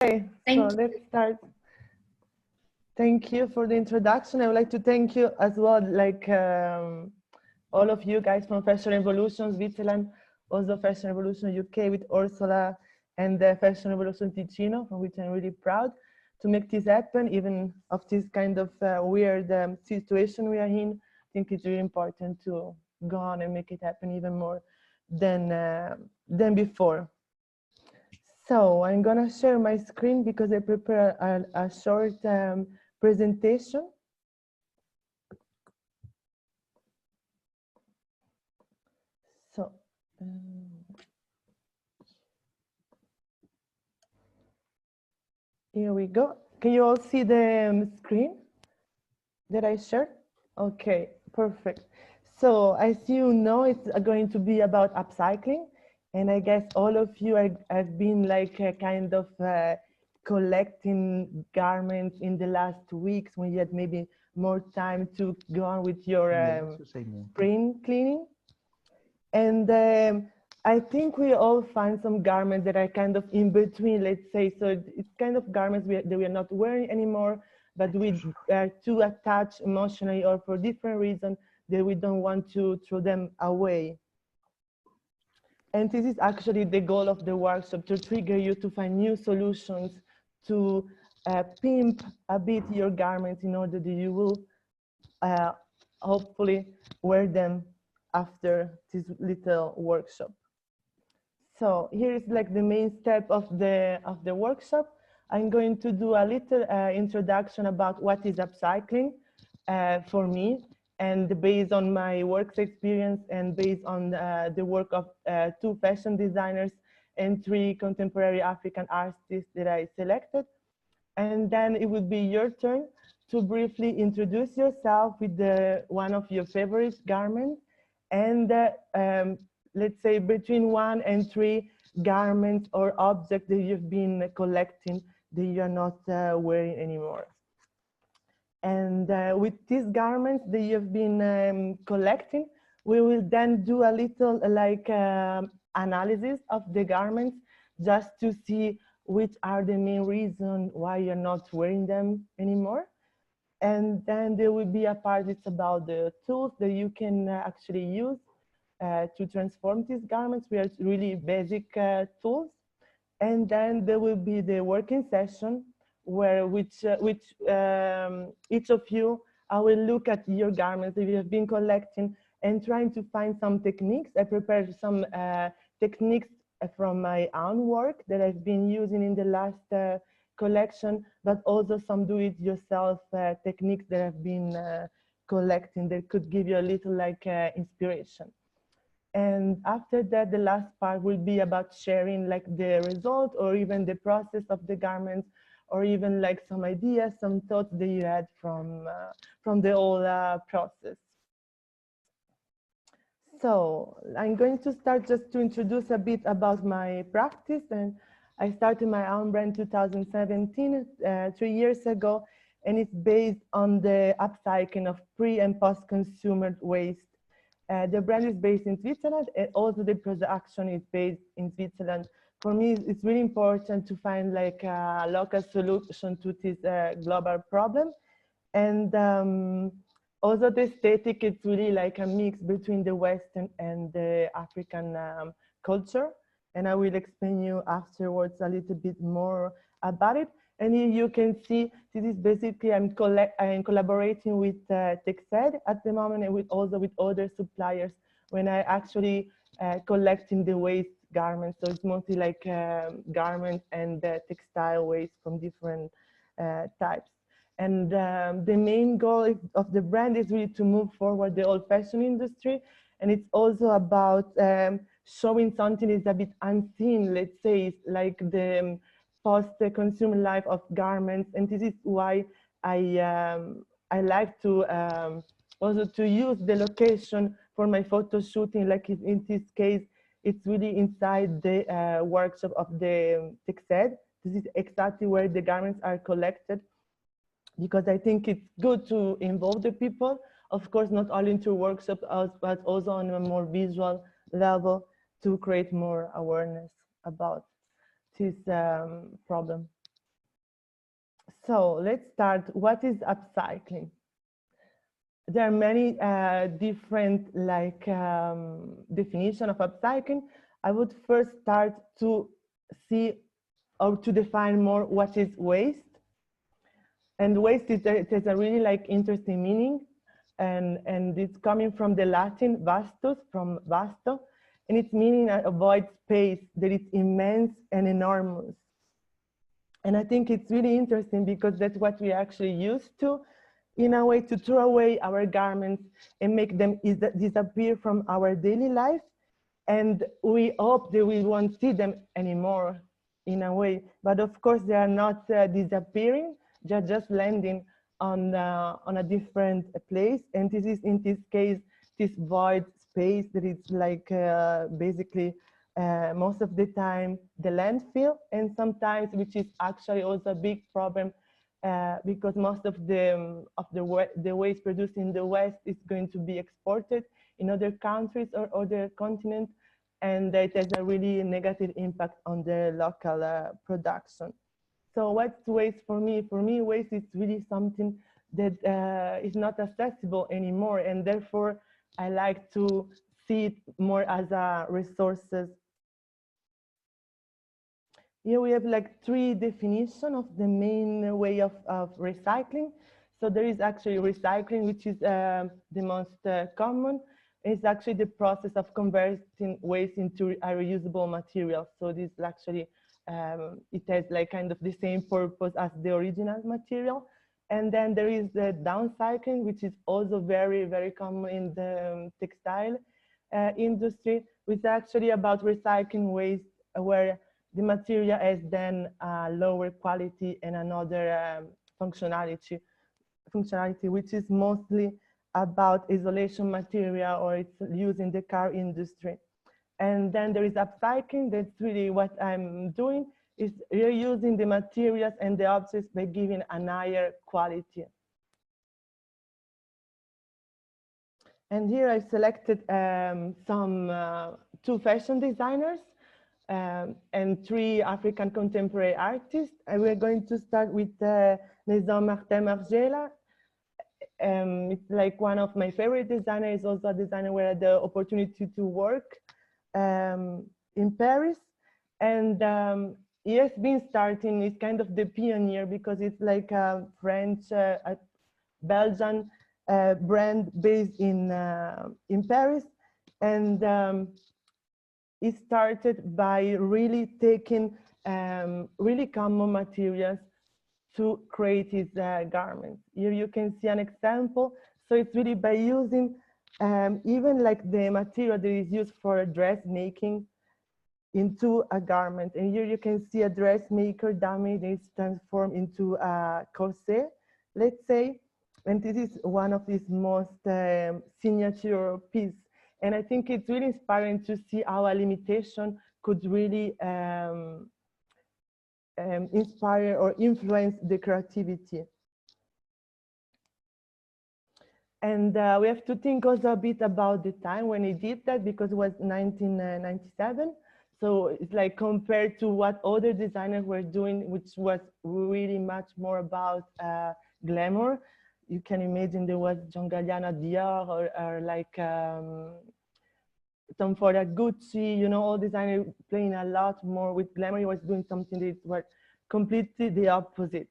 Okay, so let's start. Thank you for the introduction. I would like to thank you as well, like all of you guys from Fashion Revolution Switzerland, also Fashion Revolution UK with Ursula, and the Fashion Revolution Ticino, from which I'm really proud to make this happen, even of this kind of weird situation we are in. I think it's really important to go on and make it happen even more than before. So I'm gonna share my screen because I prepare a short presentation. So here we go. Can you all see the screen that I shared? Okay, perfect. So as you know, it's going to be about upcycling. And I guess all of you have been like kind of collecting garments in the last weeks when you had maybe more time to go on with your spring cleaning. And I think we all find some garments that are kind of in between, let's say. So it's kind of garments that we are not wearing anymore, but we are too attached emotionally or for different reasons that we don't want to throw them away. And this is actually the goal of the workshop, to trigger you to find new solutions to pimp a bit your garments in order that you will hopefully wear them after this little workshop. So here is like the main step of the workshop. I'm going to do a little introduction about what is upcycling for me, and based on my work experience and based on the work of 2 fashion designers and 3 contemporary African artists that I selected. And then it would be your turn to briefly introduce yourself with one of your favorite garments, and let's say between 1 and 3 garments or objects that you've been collecting that you are not wearing anymore. And with these garments that you've been collecting, we will then do a little like analysis of the garments just to see which are the main reasons why you're not wearing them anymore. And then there will be a part that's about the tools that you can actually use to transform these garments. We are really basic tools. And then there will be the working session where each of you, I will look at your garments that you have been collecting and trying to find some techniques. I prepared some techniques from my own work that I've been using in the last collection, but also some do-it-yourself techniques that I've been collecting that could give you a little like inspiration. And after that, the last part will be about sharing like the result or even the process of the garments, or even like some ideas, some thoughts that you had from the whole process. So I'm going to start just to introduce a bit about my practice. And I started my own brand 2017, 3 years ago, and it's based on the upcycling of pre and post-consumer waste. The brand is based in Switzerland, and also the production is based in Switzerland. For me, it's really important to find like a local solution to this global problem. And also the aesthetic, it's really like a mix between the Western and the African culture. And I will explain you afterwards a little bit more about it. And here you can see, this is basically, I'm collaborating with Texaid at the moment, and also with other suppliers when I actually collecting the waste garments. So it's mostly like garment and textile waste from different types. And the main goal of the brand is really to move forward the old fashion industry. And it's also about showing something that's a bit unseen, let's say, like the post-consumer life of garments. And this is why I like to also to use the location for my photo shooting. Like in this case, it's really inside the workshop of the Texaid. This is exactly where the garments are collected, because I think it's good to involve the people, of course, not only into workshops, but also on a more visual level to create more awareness about this problem. So let's start. What is upcycling? There are many different definition of upcycling. I would first start to see or to define more what is waste. And waste is it has a really interesting meaning, and it's coming from the Latin vastus, from vasto, and its meaning a void space that is immense and enormous. And I think it's really interesting because that's what we actually used to, in a way, to throw away our garments and make them disappear from our daily life. And we hope that we won't see them anymore, in a way. But of course, they are not disappearing, they're just landing on a different place. And this is, in this case, this void space that is basically most of the time the landfill, and sometimes, which is actually also a big problem, because most of the waste produced in the West is going to be exported in other countries or other continents, and that has a really negative impact on the local production. So what's waste for me? For me, waste is really something that is not accessible anymore, and therefore I like to see it more as a resources. Here we have three definitions of the main way of recycling. So there is actually recycling, which is the most common. It's actually the process of converting waste into a reusable material. So this actually, it has kind of the same purpose as the original material. And then there is the downcycling, which is also very, very common in the textile industry, which is actually about recycling waste where the material has then lower quality and another functionality, which is mostly about isolation material, or it's used in the car industry. And then there is upcycling. That's really what I'm doing, is reusing the materials and the objects by giving a higher quality. And here I selected two fashion designers and three African contemporary artists. And we're going to start with Maison Martin Margiela. It's one of my favorite designers. It's also a designer where I had the opportunity to work in Paris. And he has been starting, he's kind of the pioneer, because it's a French, Belgian brand based in Paris. And it started by really taking really common materials to create his garments. Here you can see an example. So it's really by using even the material that is used for dressmaking into a garment. And here you can see a dressmaker dummy that is transformed into a corset, let's say. And this is one of his most signature pieces. And I think it's really inspiring to see how a limitation could really inspire or influence the creativity. And we have to think also a bit about the time when he did that, because it was 1997. So it's compared to what other designers were doing, which was really much more about glamour. You can imagine there was John Galliano, Dior, or Tom Ford, Gucci, all designers playing a lot more with glamour. He was doing something that was completely the opposite.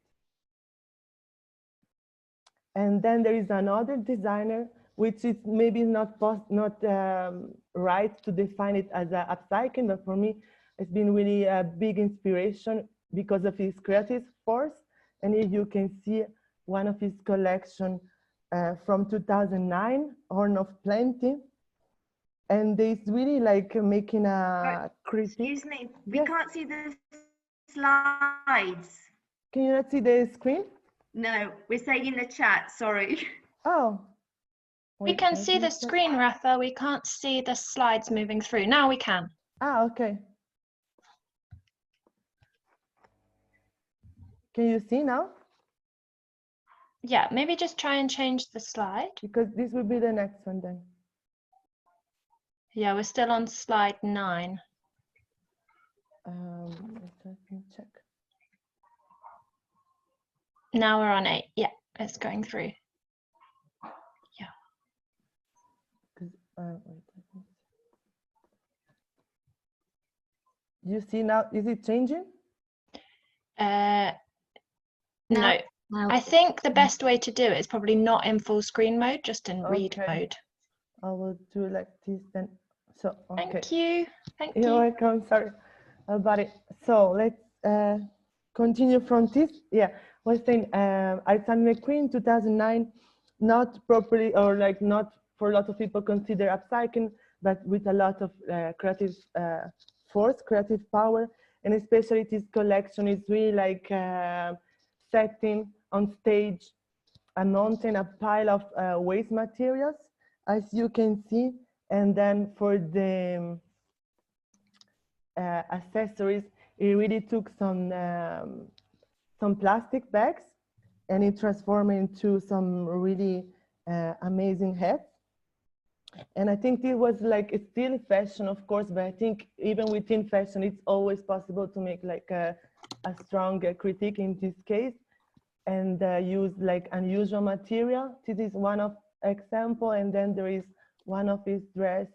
And then there is another designer, which is maybe not right to define it as an upcycling, but for me, it's been really a big inspiration because of his creative force. And here you can see one of his collection from 2009, Horn of Plenty. And it's really making a critique. Excuse me, we can't see the slides. Can you not see the screen? No, we're saying in the chat, sorry. Oh. We can see the screen, Rafa. We can't see the slides moving through. Now we can. Ah, okay. Can you see now? Yeah, maybe just try and change the slide. Because this will be the next one then. Yeah, we're still on slide 9. Let me check. Now we're on 8. Yeah, it's going through. You see now, is it changing? No. Now I think the best way to do it is probably not in full screen mode, just in read Okay. mode. I will do like this then. So, okay. Thank you. Thank You're you. welcome. Sorry about it. So let's continue from this. Yeah, I was saying Alexander McQueen, 2009, not properly or like not for a lot of people consider upcycling, but with a lot of creative force, creative power, and especially this collection is really like setting on stage a mountain, a pile of waste materials, as you can see, and then for the accessories, it really took some plastic bags and it transformed into some really amazing hats. And I think it was like, it's still fashion, of course, but I think even within fashion, it's always possible to make like a strong critique in this case and use like unusual material. This is one of example, and then there is one of his dress,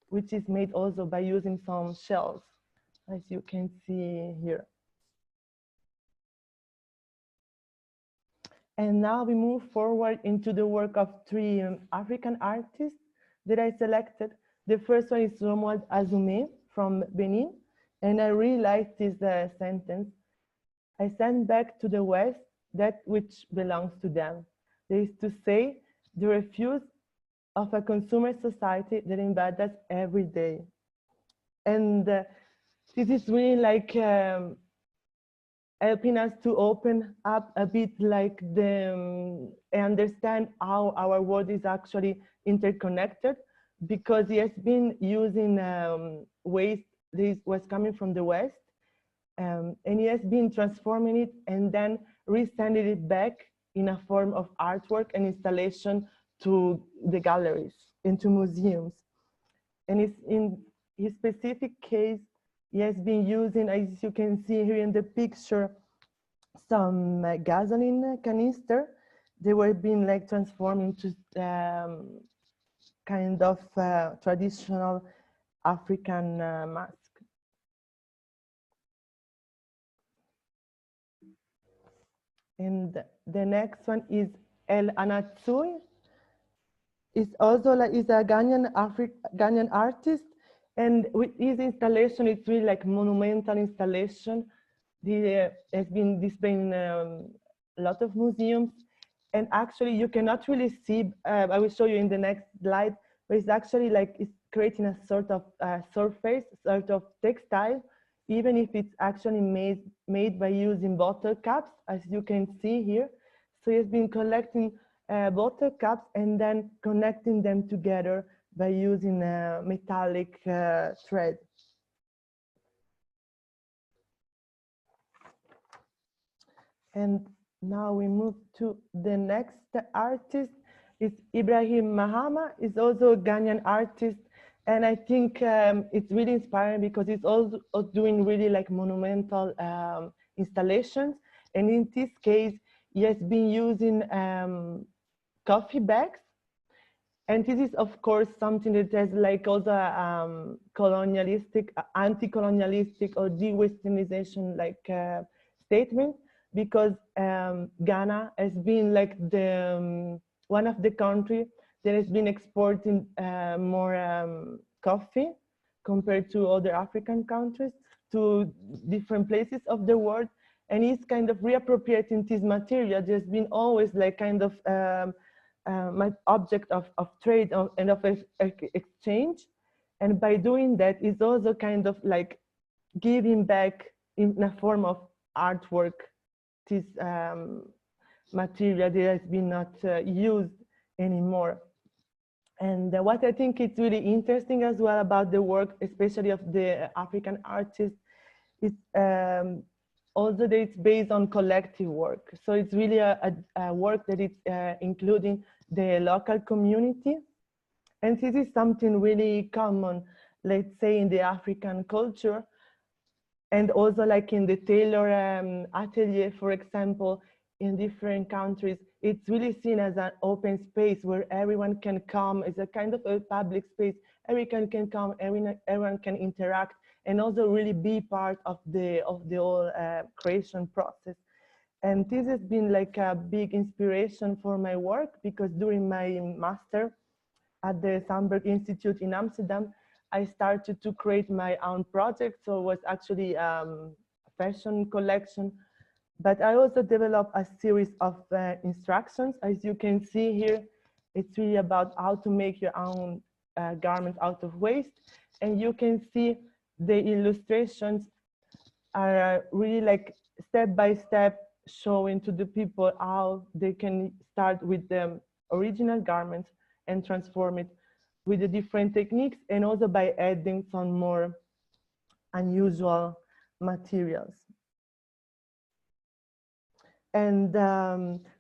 which is made also by using some shells, as you can see here. And now we move forward into the work of 3 African artists that I selected. The first one is Romuald Azume from Benin. And I really like this sentence. I send back to the West that which belongs to them. That is to say, the refuse of a consumer society that invades us every day. And this is really like helping us to open up a bit like the understand how our world is actually interconnected, because he has been using waste that was coming from the West, and he has been transforming it and then resending it back in a form of artwork and installation to the galleries, into museums. And it's in his specific case, he has been using, as you can see here in the picture, some gasoline canister. They were being like transformed into kind of traditional African mask. And the next one is El Anatsui. It's also like, is a Ghanaian artist, and with his installation, it's really like monumental installation. Has been displayed in a lot of museums, and actually you cannot really see. I will show you in the next slide, but it's actually like it's creating a sort of surface, sort of textile, even if it's actually made by using bottle caps, as you can see here. So it's been collecting bottle caps and then connecting them together by using metallic thread. And now we move to the next artist. It's Ibrahim Mahama. He's also a Ghanaian artist. And I think it's really inspiring because he's also doing really like monumental installations. And in this case, he has been using coffee bags. And this is, of course, something that has like also colonialistic, anti-colonialistic or de-westernization like statement, because Ghana has been like the one of the countries that has been exporting more coffee compared to other African countries to different places of the world. And it's kind of reappropriating this material. There's been always like kind of my object of trade and of exchange. And by doing that, it's also kind of like giving back in a form of artwork this material that has been not used anymore. And what I think is really interesting as well about the work, especially of the African artists, is also that it's based on collective work. So it's really a work that is including the local community. And this is something really common, let's say in the African culture, and also like in the tailor atelier, for example, in different countries, it's really seen as an open space where everyone can come. It's a kind of a public space. Everyone can come, everyone can interact, and also really be part of the whole creation process. And this has been like a big inspiration for my work, because during my master at the Sandberg Institute in Amsterdam, I started to create my own project. So it was actually a fashion collection, but I also developed a series of instructions. As you can see here, it's really about how to make your own garments out of waste. And you can see the illustrations are really like step by step showing to the people how they can start with the original garments and transform it with the different techniques, and also by adding some more unusual materials. And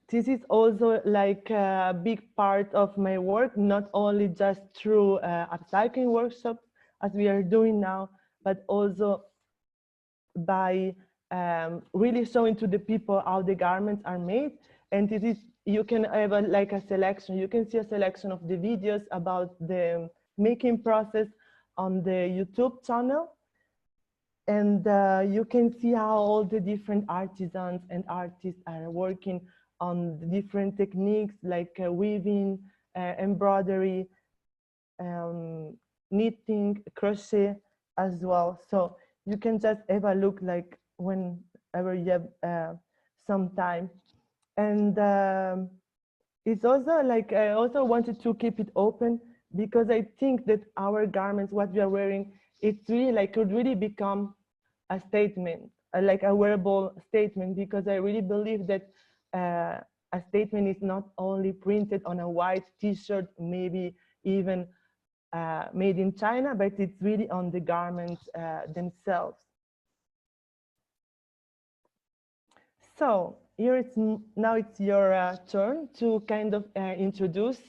this is also like a big part of my work, not only just through upcycling workshops as we are doing now, but also by really showing to the people how the garments are made. And this is, you can have like a selection. You can see a selection of the videos about the making process on the YouTube channel. And you can see how all the different artisans and artists are working on the different techniques like weaving, embroidery, knitting, crochet as well. So you can just have a look like whenever you have some time. And it's also like, I also wanted to keep it open, because I think that our garments, what we are wearing, it's really like, could really become a statement, like a wearable statement, because I really believe that a statement is not only printed on a white t-shirt, maybe even made in China, but it's really on the garments themselves. So here now it's your turn to kind of introduce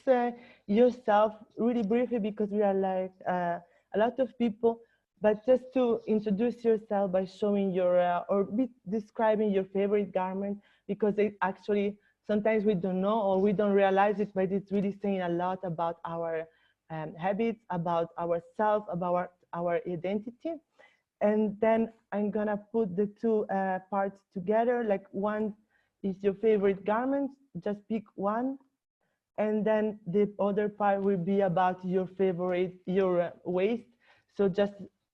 yourself really briefly, because we are like a lot of people, but just to introduce yourself by showing your or describing your favorite garment, because it actually sometimes we don't know or we don't realize it, but it's really saying a lot about our habits, about ourselves, about our identity. And then I'm gonna put the two parts together. Like, one is your favorite garment, just pick one. And then the other part will be about your favorite, your waist. So just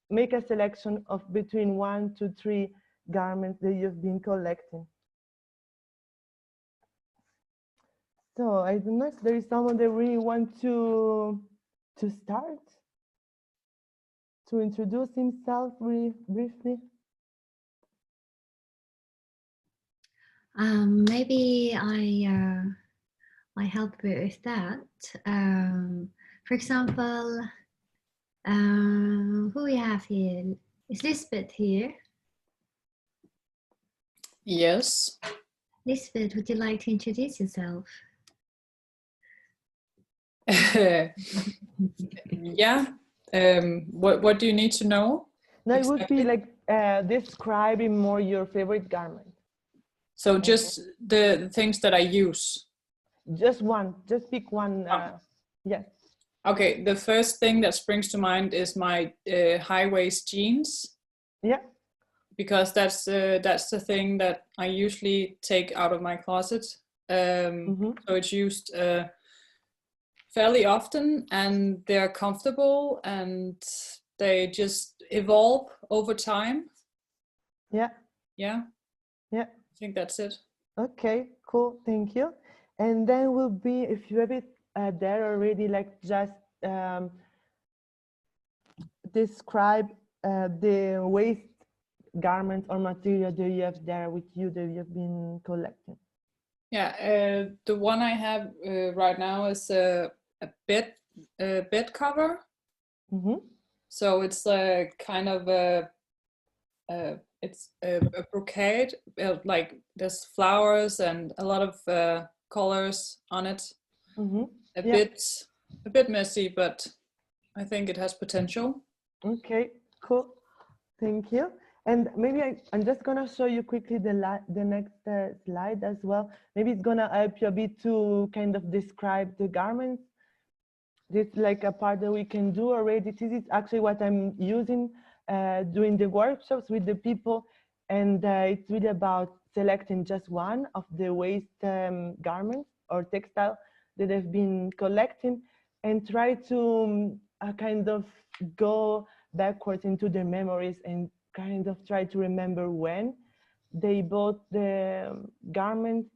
make a selection of between 1 to 3 garments that you've been collecting. So I don't know if there is someone that really wants to start, to introduce himself really briefly. Maybe I help with that. For example, who we have here? Is Lisbeth here? Yes. Lisbeth, would you like to introduce yourself? Yeah. What do you need to know? No, it would Exactly. be like describing more your favorite garment. So just the things that I use. Just one, just pick one. Yes. Okay, the first thing that springs to mind is my high waist jeans. Yeah. Because that's the thing that I usually take out of my closet. So it's used fairly often, and they're comfortable, and they just evolve over time. Yeah. Yeah. Yeah. I think that's it. Okay, cool, thank you. And then will be, if you have it there already, like just describe the waste garment or material that you have there with you that you have been collecting. Yeah, the one I have right now is a bed cover. So it's a kind of it's a brocade, like there's flowers and a lot of colors on it. A bit messy, but I think it has potential. Okay, cool, thank you. And maybe I'm just gonna show you quickly the next slide as well. Maybe it's gonna help you a bit to kind of describe the garments. This is like a part that we can do already. This is actually what I'm using during the workshops with the people. And it's really about selecting just one of the waste garments or textile that I've been collecting and try to kind of go backwards into their memories and kind of try to remember when they bought the garment,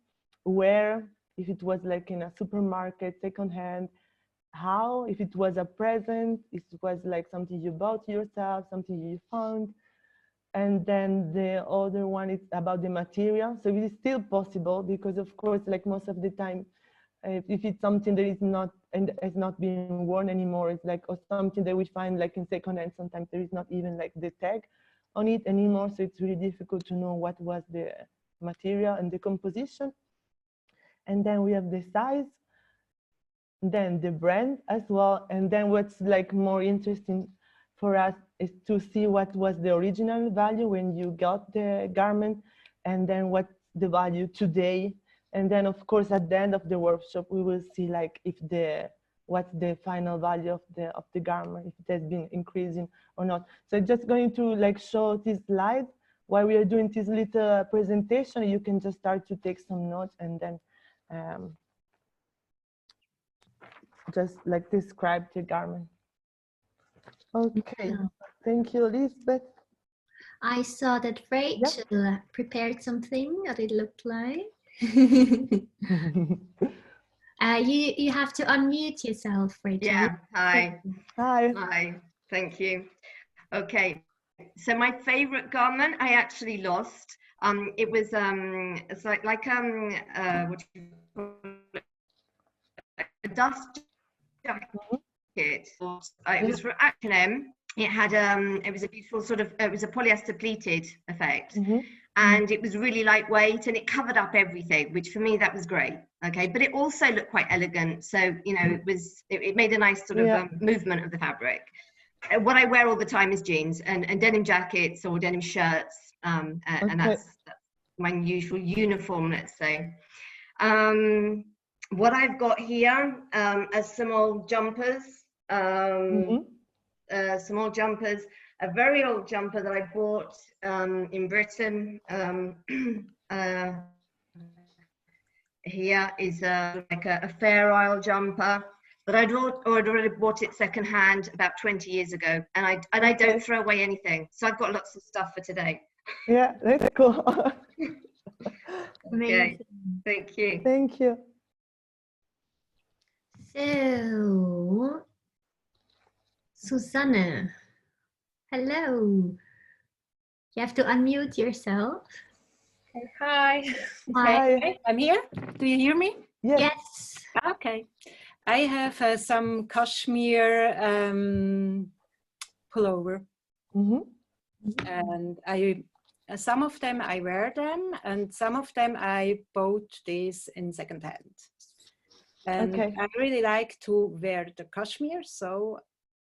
where, if it was like in a supermarket, secondhand, how, if it was a present, if it was like something you bought yourself, something you found. And then the other one is about the material. So it is still possible because, of course, like most of the time, if it's something that is not and is not being worn anymore, it's like, or something that we find like in secondhand, sometimes there is not even like the tag on it anymore. So it's really difficult to know what was the material and the composition. And then we have the size, then the brand as well. And then what's like more interesting for us is to see what was the original value when you got the garment, and then what's the value today. And then of course at the end of the workshop we will see like if what's the final value of the garment, if it has been increasing or not. So just going to like show this slide while we are doing this little presentation. You can just start to take some notes and then just like describe the garment. Okay, thank you, Lisbeth. I saw that Rachel prepared something that it looked like. You have to unmute yourself, Rachel. Yeah, hi. Hi. Hi, thank you. Okay, so my favorite garment I actually lost. It was it's like what do you call it? A dust jacket. It was for H&M. It had it was a beautiful sort of, it was a polyester pleated effect. And it was really lightweight and it covered up everything, which for me that was great. Okay, but it also looked quite elegant, so you know it made a nice sort of movement of the fabric. What I wear all the time is jeans and denim jackets or denim shirts, and that's my usual uniform, let's say. What I've got here are some old jumpers, some old jumpers. A very old jumper that I bought in Britain. Here is like a Fair Isle jumper, but I'd already bought it secondhand about 20 years ago, and I don't throw away anything, so I've got lots of stuff for today. Yeah, that's cool. Okay, thank you. Thank you. So, Susanne, hello. You have to unmute yourself. Okay, hi. Hi. Okay, I'm here. Do you hear me? Yes. Okay. I have some cashmere pullover, and some of them I wear them, and some of them I bought this in secondhand. And I really like to wear the cashmere, so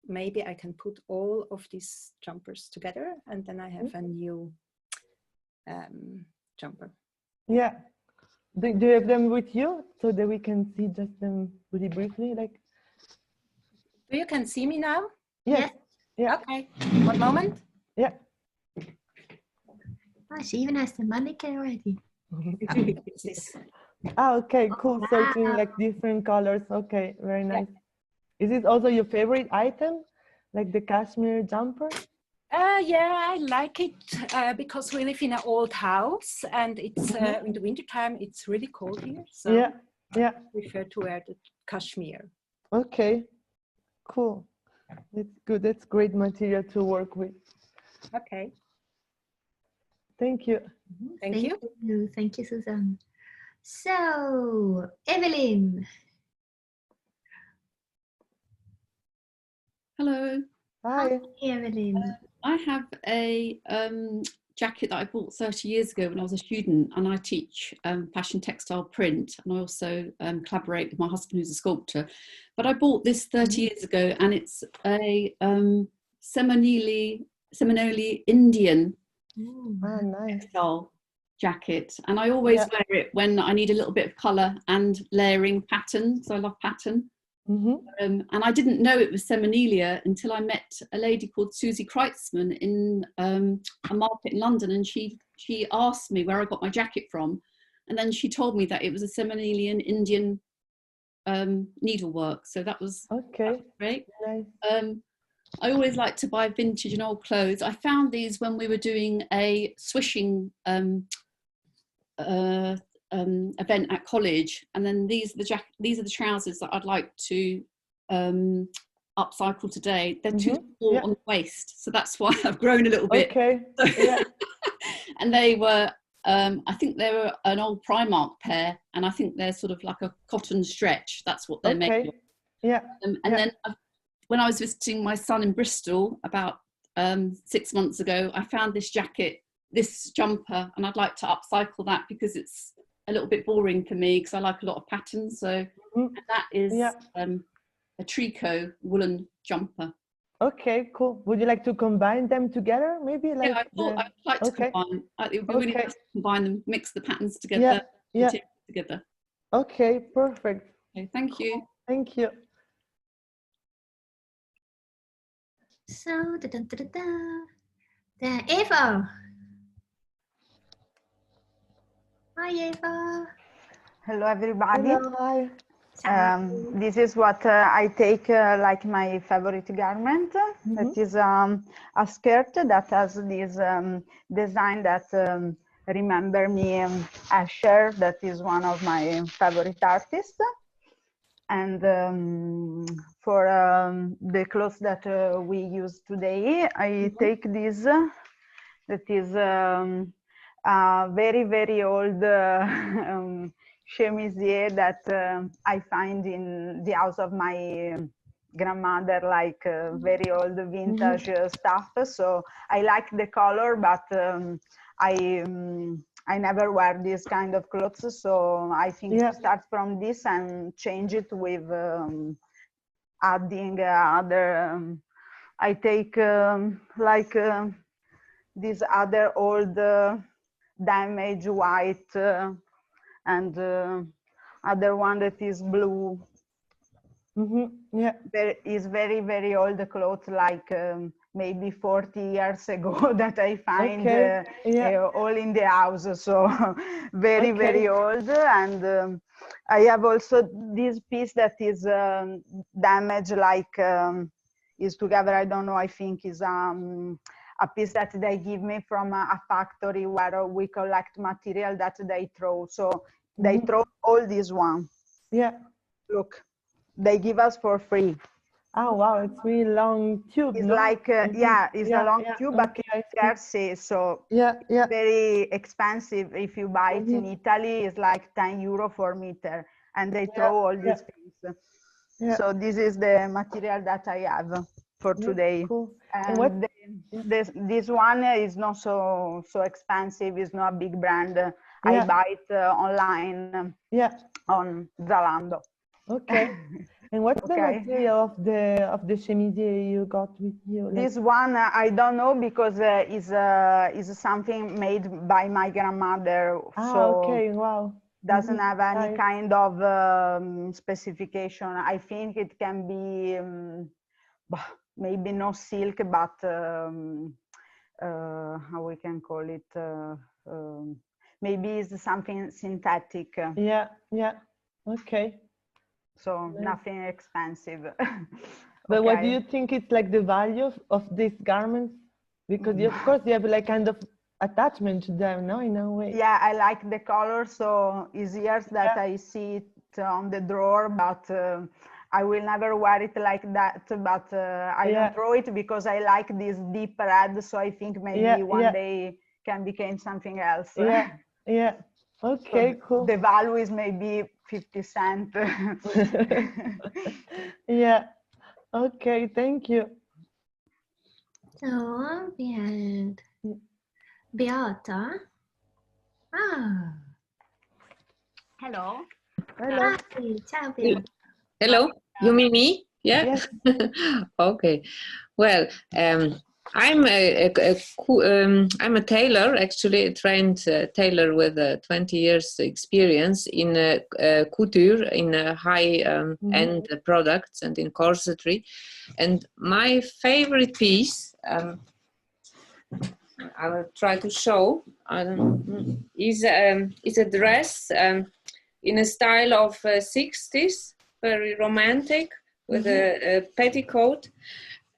maybe I can put all of these jumpers together, and then I have a new jumper. Yeah. Do you have them with you so that we can see just them really briefly? Like, so you can see me now? Yes. Yeah. Okay. 1 moment. Yeah. Oh, she even has the mannequin already. Ah, okay, cool. So it's in like different colors. Okay, very nice. Is it also your favorite item, like the cashmere jumper? Yeah, I like it because we live in an old house, and it's in the wintertime it's really cold here, so I prefer to wear the cashmere. Okay, cool. That's good. That's great material to work with. Okay. Thank you. Thank you. Thank you, Susanne. So, Evelyn. Hello. Hi. Evelyn. I have a jacket that I bought 30 years ago when I was a student, and I teach fashion textile print, and I also collaborate with my husband who's a sculptor. But I bought this 30 years ago, and it's a Seminole Indian nice. Textile jacket, and I always wear it when I need a little bit of colour and layering pattern, so I love pattern. And I didn't know it was Seminelia until I met a lady called Susie Kreitzman in a market in London, and she asked me where I got my jacket from, and then she told me that it was a Seminelian Indian needlework, so that was great. Nice. I always like to buy vintage and old clothes. I found these when we were doing a swishing event at college, and then these are the trousers that I'd like to upcycle today. They're too small on the waist, so that's why I've grown a little bit. And they were I think they were an old Primark pair, and I think they're sort of like a cotton stretch. That's what they're made of. And then when I was visiting my son in Bristol about 6 months ago, I found this jacket, this jumper, and I'd like to upcycle that because it's a little bit boring for me because I like a lot of patterns. So and that is a tricot woolen jumper. Okay, cool. Would you like to combine them together, maybe? Like I thought I'd like to combine. It would be really nice to combine them, mix the patterns together, together. Okay, perfect. Okay, thank you. Thank you. So, Eva. Hi, Eva. Hello, everybody. Hello, hi. This is what I take like my favorite garment. That is a skirt that has this design that remember me Asher, that is one of my favorite artists. And for the clothes that we use today, I take this that is very, very old chemisier that I find in the house of my grandmother, like very old vintage stuff. So I like the color, but I never wear this kind of clothes. So I think to start from this and change it with adding other. I take like this other old damaged white and other one that is blue. Is very, very old clothes, like maybe 40 years ago that I find all in the house. So very, very old. And I have also this piece that is damaged, like is together. I don't know, I think is a piece that they give me from a factory where we collect material that they throw. So they throw all this one. Look, they give us for free. Oh wow, it's really long tube. It's like it's a long tube, but scarce, so very expensive. If you buy it in Italy, it's like 10 euro per meter, and they throw all these things. So this is the material that I have for today. Cool. And this one is not so expensive. It's not a big brand. I buy it online on Zalando. Okay. And what's the material of the chemisier you got with you? Like... This one I don't know, because is something made by my grandmother. So doesn't have any kind of specification. I think it can be maybe no silk, but how we can call it? Maybe it's something synthetic. Okay. So nothing expensive. But what do you think is like the value of these garments? Because of course you have like kind of attachment to them, no, in a way. Yeah, I like the color, so it's years that I see it on the drawer, but I will never wear it like that. But I don't throw it because I like this deep red, so I think maybe one day can become something else. Okay, so cool. The value is maybe 50 cents. Okay, thank you. So we had Beata. Hello. Hi, ciao Beata. Hello, you mean me? Yeah. Yes. Okay. Well, I'm I'm a tailor, actually a trained tailor with 20 years experience in couture, in high-end products and in corsetry. And my favorite piece, I will try to show, is a dress in a style of 60s, very romantic, with a petticoat.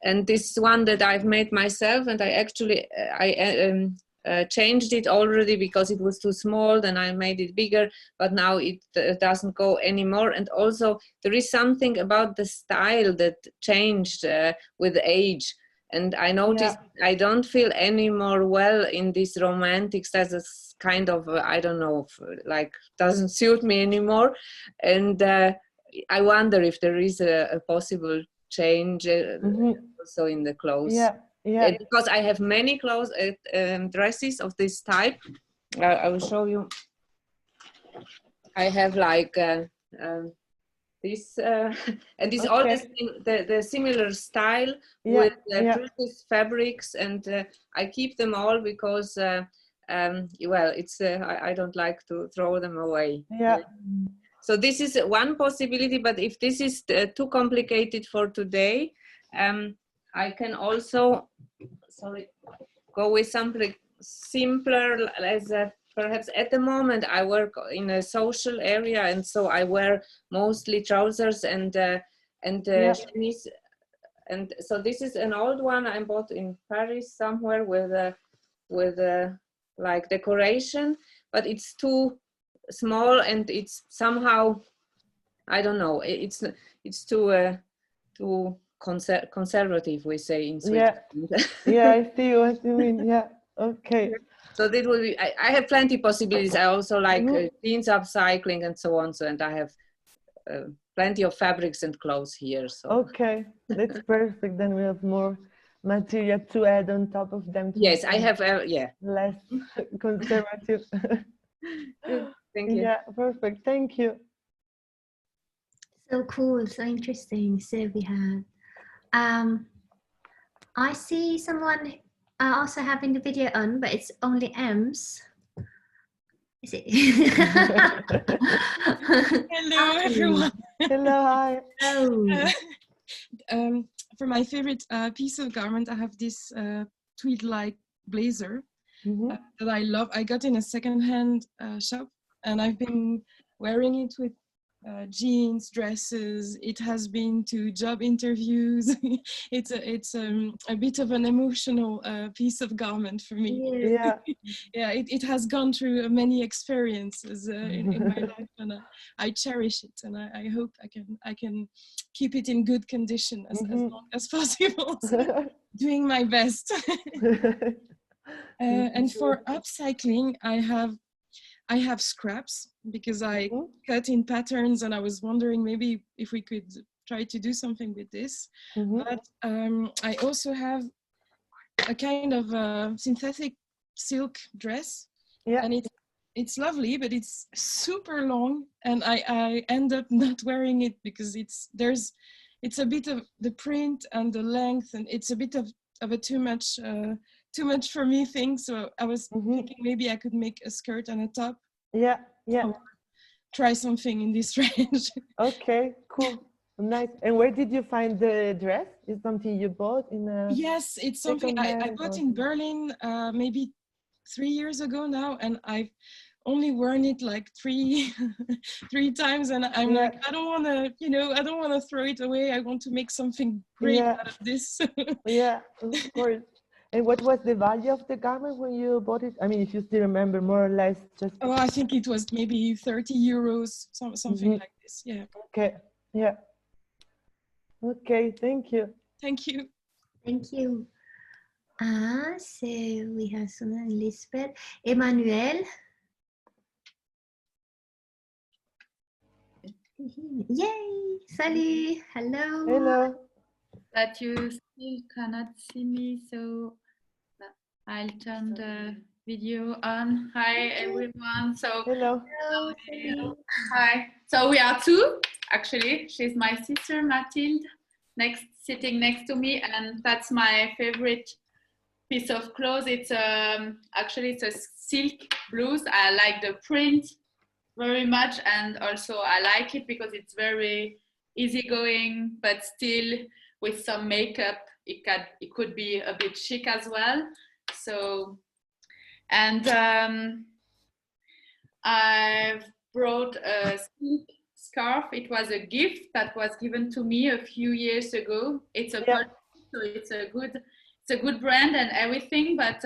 And this one that I've made myself, and I actually changed it already because it was too small. Then I made it bigger, but now it doesn't go anymore. And also there is something about the style that changed with age. And I noticed I don't feel any more well in this romantic style. It's kind of I don't know, like doesn't suit me anymore. And I wonder if there is a possible change also in the clothes. Because I have many clothes, dresses of this type. I will show you. I have like this, and this all the similar style with precious fabrics, and I keep them all because well, it's I don't like to throw them away. So this is one possibility, but if this is too complicated for today, I can also, go with something simpler. As perhaps at the moment I work in a social area, and so I wear mostly trousers and chemise. And so this is an old one I bought in Paris somewhere with like decoration, but it's too small and it's somehow, I don't know, it's too conservative, we say in Sweden. I see what you mean. So that will be, I have plenty possibilities. I also like jeans upcycling and so on. So, and I have plenty of fabrics and clothes here. So that's perfect. Then we have more material to add on top of them. Yes, I have. Less conservative. Thank you. Perfect. Thank you. So cool, so interesting. So we have, I see someone also having the video on, but it's only M's. Is it? Hello, everyone. Hello, hi. Hello. For my favorite piece of garment, I have this tweed-like blazer that I love. I got in a second-hand shop, and I've been wearing it with jeans, dresses. It has been to job interviews. It's a bit of an emotional piece of garment for me. It has gone through many experiences in my life, and I cherish it, and I hope I can keep it in good condition as long as possible. So doing my best. And for upcycling, I have scraps because I cut in patterns, and I was wondering maybe if we could try to do something with this. But I also have a kind of synthetic silk dress, and it's lovely, but it's super long, and I end up not wearing it because it's a bit of the print and the length, and it's a bit of a too much for me thing. So I was thinking maybe I could make a skirt and a top. Try something in this range. Okay, cool, nice. And where did you find the dress? Is something you bought in a? Yes, it's something I bought in Berlin maybe 3 years ago now, and I've only worn it like three times, and I'm like, I don't want to throw it away. I want to make something great out of this. Of course. And what was the value of the garment when you bought it? I mean, if you still remember, more or less, just. Oh, I think it was maybe 30 euros, something like this. Okay. Okay. Thank you. Thank you. Thank you. So we have someone, Lisbeth, Emmanuel. Yay! Salut! Hello! Hello! That you still cannot see me, so I'll turn the video on. Hi everyone. So hello. Hi. So we are two, actually. She's my sister Mathilde, sitting next to me, and that's my favorite piece of clothes. It's actually it's a silk blouse. I like the print very much, and also I like it because it's very easygoing, but still with some makeup it could be a bit chic as well. So, and I've brought a silk scarf. It was a gift that was given to me a few years ago. It's a so it's a good brand and everything, but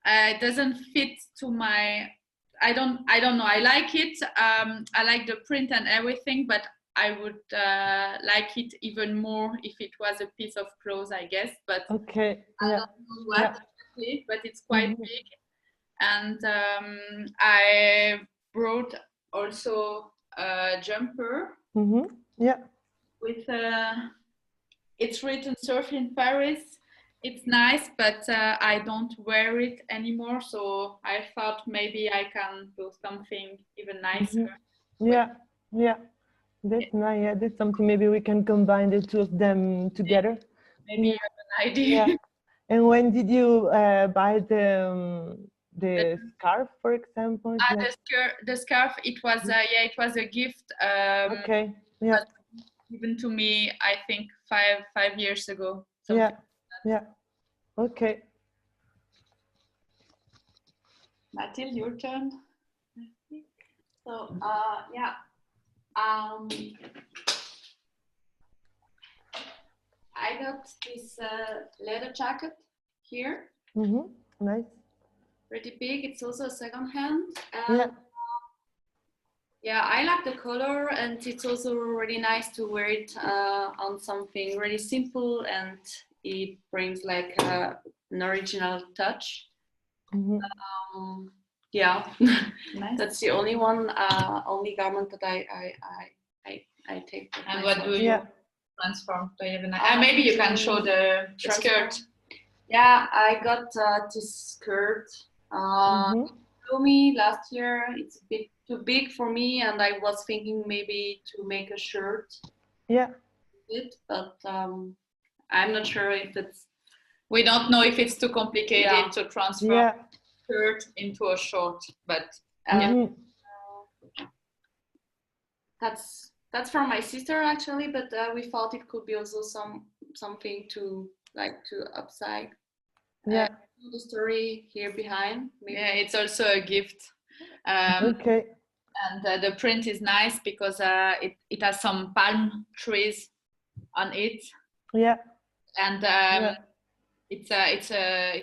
it doesn't fit to my. I don't know. I like it. I like the print and everything, but I would like it even more if it was a piece of clothes, I guess. But okay, I don't know what exactly, but it's quite big. And I brought also a jumper. Yeah. With it's written "Surf in Paris." It's nice, but I don't wear it anymore. So I thought maybe I can do something even nicer. Yeah, yeah, that's nice. Yeah, that's something. Maybe we can combine the two of them together. Maybe you have an idea. Yeah. And when did you buy the scarf, for example? The scarf. It was it was a gift. Okay. Yeah. Given to me, I think five years ago. Yeah. Yeah. Okay. Mathilde, your turn. So yeah. I got this leather jacket here. Nice. Pretty big. It's also a second hand. Yeah. Yeah, I like the color, and it's also really nice to wear it on something really simple, and it brings like an original touch. Yeah, nice. That's the only only garment that I take. And what do you transform? Do you have an maybe you can show the skirt. Yeah, I got this skirt. To me last year. It's a bit too big for me, and I was thinking maybe to make a shirt. Yeah. But I'm not sure if it's. We don't know if it's too complicated to transfer a shirt into a short, but that's from my sister actually. But we thought it could be also something to upcycle. Yeah. The story here behind. Maybe. Yeah, it's also a gift. Okay. And the print is nice because it has some palm trees on it. Yeah. And it's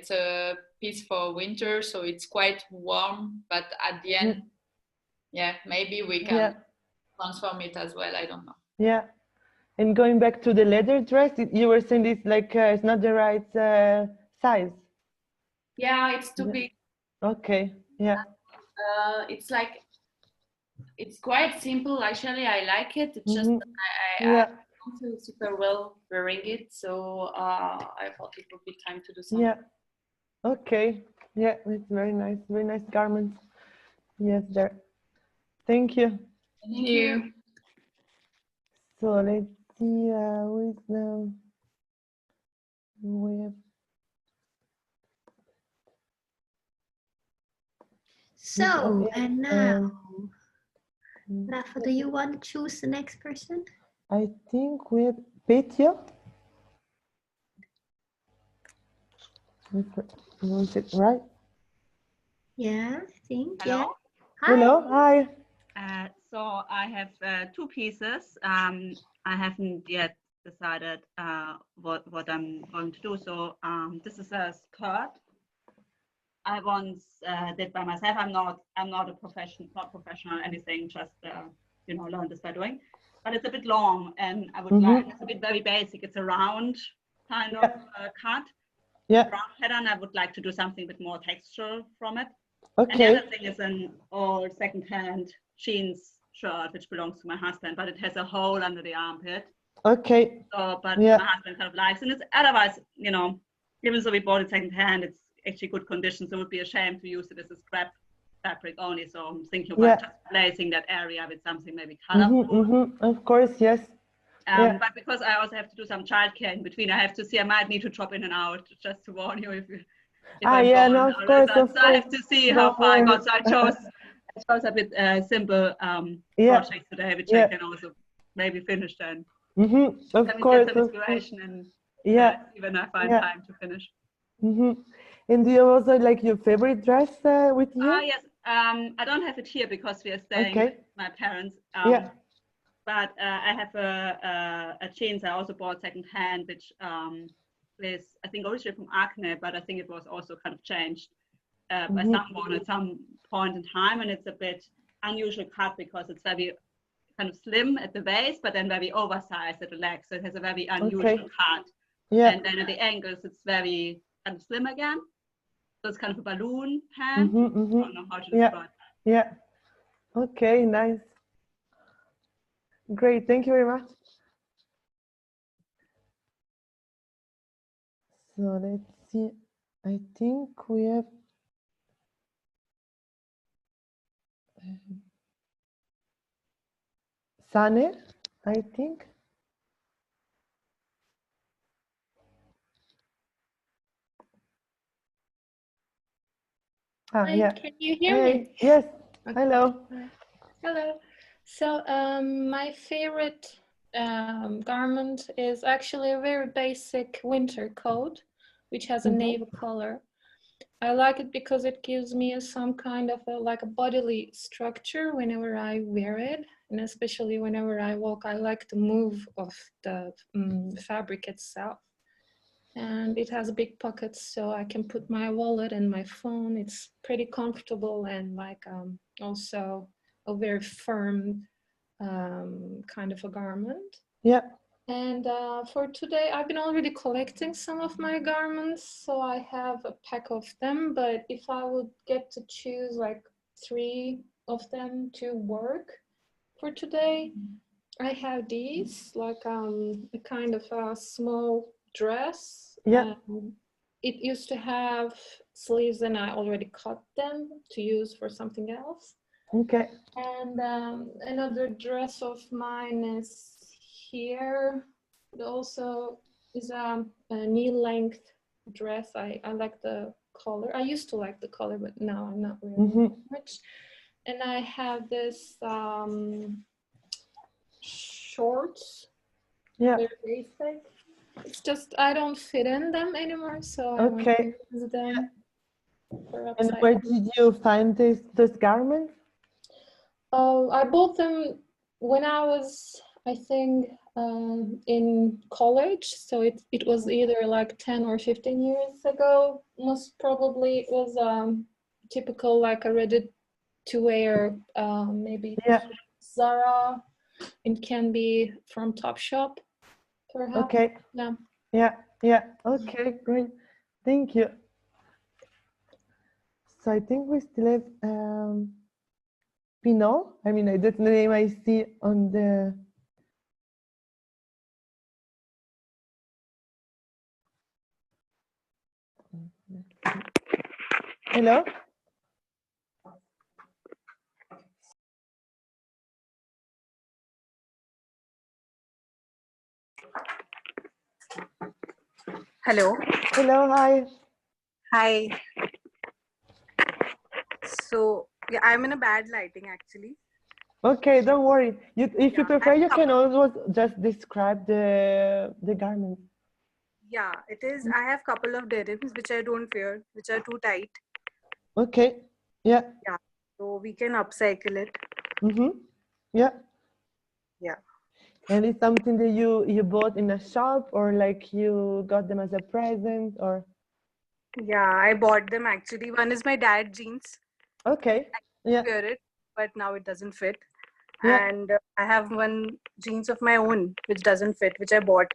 a piece for winter, so it's quite warm. But at the end, maybe we can transform it as well. I don't know. Yeah. And going back to the leather dress, you were saying it's like it's not the right size. Yeah, it's too big. Okay. Yeah. It's like it's quite simple. Actually, I like it. It's just I don't feel super well wearing it, so I thought it would be time to do something. Yeah. Okay. Yeah, it's very nice. Very nice garments. Yes, there. Thank you. Thank you. So let's see. Who is now? We have. So, and now, Rafa, do you want to choose the next person? I think we have Petio. Was it right? Yeah, I think. Hello. Yeah. Hi. Hello. Hi. So I have two pieces. I haven't yet decided what I'm going to do. So this is a skirt. I once did by myself. I'm not a professional anything. Just learned this by doing. But it's a bit long, and I would like. It's a bit very basic. It's a round kind of cut. Yeah. Round pattern. I would like to do something a bit more textural from it. Okay. And the other thing is an old second-hand jeans shirt which belongs to my husband, but it has a hole under the armpit. Okay. So, but my husband kind of likes, and it's otherwise, even though we bought it second-hand, it's actually good condition, so it would be a shame to use it as a scrap fabric only. So I'm thinking about just placing that area with something maybe colorful. Of course, yes. But because I also have to do some childcare in between, I have to see, I might need to drop in and out, just to warn you if I'm yeah, gone. no, of course, So I have to see how far I got. So I chose a bit simple projects today, which I can also maybe finish then. Of course. Get some inspiration and even I find time to finish. And do you also like your favorite dress with you? Yes, I don't have it here because we are staying with my parents. But I have a jeans I also bought secondhand, which is I think originally from Acne, but I think it was also kind of changed by someone at some point in time, and it's a bit unusual cut because it's very kind of slim at the waist, but then very oversized at the leg, so it has a very unusual cut. And then at the ankles, it's very kind of slim again. So it's kind of a balloon pant. I don't know how to describe. Yeah. Okay, nice. Great, thank you very much. So let's see. I think we have Sane, I think. Hi, can you hear me? Yes. Okay. Hello. Hello. So my favorite garment is actually a very basic winter coat, which has a navy color. I like it because it gives me some kind of like a bodily structure whenever I wear it, and especially whenever I walk. I like the move of the fabric itself. And it has big pockets, so I can put my wallet and my phone. It's pretty comfortable and like also a very firm kind of a garment. Yeah. And for today, I've been already collecting some of my garments, so I have a pack of them. But if I would get to choose like 3 of them to work for today, I have these, like a kind of a small dress. Yeah. It used to have sleeves and I already cut them to use for something else. Okay. And another dress of mine is here. It also is a knee-length dress. I like the color. I used to like the color, but now I'm not really much. And I have this shorts. Yeah. They're basic. It's just I don't fit in them anymore, so I want to use them for upcycling. And where did you find those garments? Oh, I bought them when I was, I think, in college. So it was either like 10 or 15 years ago. Most probably it was typical, like a ready-to-wear, maybe Zara. It can be from Topshop. Perhaps. Okay. Yeah. Okay, great. Thank you. So I think we still have Pinot. I mean, that's the name I see on the. Hello. Hello. Hello, hi. Hi. So, yeah, I'm in a bad lighting actually. Okay, don't worry. If you prefer, you can always just describe the garment. Yeah, it is. I have a couple of denims which I don't wear, which are too tight. Okay. Yeah. Yeah. So we can upcycle it. Yeah. Yeah. And it's something that you bought in a shop, or like you got them as a present, or? Yeah, I bought them actually. One is my dad's jeans. Okay. I wear it, but now it doesn't fit. Yeah. And I have one jeans of my own which doesn't fit, which I bought.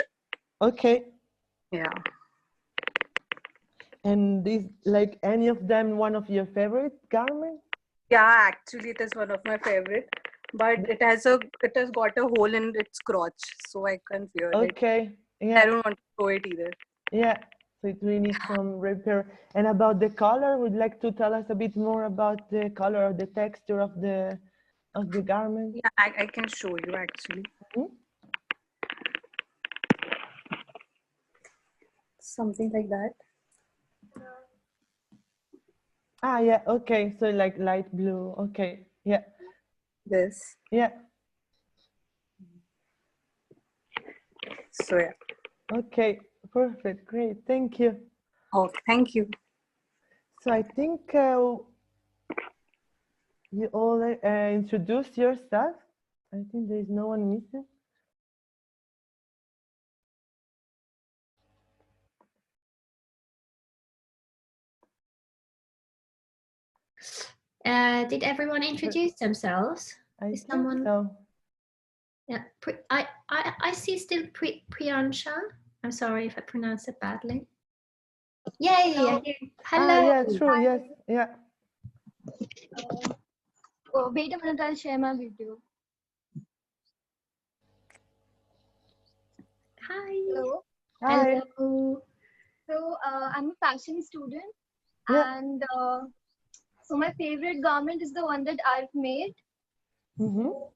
Okay. Yeah. And is like any of them one of your favorite garments? Yeah, actually it is one of my favorite, but it has got a hole in its crotch, so I can't wear it. Okay. Yeah. I don't want to throw it either. Yeah. So it really needs some repair. And about the color, would you like to tell us a bit more about the color or the texture of the garment? Yeah, I can show you actually. something like that. Ah, yeah, okay, so like light blue, okay, yeah. This. Yeah. So yeah. Okay, perfect, great, thank you. Okay, thank you. So I think you all introduced yourself. I think there is no one missing. Did everyone introduce themselves? I Is think someone? so. Yeah, I see still Priyansha. I'm sorry if I pronounced it badly. Yay! Hello. Hello. Ah, yeah, true. Yes, yeah. Oh, wait a minute. I'll share my video. Hi. Hello. Hi. Hello. So I'm a fashion student, Yeah. and so my favorite garment is the one that I've made. So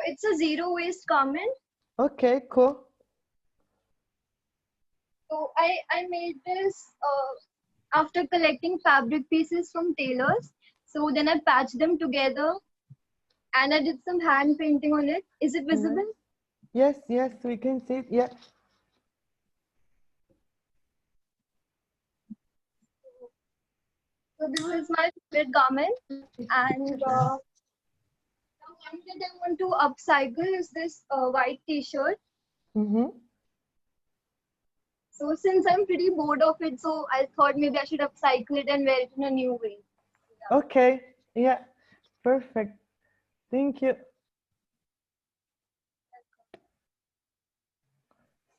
it's a zero waste garment. Okay, cool. So I made this after collecting fabric pieces from tailors. So then I patched them together, and I did some hand painting on it. Is it visible? Yes, yes, we can see it. Yeah. So this is my favorite garment, and the one that I want to upcycle is this white T-shirt. So since I'm pretty bored of it, so I thought maybe I should upcycle it and wear it in a new way. Yeah. Okay, yeah, perfect. Thank you.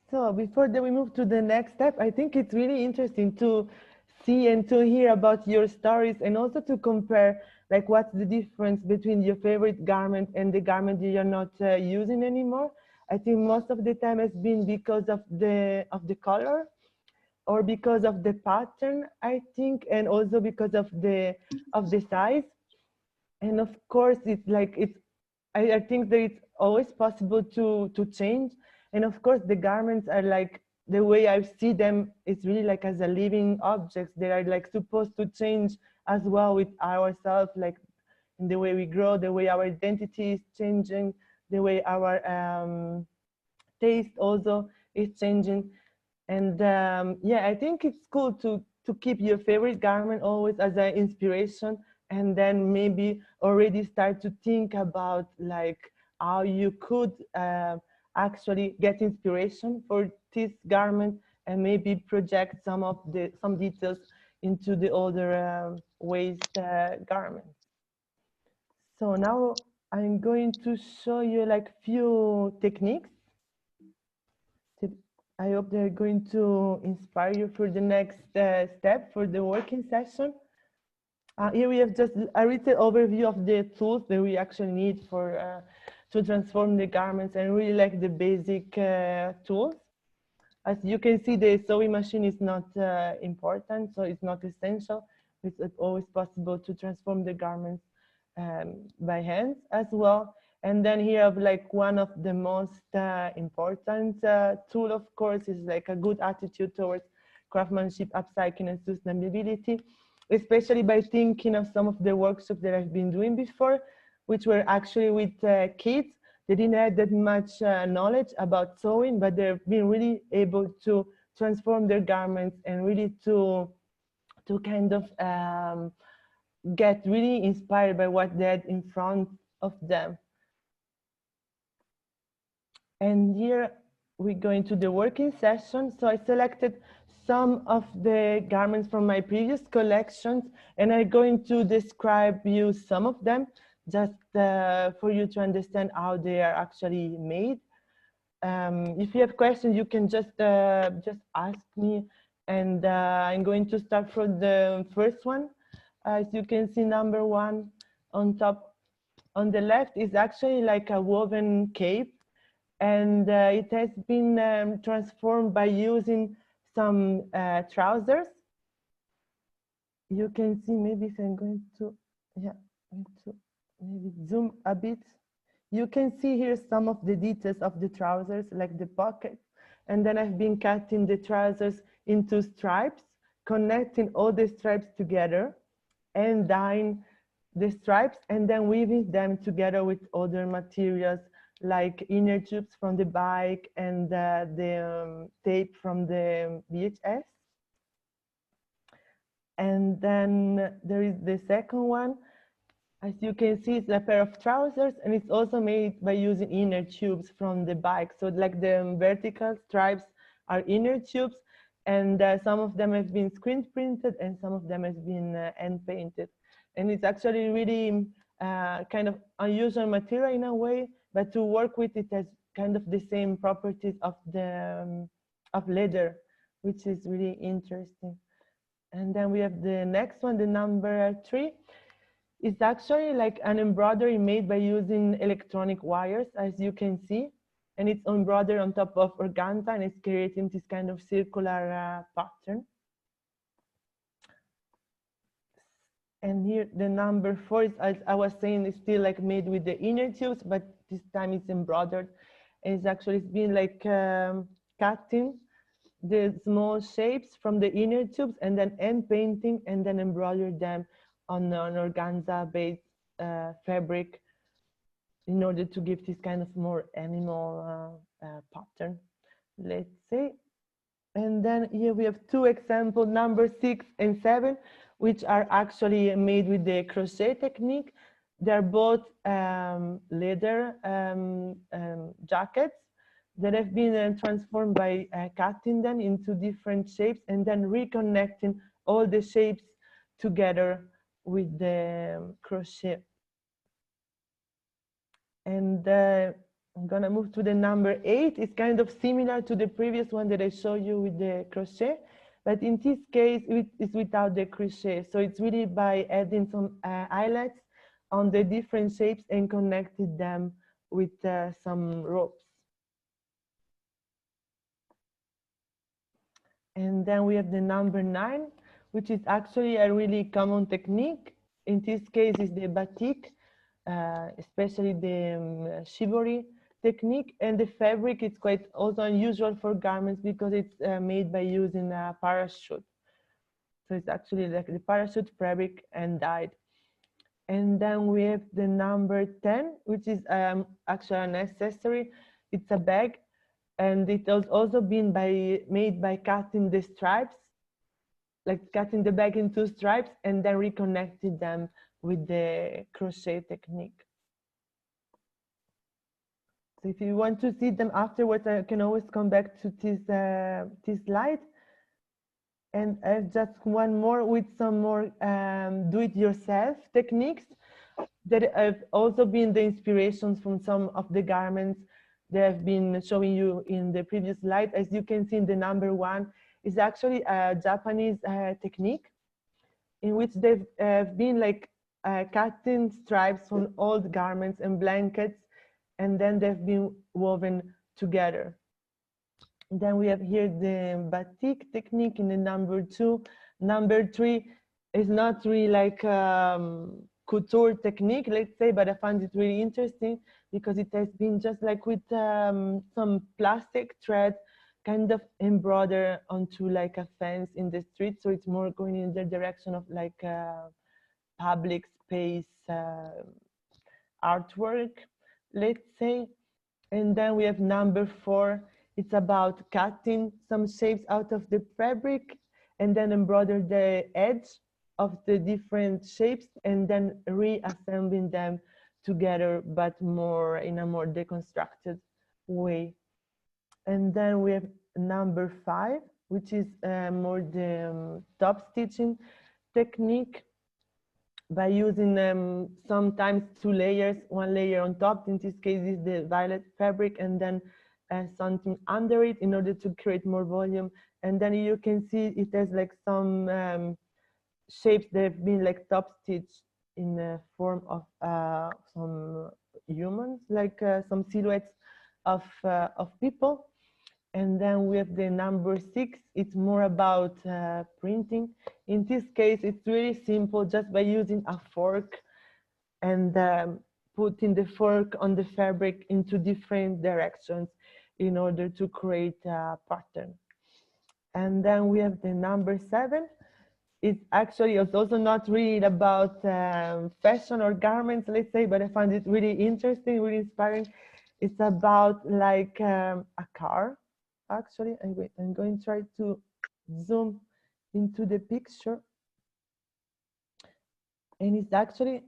So before we move to the next step, I think it's really interesting to see and to hear about your stories, and also to compare like what's the difference between your favorite garment and the garment you're not using anymore. I think most of the time has been because of the color, or because of the pattern, I think, and also because of the size. And of course, it's like I think that it's always possible to change. And of course, the garments are like, the way I see them is really like as a living objects. They are like supposed to change as well with ourselves, like in the way we grow, the way our identity is changing, the way our taste also is changing. And yeah, I think it's cool to keep your favorite garment always as an inspiration, and then maybe already start to think about like how you could actually get inspiration for this garment, and maybe project some details into the other waste garments. So now I'm going to show you like few techniques. I hope they're going to inspire you for the next step for the working session. Here we have just a little overview of the tools that we actually need for to transform the garments, and really like the basic tools. As you can see, the sewing machine is not important, so it's not essential. It's always possible to transform the garments by hand as well. And then here I have like one of the most important tool, of course, is like a good attitude towards craftsmanship, upcycling, and sustainability, especially by thinking of some of the workshops that I've been doing before, which were actually with kids. They didn't have that much knowledge about sewing, but they've been really able to transform their garments and really to kind of get really inspired by what they had in front of them. And here we go into the working session. So I selected some of the garments from my previous collections, and I'm going to describe you some of them, just for you to understand how they are actually made. If you have questions, you can just ask me, and I'm going to start from the first one. As you can see, number one on top on the left is actually like a woven cape, and it has been transformed by using some trousers. You can see, maybe if I'm going to, yeah, maybe zoom a bit. You can see here some of the details of the trousers, like the pockets And then I've been cutting the trousers into stripes, connecting all the stripes together and dyeing the stripes and then weaving them together with other materials like inner tubes from the bike and the tape from the VHS. And then there is the second one. As you can see, it's a pair of trousers, and it's also made by using inner tubes from the bike. So like the vertical stripes are inner tubes, and some of them have been screen printed and some of them have been hand painted. And it's actually really kind of unusual material in a way, but to work with it has kind of the same properties of the of leather, which is really interesting. And then we have the next one, the number 3. It's actually like an embroidery made by using electronic wires, as you can see. And it's embroidered on top of organza, and it's creating this kind of circular pattern. And here the number 4 is, as I was saying, is still like made with the inner tubes, but this time it's embroidered. And it's actually been like cutting the small shapes from the inner tubes and then hand painting and then embroider them on an organza based fabric in order to give this kind of more animal pattern, let's say. And then here we have 2 examples, number 6 and 7, which are actually made with the crochet technique. They're both leather jackets that have been transformed by cutting them into different shapes and then reconnecting all the shapes together with the crochet. And I'm gonna move to the number 8. It's kind of similar to the previous one that I showed you with the crochet, but in this case, it's without the crochet. So it's really by adding some eyelets on the different shapes and connected them with some ropes. And then we have the number 9, which is actually a really common technique. In this case, is the batik, especially the shibori technique. And the fabric is quite also unusual for garments because it's made by using a parachute. So it's actually like the parachute fabric and dyed. And then we have the number 10, which is actually an accessory. It's a bag. And it has also been made by cutting the stripes, like cutting the bag into stripes and then reconnecting them with the crochet technique. So if you want to see them afterwards, I can always come back to this slide. And I have just one more with some more do-it-yourself techniques that have also been the inspirations from some of the garments that I've been showing you in the previous slide. As you can see in the number 1, is actually a Japanese technique in which they've been like cutting stripes from old garments and blankets, and then they've been woven together. And then we have here the batik technique in the number 2. Number 3 is not really like couture technique, let's say, but I find it really interesting because it has been just like with some plastic thread kind of embroidered onto like a fence in the street. So it's more going in the direction of like public space artwork, let's say. And then we have number 4. It's about cutting some shapes out of the fabric and then embroider the edge of the different shapes and then reassembling them together, but more in a more deconstructed way. And then we have number 5, which is more the top stitching technique by using sometimes 2 layers, 1 layer on top. In this case is the violet fabric and then something under it in order to create more volume. And then you can see it has like some shapes that have been like top stitched in the form of some humans, like some silhouettes of people. And then we have the number 6. It's more about printing. In this case, it's really simple, just by using a fork and putting the fork on the fabric into different directions. in order to create a pattern. And then we have the number 7. It's actually also not really about fashion or garments, let's say, but I find it really interesting, really inspiring. It's about like a car, actually. I'm going to try to zoom into the picture. And it's actually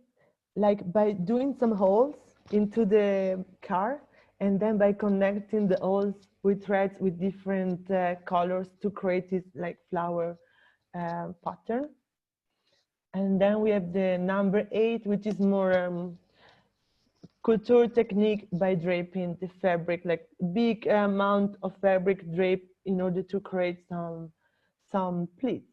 like by doing some holes into the car, and then by connecting the holes with threads with different colors to create this like flower pattern. And then we have the number 8, which is more couture technique by draping the fabric, like big amount of fabric draped in order to create some pleats.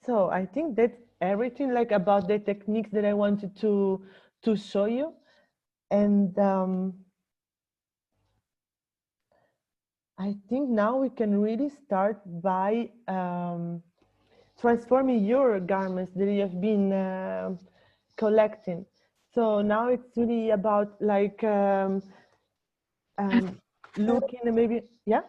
So I think that's everything like about the techniques that I wanted to show you. And I think now we can really start by transforming your garments that you have been collecting. So now it's really about like looking maybe, yeah?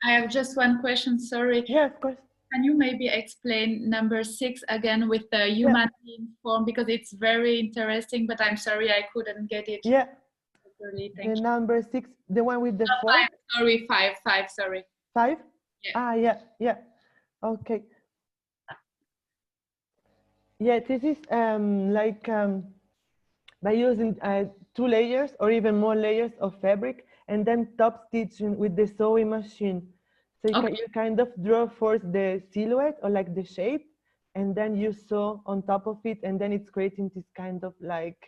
I have just one question, sorry. Yeah, of course. Can you maybe explain number 6 again with the human being form, because it's very interesting, but I'm sorry I couldn't get it. Yeah. Properly. The number 6, the one with the 4? 5, sorry, 5, sorry. 5? Yeah. Ah, yeah, yeah. Okay. Yeah, this is like by using 2 layers or even more layers of fabric, and then top stitching with the sewing machine. So you kind of draw first the silhouette or like the shape, and then you sew on top of it, and then it's creating this kind of like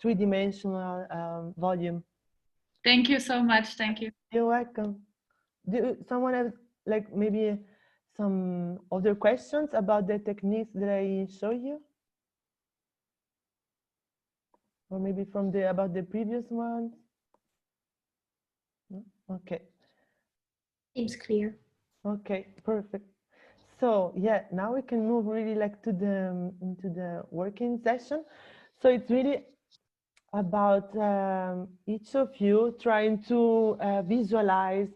3-dimensional volume. Thank you so much. Thank you. You're welcome. Do someone have like maybe some other questions about the techniques that I show you? Or maybe from about the previous ones? No? Okay. Seems clear. Okay, perfect. So yeah, now we can move really like to the into the working session. So it's really about each of you trying to visualize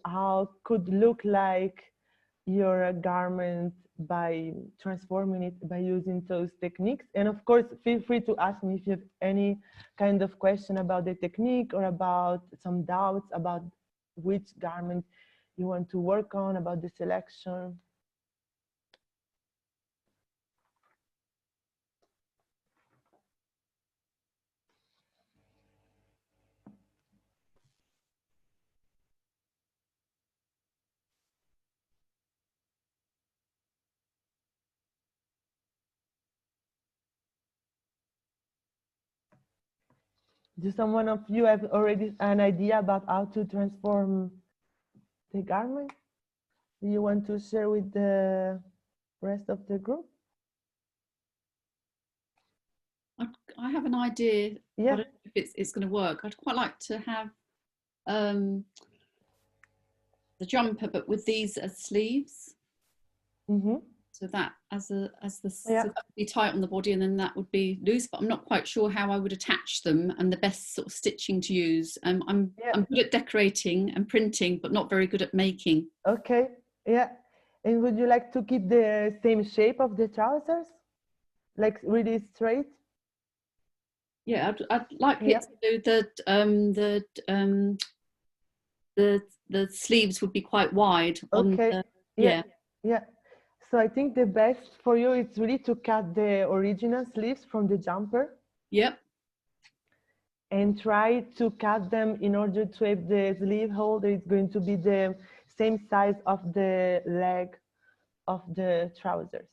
how could look like your garment by transforming it by using those techniques. And of course, feel free to ask me if you have any kind of question about the technique or about some doubts about which garment you want to work on, about the selection. Do someone of you have already an idea about how to transform the garment? Do you want to share with the rest of the group? I have an idea. Yeah. I don't know if it's going to work. I'd quite like to have the jumper, but with these as sleeves. Mm-hmm. So that so that would be tight on the body, and then that would be loose. But I'm not quite sure how I would attach them and the best sort of stitching to use. I'm good at decorating and printing, but not very good at making. Okay. Yeah. And would you like to keep the same shape of the trousers, like really straight? Yeah, I'd like it to do the sleeves would be quite wide. Okay. Yeah. So I think the best for you is really to cut the original sleeves from the jumper. Yep. And try to cut them in order to have the sleeve hole that is going to be the same size of the leg of the trousers.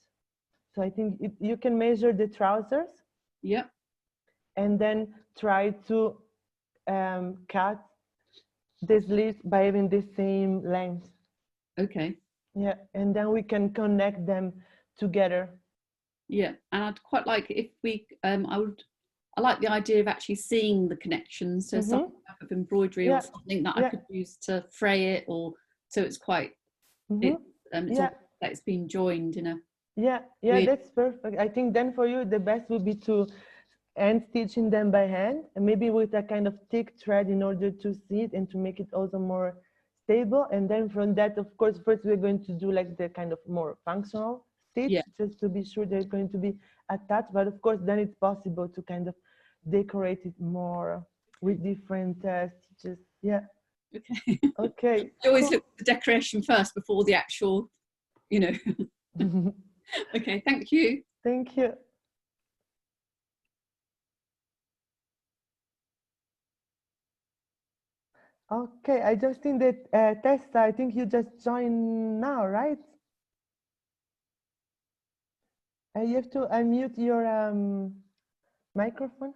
So I think you can measure the trousers. Yep. And then try to cut the sleeves by having the same length. Okay. Yeah, and then we can connect them together. Yeah, and I'd quite like if we, I like the idea of actually seeing the connections. So some type of embroidery or something that I could use to fray it, or so it's quite, it's all, that it's been joined in a. Yeah, that's perfect. I think then for you the best would be to and stitching them by hand, and maybe with a kind of thick thread in order to see it and to make it also more stable. And then from that, of course, first we're going to do like the kind of more functional stitch, just to be sure they're going to be attached. But of course, then it's possible to kind of decorate it more with different stitches. Yeah. Okay. Okay. I always look at the decoration first before the actual, you know. Okay, thank you. Thank you. Okay, I just think that Tessa, I think you just joined now, right? You have to unmute your microphone.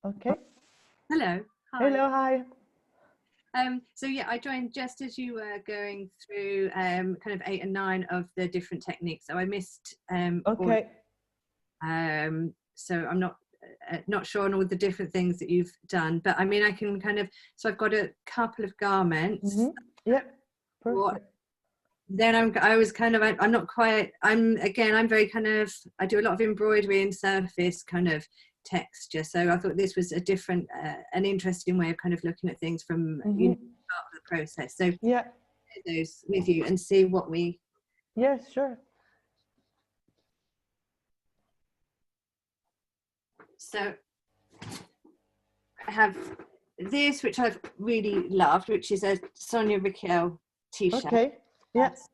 Okay. Hello. Hi. Hello, hi. So yeah, I joined just as you were going through kind of 8 and 9 of the different techniques. So I missed. Okay. So I'm not sure on all the different things that you've done, but I mean I can kind of. So I've got a couple of garments. Mm-hmm. Yeah. Perfect. Then I'm not quite. I'm very kind of. I do a lot of embroidery and surface kind of texture, so I thought this was a different an interesting way of kind of looking at things from you know, part of the process. So yeah, those with you and see what we sure. So I have this, which I've really loved, which is a Sonia Rykiel t-shirt. Okay. Yes.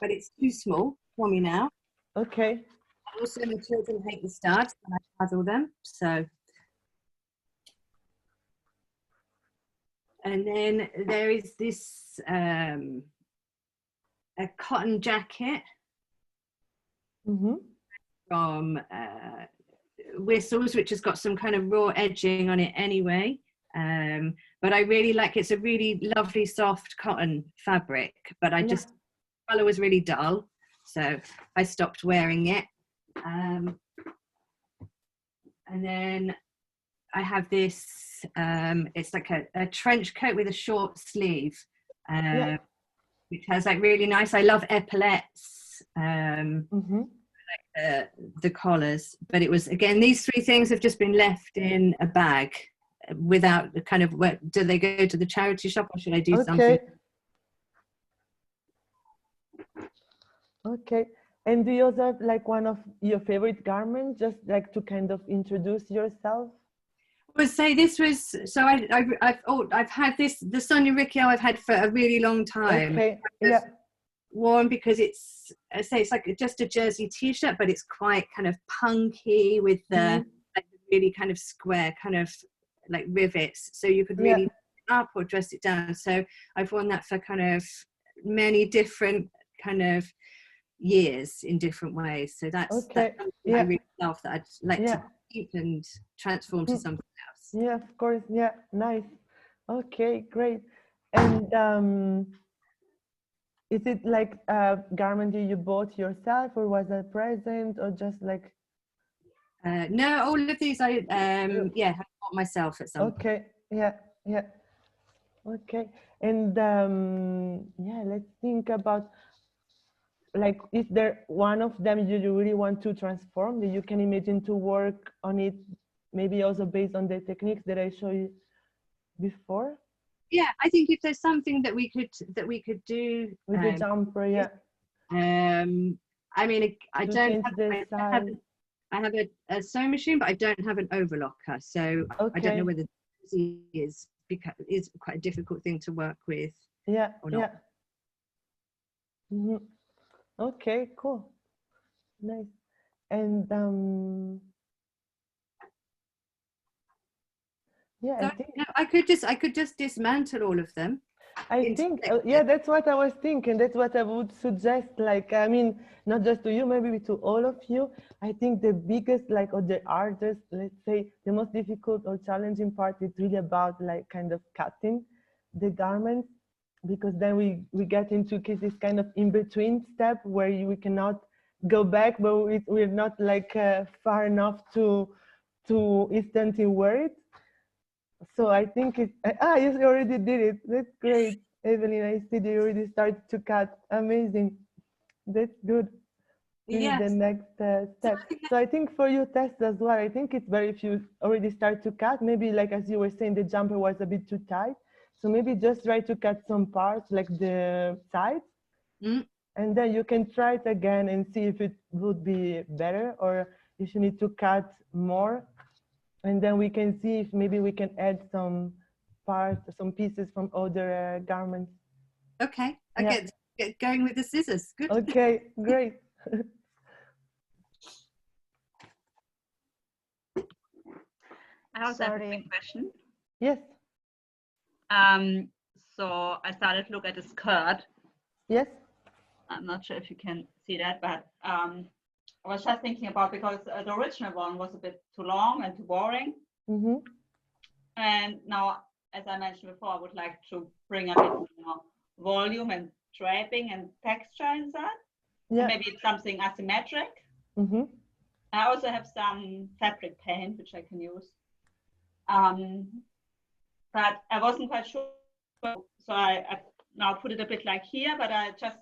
But it's too small for me now. Okay. Also, my children hate the studs, and I puzzle them. So, and then there is this a cotton jacket from Whistles, which has got some kind of raw edging on it anyway. But I really like it's a really lovely soft cotton fabric. But I just the colour was really dull, so I stopped wearing it. And then I have this, it's like a trench coat with a short sleeve, which has like really nice, I love epaulettes, like the collars, but it was, again, these 3 things have just been left in a bag without the kind of, do they go to the charity shop or should I do something? Okay. And do you also have like one of your favorite garments, just like to kind of introduce yourself? I would say this was, so I've had this, the Sonia Rykiel I've had for a really long time. Okay, yeah. Worn because it's, I say it's like just a jersey t-shirt, but it's quite kind of punky with the like really kind of square kind of like rivets. So you could really up or dress it down. So I've worn that for kind of many different kind of years in different ways. So that's I really love that I'd like to keep and transform to something else. Yeah, of course. Yeah, nice. Okay, great. And is it like a garment that you bought yourself, or was it a present, or just like? No, all of these I I bought myself at some point. Yeah. Okay, and let's think about, like, is there one of them you really want to transform that you can imagine to work on it, maybe also based on the techniques that I showed you before? Yeah, I think if there's something that we could do with the jumper, I mean, I have a sewing machine, but I don't have an overlocker, so I don't know whether this is because it's quite a difficult thing to work with. Or not. Okay, cool, nice. And I could just dismantle all of them. I think that's what I was thinking. That's what I would suggest. Like, I mean, not just to you, maybe to all of you. I think the biggest, like, or the hardest, let's say, the most difficult or challenging part is really about like kind of cutting the garments, because then we get into this kind of in between step where we cannot go back, but we're not like far enough to instantly wear it. So I think it's, you already did it. That's great, Evelyn. I see you already started to cut. Amazing. That's good. in the next step. So I think for you, Tess, as well, I think it's better if you already start to cut. Maybe like as you were saying, the jumper was a bit too tight. So maybe just try to cut some parts, like the sides. And then you can try it again and see if it would be better or if you need to cut more. And then we can see if maybe we can add some parts, some pieces from other garments. Okay, I get going with the scissors. Good. Okay, great. I also have a quick question. Yes. So I started to look at the skirt. Yes. I'm not sure if you can see that, but I was just thinking about, because the original one was a bit too long and too boring. And now, as I mentioned before, I would like to bring a bit more volume and draping and texture inside. Yeah. And maybe it's something asymmetric. I also have some fabric paint, which I can use. But I wasn't quite sure. So I now put it a bit like here, but I just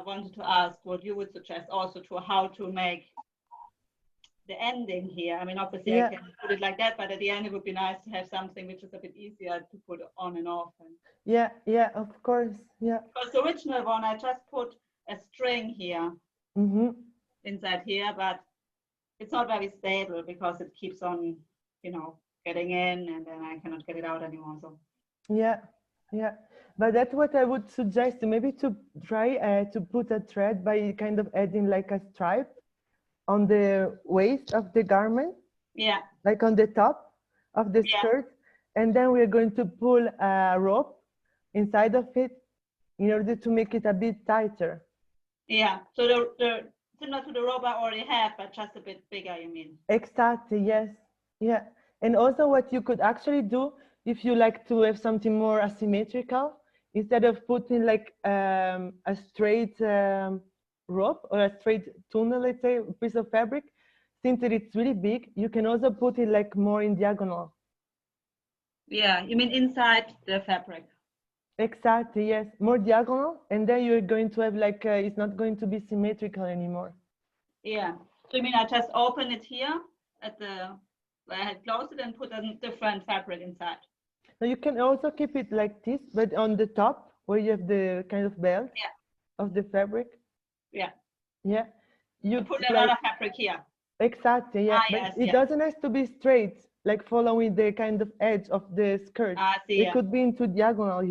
wanted to ask what you would suggest also to how to make the ending here. I mean, obviously I can put it like that, but at the end it would be nice to have something which is a bit easier to put on and off. And yeah, of course, yeah. because the original one, I just put a string here inside here, but it's not very stable because it keeps on, getting in, and then I cannot get it out anymore. So yeah, but that's what I would suggest, maybe to try to put a thread by kind of adding like a stripe on the waist of the garment, like on the top of the skirt, and then we're going to pull a rope inside of it in order to make it a bit tighter. So the similar to the rope I already have, but just a bit bigger, you mean? Exactly, yes. Yeah. And also what you could actually do, if you like to have something more asymmetrical, instead of putting like a straight rope or a straight tunnel, let's say, piece of fabric, since it's really big, you can also put it like more in diagonal. Yeah, you mean inside the fabric? Exactly, yes, more diagonal, and then you're going to have like, it's not going to be symmetrical anymore. Yeah, so you mean I just open it here at the, where I had closed it and put a different fabric inside? So you can also keep it like this, but on the top, where you have the kind of belt of the fabric. Yeah. You put another fabric here. Exactly, yeah. But Yes, it doesn't have to be straight, like following the kind of edge of the skirt. It could be into diagonal,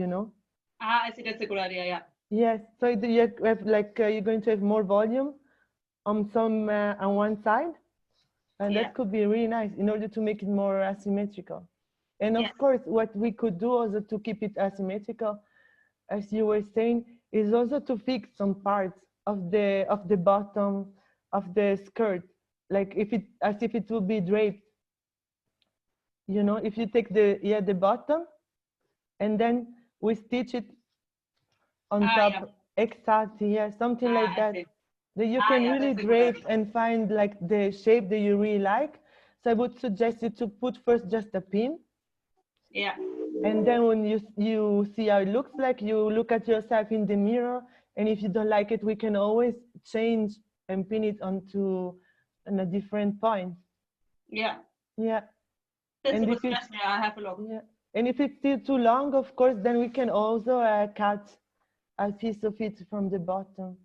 I see, that's a good idea, yeah. Yes, so you have like, you're going to have more volume on on one side, and that could be really nice in order to make it more asymmetrical. And of course, what we could do also to keep it asymmetrical, as you were saying, is also to fix some parts of the bottom of the skirt, like as if it would be draped. If you take the bottom, and then we stitch it on top. Yeah. Exactly, yeah, something like that. That you can really that's a good drape idea. and find like the shape that you really like. So I would suggest you to put first just a pin. Yeah. And then when you see how it looks like, you look at yourself in the mirror, and if you don't like it, we can always change and pin it onto a different point. Yeah. Yeah. That's And a good if it's, suggestion. I have a look. yeah. And if it's still too long, of course, then we can also cut a piece of it from the bottom.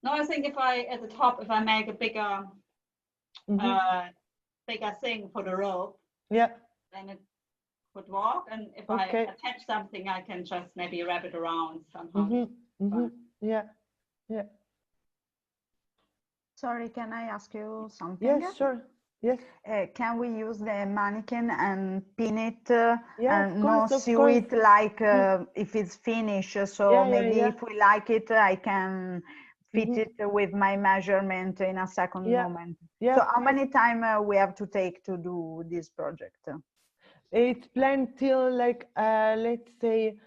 No, I think if at the top, if I make a bigger, bigger thing for the rope, then it could walk. And if I attach something, I can just maybe wrap it around somehow. Yeah. Sorry, can I ask you something? Yes, sure. Yes. Can we use the mannequin and pin it and course, not sew it like if it's finished? So maybe if we like it, I can fit it with my measurement in a second moment. So how many time we have to take to do this project? It's planned till like, let's say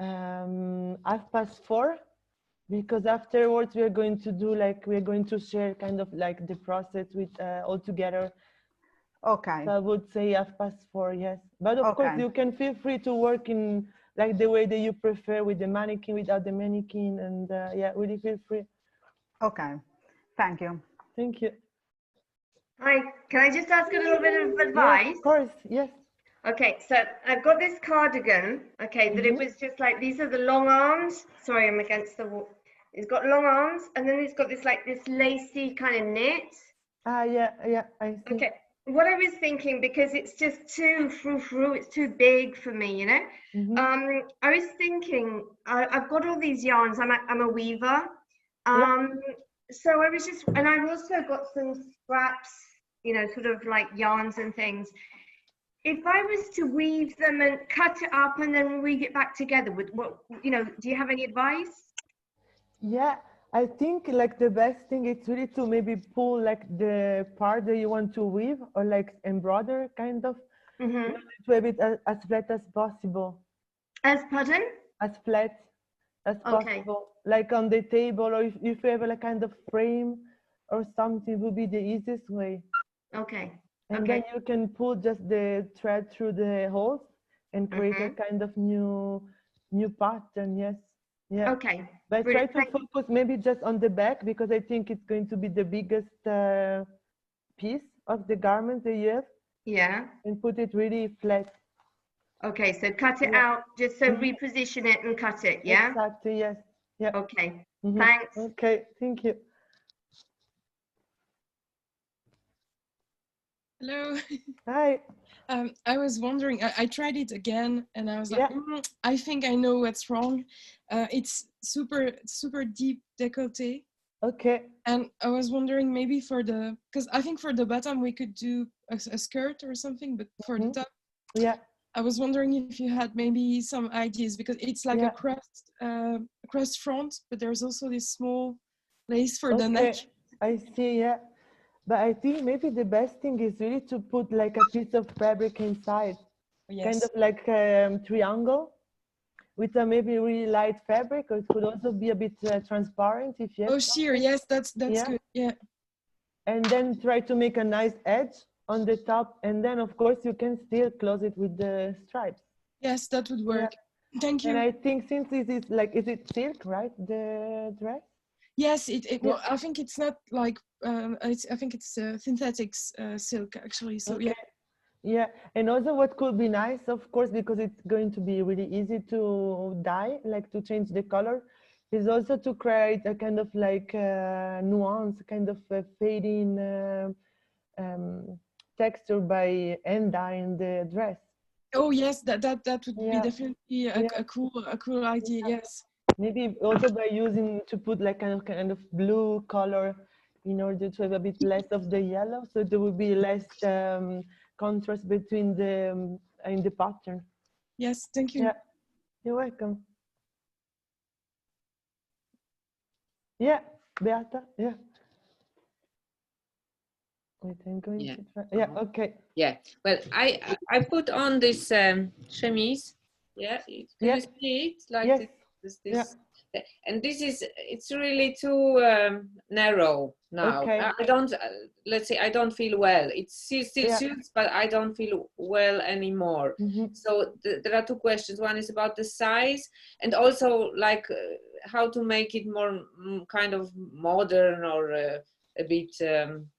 4:30, because afterwards we're going to do like, we're going to share kind of like the process with all together. Okay. So I would say 4:30, yes. But of course you can feel free to work in like the way that you prefer, with the mannequin, without the mannequin, and really feel free. Okay. Thank you. Thank you. Hi, can I just ask a little bit of advice? Yeah, of course, yes. Okay, so I've got this cardigan, okay, that it was just like, these are the long arms. Sorry, I'm against the wall. It's got long arms, and then it's got this like this lacy kind of knit. Yeah, I see. Okay, what I was thinking, because it's just too frou-frou, it's too big for me, you know. I was thinking, I've got all these yarns. I'm a weaver. So I was just, and I've also got some scraps, you know, sort of like yarns and things. If I was to weave them and cut it up and then weave it back together, with what, you know, do you have any advice? Yeah, I think like the best thing is really to maybe pull like the part that you want to weave or like embroider kind of, to have it as flat as possible. As pardon? As flat as possible, like on the table, or if you have a kind of frame or something, would be the easiest way. Okay. And then you can pull just the thread through the holes and create a kind of new pattern. Yes. Yeah. Okay. But try to focus maybe just on the back, because I think it's going to be the biggest piece of the garment that you have. Yeah. And put it really flat. Okay, so cut it out, just so reposition it and cut it, yeah? Exactly, yes. Yeah. Okay, thanks. Okay, thank you. Hello. Hi. I was wondering, I tried it again and I was like, I think I know what's wrong. It's super deep décolleté. Okay. And I was wondering maybe because I think for the bottom we could do a skirt or something, but for the top. Yeah. I was wondering if you had maybe some ideas, because it's like a crest front, but there's also this small lace for the neck. I see, yeah. But I think maybe the best thing is really to put like a piece of fabric inside, kind of like a triangle with a maybe really light fabric, or it could also be a bit transparent if you have. Oh, sheer, yes, that's good, yeah. And then try to make a nice edge on the top, and then of course you can still close it with the stripes. Yes, that would work. Thank you. And I think since this is like, is it silk, right, the dress? Yes, well, I think it's not like I think it's synthetic silk actually, so yeah. And also what could be nice, of course, because it's going to be really easy to dye, like to change the color, is also to create a kind of like nuance, kind of fading texture by end dyeing the dress. Oh yes, that would be definitely a cool idea. Yes. Maybe also by using to put like kind of blue color in order to have a bit less of the yellow, so there will be less contrast between the in the pattern. Yes, thank you. Yeah, you're welcome. Yeah, Beata. Yeah. Wait, I'm going to try. Yeah, okay. Yeah, well, I put on this chemise. Yeah, can you see it? Like this. And this is, it's really too narrow now. I don't, let's say, I don't feel well. It still suits, but I don't feel well anymore. So there are two questions. One is about the size, and also like how to make it more kind of modern, or a bit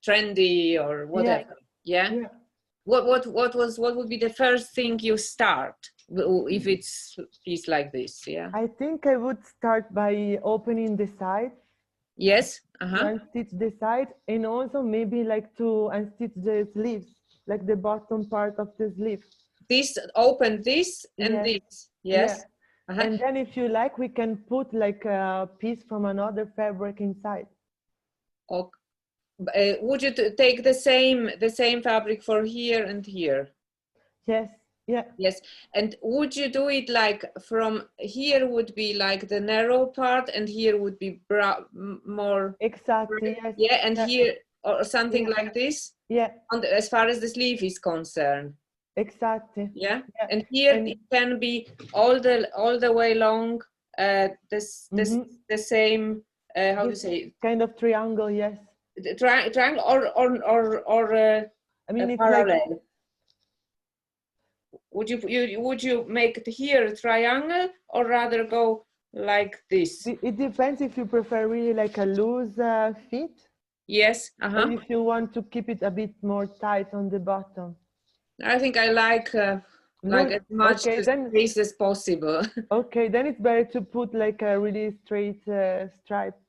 trendy, or whatever. Yeah. What would be the first thing you start if it's piece like this? Yeah. I think I would start by opening the side. Yes. Unstitch the side, and also maybe like to unstitch the sleeves, like the bottom part of the sleeve. This, open this and this. Yes. And then if you like, we can put like a piece from another fabric inside. Okay. Would you take the same fabric for here and here? Yes. Yeah. Yes. And would you do it like from here would be like the narrow part, and here would be more exactly? Yes. Yeah, and here or something like this. Yeah. As far as the sleeve is concerned. Exactly. Yeah. And here it can be all the way long. The same. How to say? Kind of triangle. Yes. Triangle or I mean, it's parallel. like, would you make it here a triangle, or rather go like this? It depends if you prefer really like a loose fit, Yes. Or if you want to keep it a bit more tight on the bottom. I think I like as much space as possible. Okay, then it's better to put like a really straight stripe.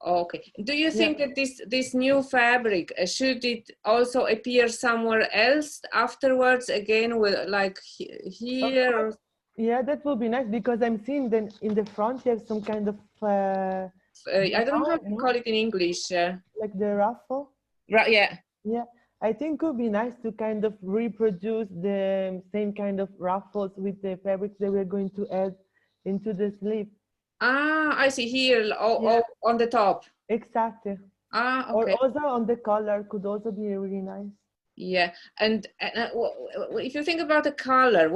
Okay. Do you think that this new fabric should it also appear somewhere else afterwards again, with like here? Yeah, that would be nice, because I'm seeing then in the front you have some kind of I don't know how to call it in English. Like the ruffle. Right. Yeah. Yeah, I think it would be nice to kind of reproduce the same kind of ruffles with the fabrics that we're going to add into the sleeve. Ah, I see here, on the top. Exactly. Ah, okay. Or also on the collar could also be really nice. Yeah, and if you think about the color,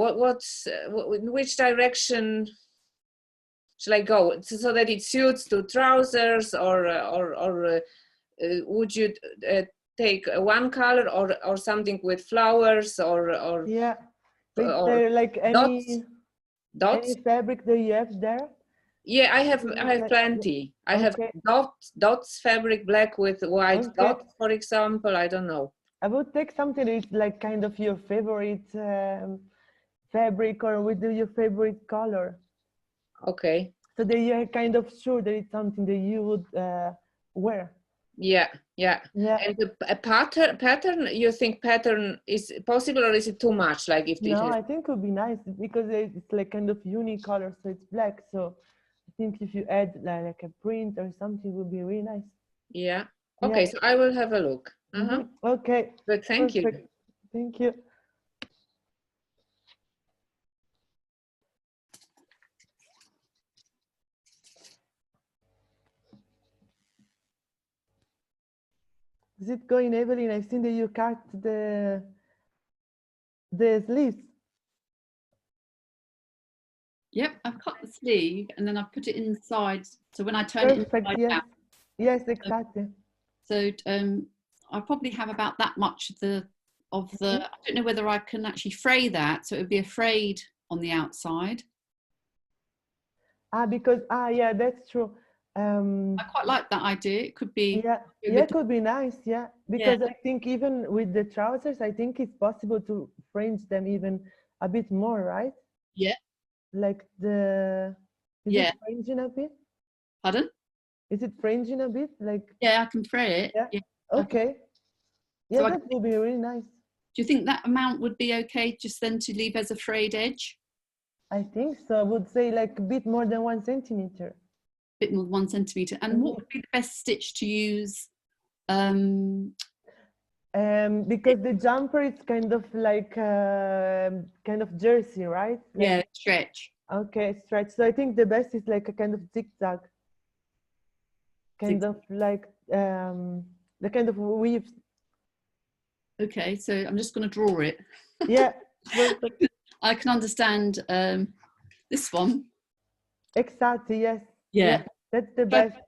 which direction shall I go, so that it suits to trousers, or would you take one color or something with flowers or yeah, or like any fabric that you have there? Yeah, I have plenty. I have dots fabric, black with white dots, for example. I don't know. I would take something that's like kind of your favorite fabric, or with your favorite color. Okay. So that you're kind of sure that it's something that you would wear. Yeah. And a pattern, you think pattern is possible, or is it too much? Like if no, I think it would be nice, because it's like kind of unique color, so it's black. So I think if you add like a print or something, it would be really nice. Yeah. Okay, so I will have a look. Okay. But thank you. Thank you. Is it going, Evelyn? I've seen that you cut the sleeves. Yep, I've cut the sleeve and then I put it inside. So when I turn it inside out. Yes, exactly. So I probably have about that much of the. I don't know whether I can actually fray that, so it would be a frayed on the outside. Yeah, that's true. I quite like that idea. It could be. Yeah, it could be nice. Yeah, because I think even with the trousers, I think it's possible to fringe them even a bit more, right? Yeah. Like is it fringing a bit? Pardon? Is it fringing a bit? Like. Yeah, I can fray it. Yeah. Okay. Yeah, so that would be really nice. Do you think that amount would be okay just then to leave as a frayed edge? I think so. I would say like a bit more than 1 centimeter. A bit more than 1 centimeter. And what would be the best stitch to use? Because the jumper is kind of like kind of jersey, right? Like, yeah, stretch. Okay, stretch. So I think the best is like a kind of zigzag. Kind of like the kind of weave. Okay, so I'm just going to draw it. Yeah. I can understand this one. Exactly, yes. Yeah. That's the best.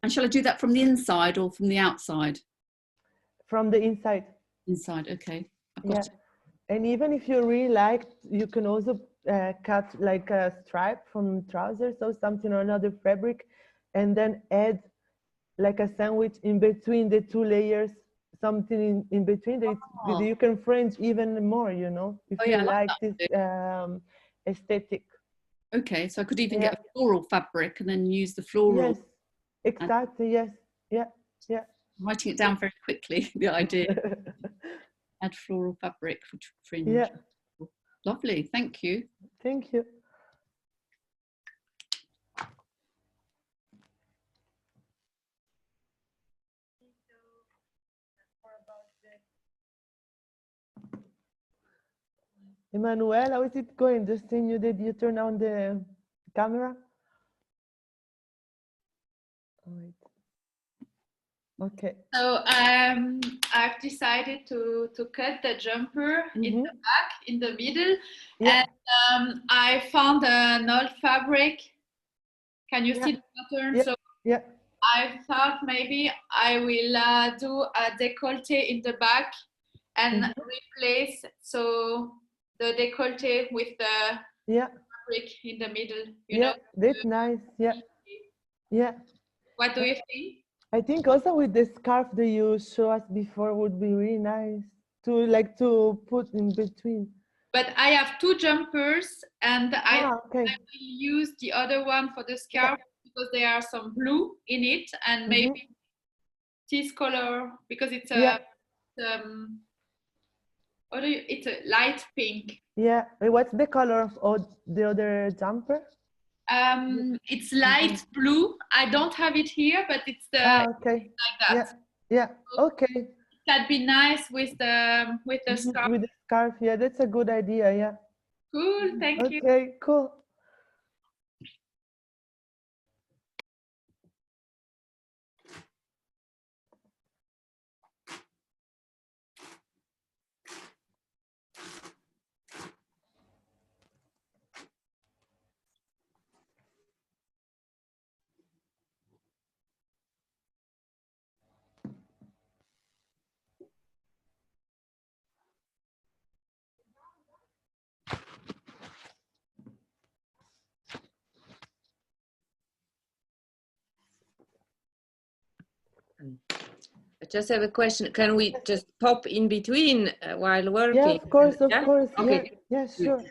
And shall I do that from the inside or from the outside? From the inside. Inside, okay. I've got it. And even if you really like, you can also cut like a stripe from trousers or something, or another fabric, and then add like a sandwich in between the two layers, something in between that you can fringe even more, you know, if you like this aesthetic. Okay, so I could even get a floral fabric and then use the floral. Yes, exactly, yes. Yeah. I'm writing it down very quickly, the idea. Add floral fabric for fringe. Yeah. Lovely, thank you. Thank you. Emmanuel, how is it going? Just seeing you, did you turn on the camera? Wait. Okay. So I've decided to cut the jumper in the back, in the middle, and I found an old fabric. Can you see the pattern? So I thought maybe I will do a décolleté in the back and replace the décolleté with the fabric in the middle. You know? That's nice. Yeah. What do you think? I think also with the scarf that you showed us before would be really nice to put in between. But I have two jumpers, and I will use the other one for the scarf because there are some blue in it, and maybe this color because it's a it's a light pink. Yeah. What's the color of the other jumper? It's light blue. I don't have it here, but it's okay. like that. Yeah. Okay. That'd be nice with the scarf. With the scarf, yeah, that's a good idea. Yeah. Cool. Thank you. Okay. Cool. I just have a question. Can we just pop in between while working? Yeah, of course, of yeah? course. Okay. Yeah, sure.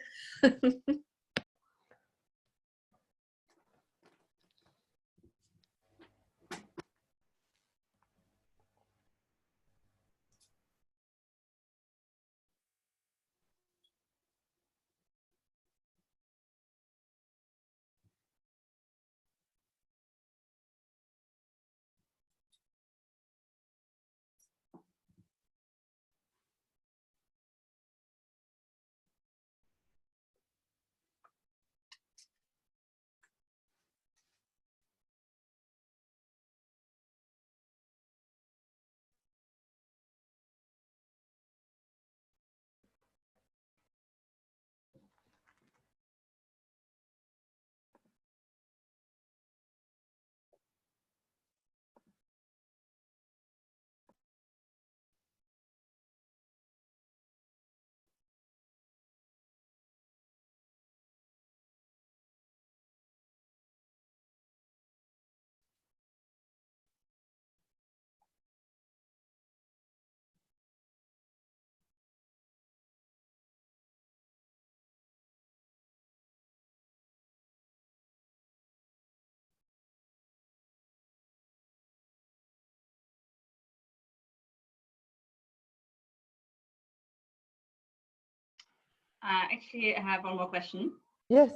Actually, I have one more question. Yes.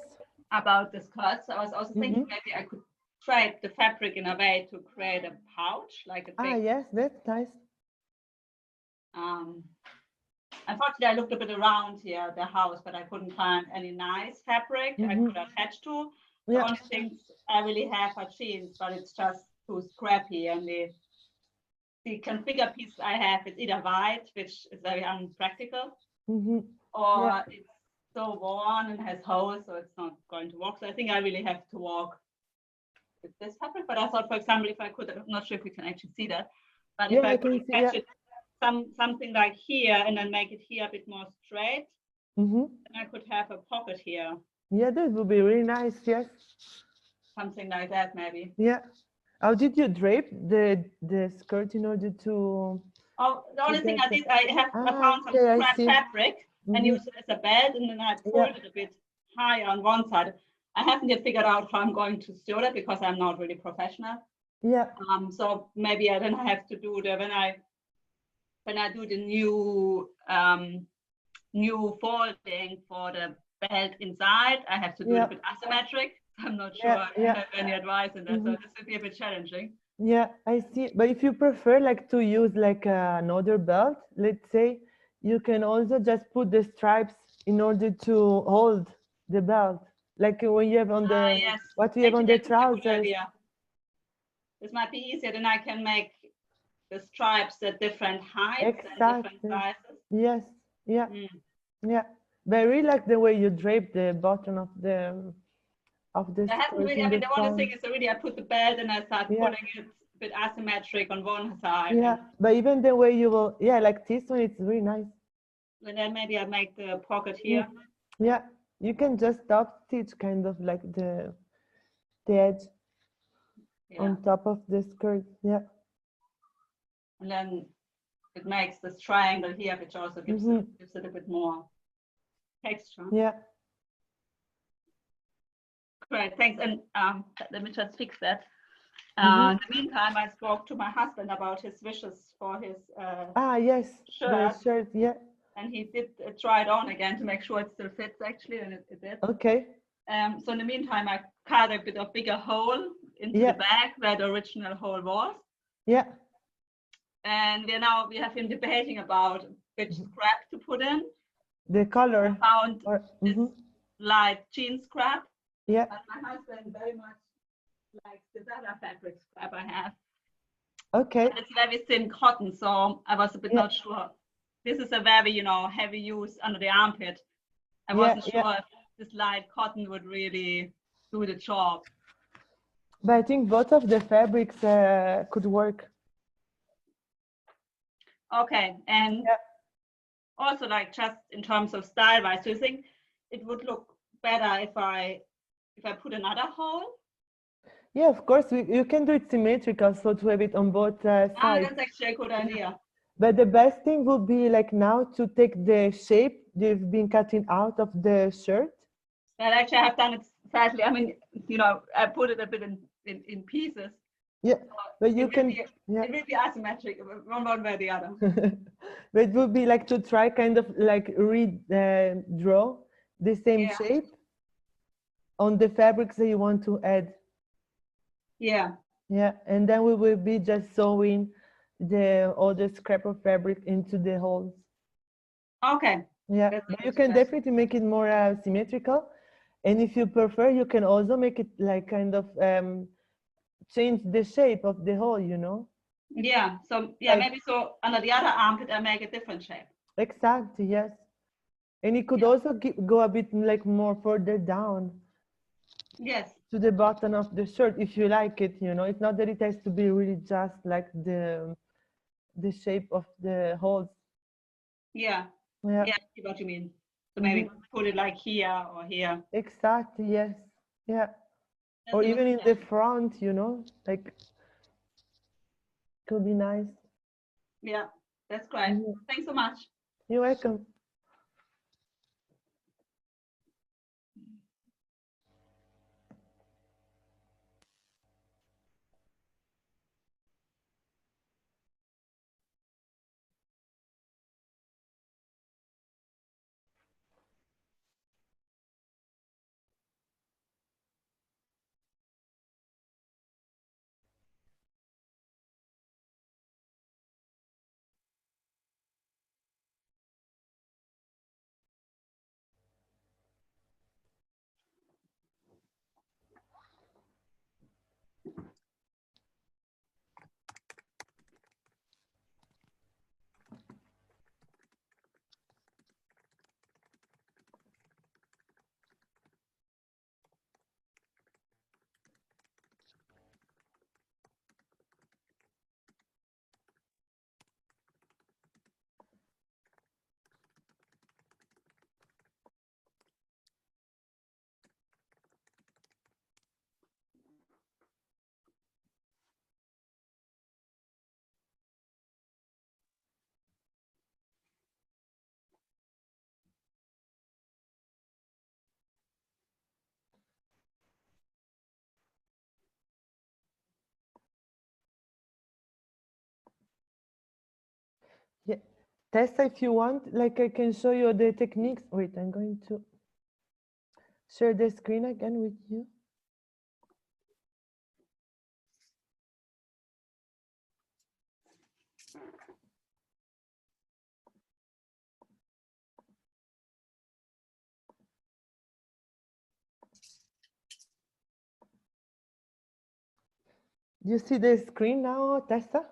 About the skirts. I was also thinking maybe I could drape the fabric in a way to create a pouch, like a big. Yes, that's nice. Unfortunately, I looked a bit around here, the house, but I couldn't find any nice fabric I could attach to. The only things I really have are jeans, but it's just too scrappy. And the configure piece I have is either white, which is very unpractical, or it's so worn and has holes, so it's not going to work. So I think I really have to work with this fabric. But I thought, for example, if I could, I'm not sure if we can actually see that, but if I could attach it something like here and then make it here a bit more straight, then I could have a pocket here. Yeah, that would be really nice. Yes. Something like that, maybe. Yeah. How did you drape the skirt in order to? Oh, the only thing I did, I found some scrap fabric and used it as a bed, and then I pulled it a bit higher on one side. I haven't yet figured out how I'm going to sew that because I'm not really professional. Yeah. So maybe I then have to do the when I do the new folding for the belt inside, I have to do it a bit asymmetric. I'm not sure I have any advice in that, so this would be a bit challenging. Yeah, I see. But if you prefer like to use like another belt, let's say, you can also just put the stripes in order to hold the belt, like when you have on the what you have on the trousers. This might be easier, then I can make the stripes at different heights and different sizes. Yes. Yeah. Yeah. But I really like the way you drape the bottom of the I haven't really, I mean, the only thing is already I put the belt and I start pulling it a bit asymmetric on one side. Yeah, but even the way you will, like this one, it's really nice. And then maybe I make the pocket here. Yeah, you can just top stitch kind of like the edge on top of the skirt. Yeah. and then it makes this triangle here, which also gives it a bit more texture. Yeah. Great, thanks. And let me just fix that. In the meantime, I spoke to my husband about his wishes for his yes, shirt. the shirt, yeah. And he did try it on again to make sure it still fits actually, and it did. Okay. So in the meantime, I cut a bit of bigger hole into the back where the original hole was. Yeah. And we have been debating about which scrap to put in. The color. I found this light jean scrap. Yeah. And my husband very much likes this other fabric scrap I have. Okay. And it's very thin cotton, so I was a bit not sure. This is a very, heavy use under the armpit. I wasn't sure if this light cotton would really do the job. But I think both of the fabrics could work. Okay, and also like just in terms of style-wise, do you think it would look better if I put another hole? Yeah, of course, you can do it symmetrical, so to have it on both sides. That's actually a good idea. But the best thing would be like now to take the shape you've been cutting out of the shirt. Well, actually, I have done it slightly. I mean, I put it a bit in pieces. Yeah, but you can. It will be asymmetric, one way or the other. But it would be like to try kind of like draw the same shape on the fabrics that you want to add. Yeah. Yeah, and then we will be just sewing all the scrap of fabric into the holes. Okay. Yeah, but you can definitely make it more symmetrical, and if you prefer, you can also make it like kind of change the shape of the hole. Yeah. So maybe so under the other armpit I make a different shape. Exactly. Yes, and it could also go a bit like more further down. Yes. To the bottom of the shirt, if you like it. It's not that it has to be really just like the shape of the holes. Yeah. Yeah. Yeah, I see what you mean. So maybe put it like here or here. Exactly. Yes. Yeah. Or even in the front, like could be nice. Yeah, that's great. Thanks so much. You're welcome. Yeah, Tessa, if you want, like I can show you the techniques. Wait, I'm going to share the screen again with you. You see the screen now, Tessa?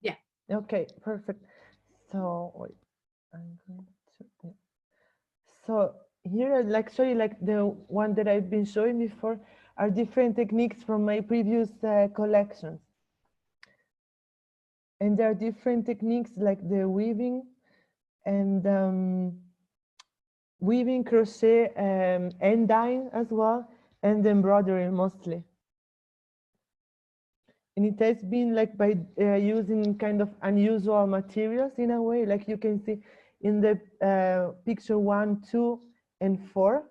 Yeah. Okay, perfect. So wait, I'm going to. Yeah. So here I'd like show you like the one that I've been showing before are different techniques from my previous collections. And there are different techniques like the weaving and weaving, crochet, and dyeing as well, and embroidery mostly. And it has been like by using kind of unusual materials in a way, like you can see in the picture 1, 2, and 4.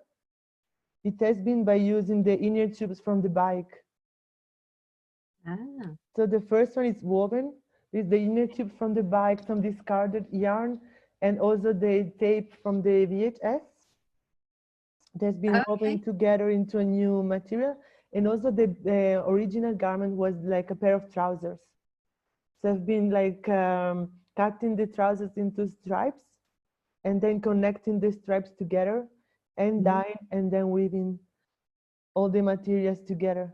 It has been by using the inner tubes from the bike. Ah. So the first one is woven with the inner tube from the bike, some discarded yarn, and also the tape from the VHS. It has been woven together into a new material. And also the original garment was like a pair of trousers. So I've been like cutting the trousers into stripes and then connecting the stripes together and dyeing and then weaving all the materials together.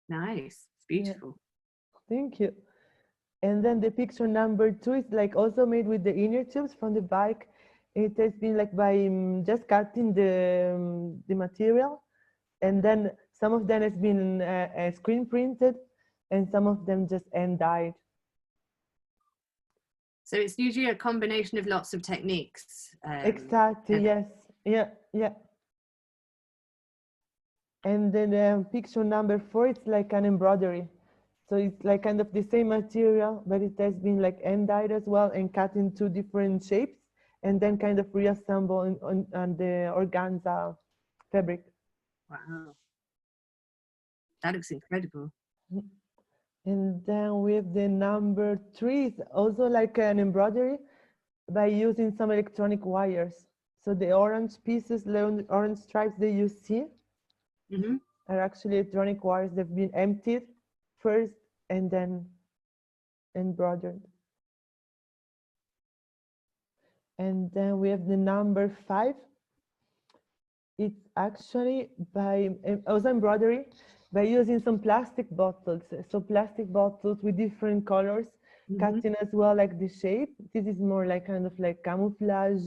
Nice, it's beautiful. Yeah. Thank you. And then the picture number 2 is like also made with the inner tubes from the bike. It has been like by just cutting the material, and then some of them has been screen printed, and some of them just hand dyed. So it's usually a combination of lots of techniques. Exactly. Yes. Yeah. Yeah. And then picture number 4, it's like an embroidery. So it's like kind of the same material, but it has been like hand dyed as well and cut into different shapes, and then kind of reassembled on the organza fabric. Wow, that looks incredible. And then we have the number 3, is also like an embroidery by using some electronic wires. So the orange pieces, the orange stripes that you see are actually electronic wires that have been emptied first and then embroidered. And then we have the number 5. It's actually by also embroidery by using some plastic bottles. So plastic bottles with different colors, cutting as well like the shape. This is more like kind of like camouflage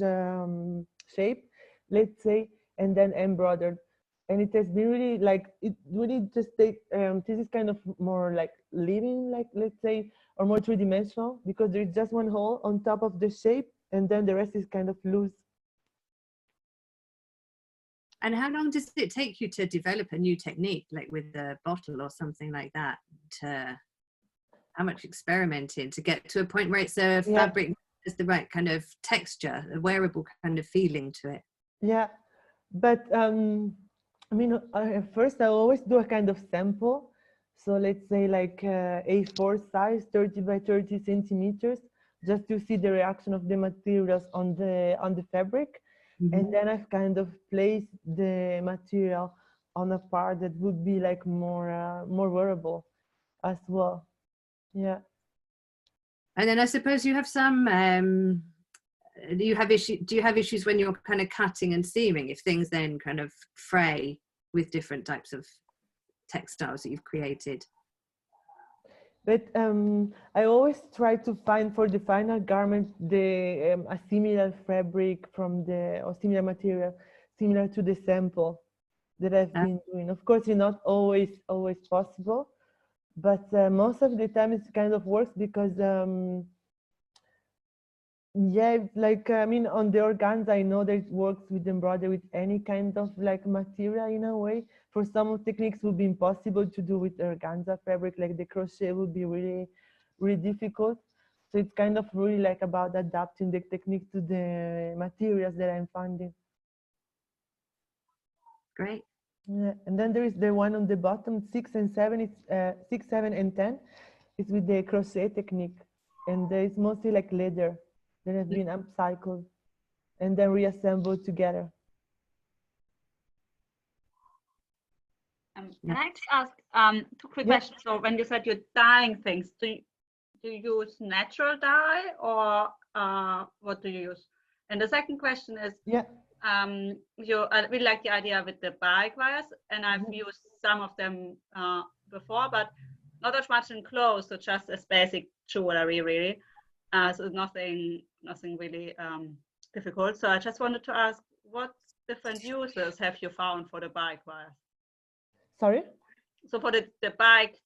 shape, let's say, and then embroidered. And it has been really like, it really just take, this is kind of more like living, like let's say, or more three-dimensional, because there's just one hole on top of the shape and then the rest is kind of loose. And how long does it take you to develop a new technique, like with a bottle or something like that? How much experimenting to get to a point where it's a fabric that has the right kind of texture, a wearable kind of feeling to it? Yeah, but I mean, first I always do a kind of sample. So let's say like A4 size, 30 by 30 centimeters, just to see the reaction of the materials on the fabric. And then I've kind of placed the material on a part that would be like more wearable as well. Yeah. And then I suppose you have some, do you have issues when you're kind of cutting and seaming, if things then kind of fray with different types of textiles that you've created? But I always try to find for the final garment a similar fabric from or similar material, similar to the sample that I've been doing. Of course, it's not always possible, but most of the time it kind of works because yeah, like I mean, on the organza, I know that it works with embroidery with any kind of like material in a way. For some techniques, it would be impossible to do with organza fabric, like the crochet would be really, really difficult. So it's kind of really like about adapting the technique to the materials that I'm finding. Great. Yeah, and then there is the one on the bottom, 6 and 7. It's 6, 7, and 10. It's with the crochet technique, and it's mostly like leather that have been upcycled and then reassembled together. Can I actually ask 2 quick questions? So when you said you're dyeing things, do you use natural dye or what do you use? And the second question is, I really like the idea with the bike wires, and I've used some of them before, but not as much in clothes, so just as basic jewelry, really. So nothing really difficult. So I just wanted to ask, what different uses have you found for the bike wires? Sorry? So for the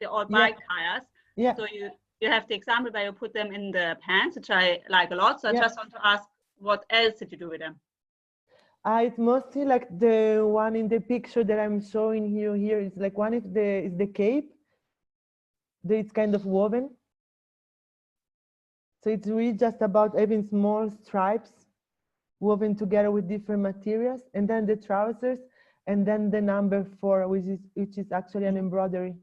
all bike tires, so you have the example where you put them in the pants, which I like a lot. So I just want to ask, what else did you do with them? It's mostly like the one in the picture that I'm showing you here. It's like one is the cape, it's kind of woven. So it's really just about having small stripes woven together with different materials, and then the trousers, and then the number 4, which is actually an embroidery.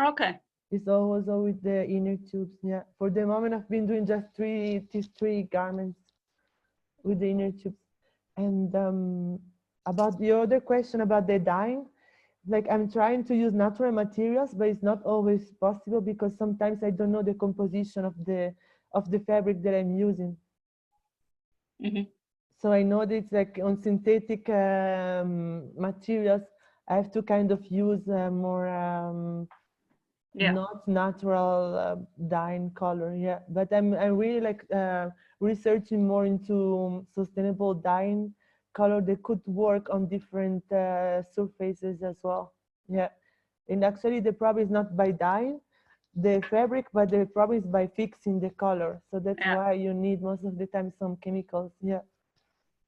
Okay. It's also with the inner tubes. Yeah. For the moment, I've been doing just these three garments with the inner tubes. And about the other question about the dyeing, like I'm trying to use natural materials, but it's not always possible because sometimes I don't know the composition of the fabric that I'm using. Mm-hmm. So I know that it's like on synthetic materials, I have to kind of use more not natural dyeing color. Yeah, but I'm really like researching more into sustainable dyeing color that could work on different surfaces as well. Yeah, and actually the problem is not by dyeing the fabric, but the problem is by fixing the color. So that's why you need most of the time some chemicals. Yeah.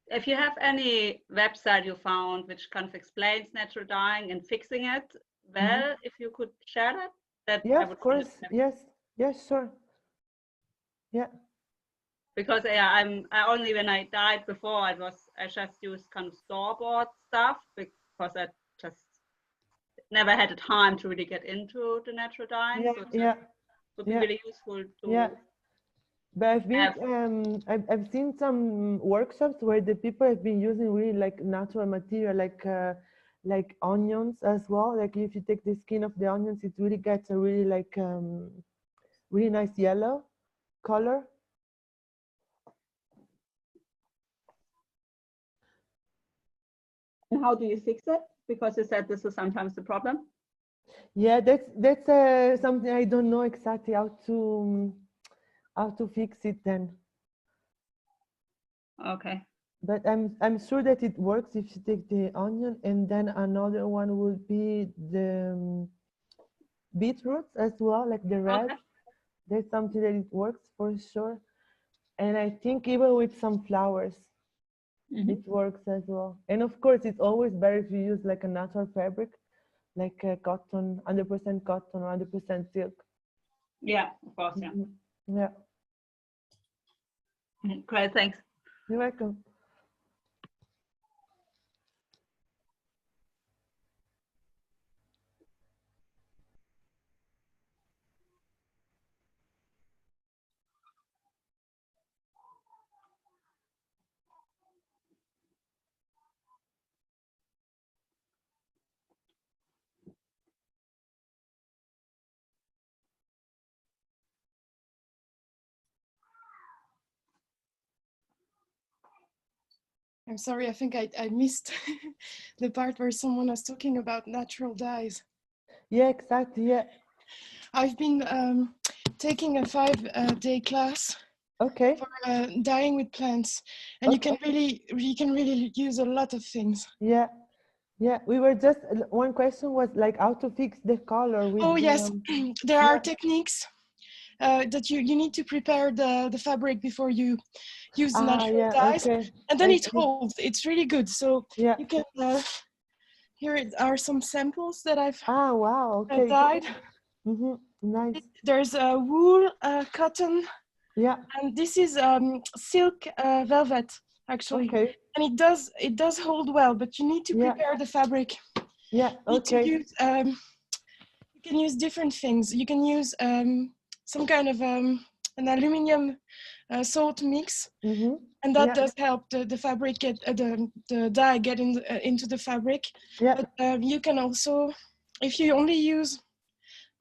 If you have any website you found which kind of explains natural dyeing and fixing it well, if you could share that, yeah, I would of course. Yes, sure. Yeah. Because I only when I dyed before I just used kind of store-bought stuff because I just never had the time to really get into the natural dyeing. Yeah, so yeah. would be really useful to But I've been I've seen some workshops where the people have been using really like natural material, like onions as well. Like if you take the skin of the onions, it really gets a really like really nice yellow color. And how do you fix it? Because you said this is sometimes the problem. Yeah, that's something I don't know exactly how to fix it then. Okay. But I'm sure that it works if you take the onion, and then another one would be the beetroots as well, like the red. Okay. That's something that it works for sure. And I think even with some flowers, it works as well. And of course, it's always better if you use like a natural fabric, like cotton, 100% cotton or 100% silk. Yeah, of course, yeah. Yeah. Great, thanks. You're welcome. I'm sorry, I think I missed the part where someone was talking about natural dyes. Yeah, exactly, yeah. I've been taking a 5-day class for dyeing with plants, and you can really use a lot of things. Yeah, yeah. We were just, one question was like how to fix the color with yes, there are techniques that you need to prepare the fabric before you use the natural dyes, and then it holds. It's really good. So you can here are some samples that I've dyed. Nice. There's wool, cotton, and this is silk velvet actually, and it does hold well, but you need to prepare the fabric. Yeah, okay. You can use different things. You can use some kind of an aluminum salt mix, and that does help the fabric get the dye get into the fabric. But you can also, if you only use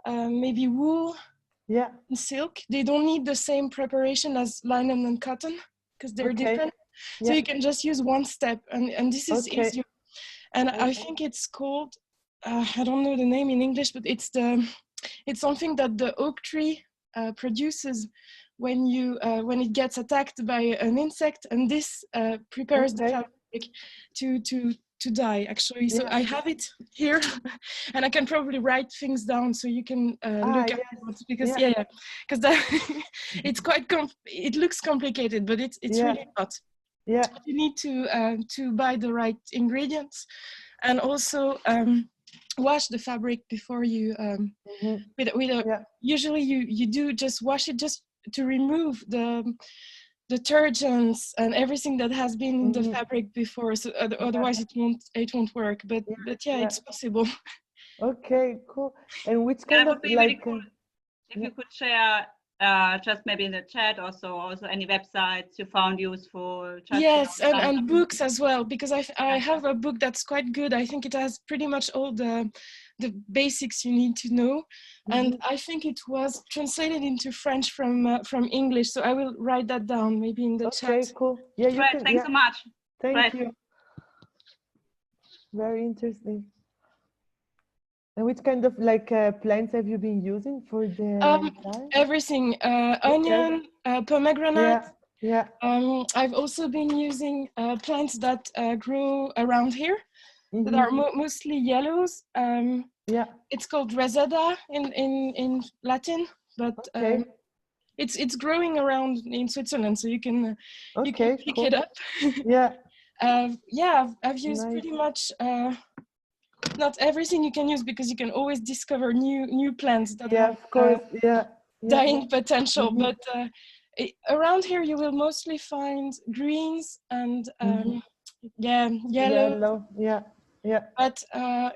maybe wool and silk, they don't need the same preparation as linen and cotton because they're different. So you can just use one step, and this is easier. And I think it's called, I don't know the name in English, but it's something that the oak tree produces when it gets attacked by an insect, and this prepares the fabric to dye actually. So I have it here, and I can probably write things down so you can look at it, because because it's quite it looks complicated, but it's really not. Yeah, you need to buy the right ingredients, and also wash the fabric before you usually you do just wash it just to remove the detergents and everything that has been in the fabric before, so otherwise it won't work, but yeah, it's possible. Okay, cool. And which kind of like really cool if you could share just maybe in the chat also any websites you found useful. Yes, and books as well, because I have a book that's quite good. I think it has pretty much all the basics you need to know, and I think it was translated into French from English, so I will write that down maybe in the chat. Okay, cool. Yeah, you can. Thanks so much. Thank you. Very interesting. And which kind of plants have you been using for the everything, onion, pomegranate. Yeah. I've also been using plants that grow around here that are mostly yellows. It's called reseda in Latin, but it's growing around in Switzerland, so you can pick it up. Yeah. I've used pretty much not everything you can use, because you can always discover new plants that have of course. dying potential, but around here you will mostly find greens and yellow. Yeah. But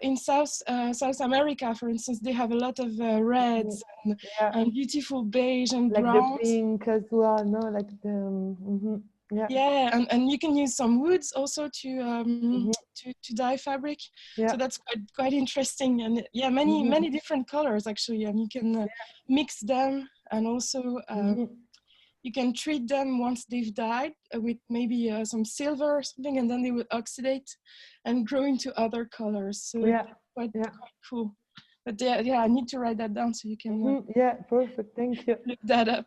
in South America, for instance, they have a lot of reds and beautiful beige and like browns. the pink as well. No, like the and you can use some woods also to dye fabric. So that's quite interesting, and many different colors actually, and you can mix them, and also you can treat them once they've dyed with maybe some silver or something, and then they will oxidate and grow into other colors. So quite cool. But I need to write that down so you can perfect. Thank you. Look that up.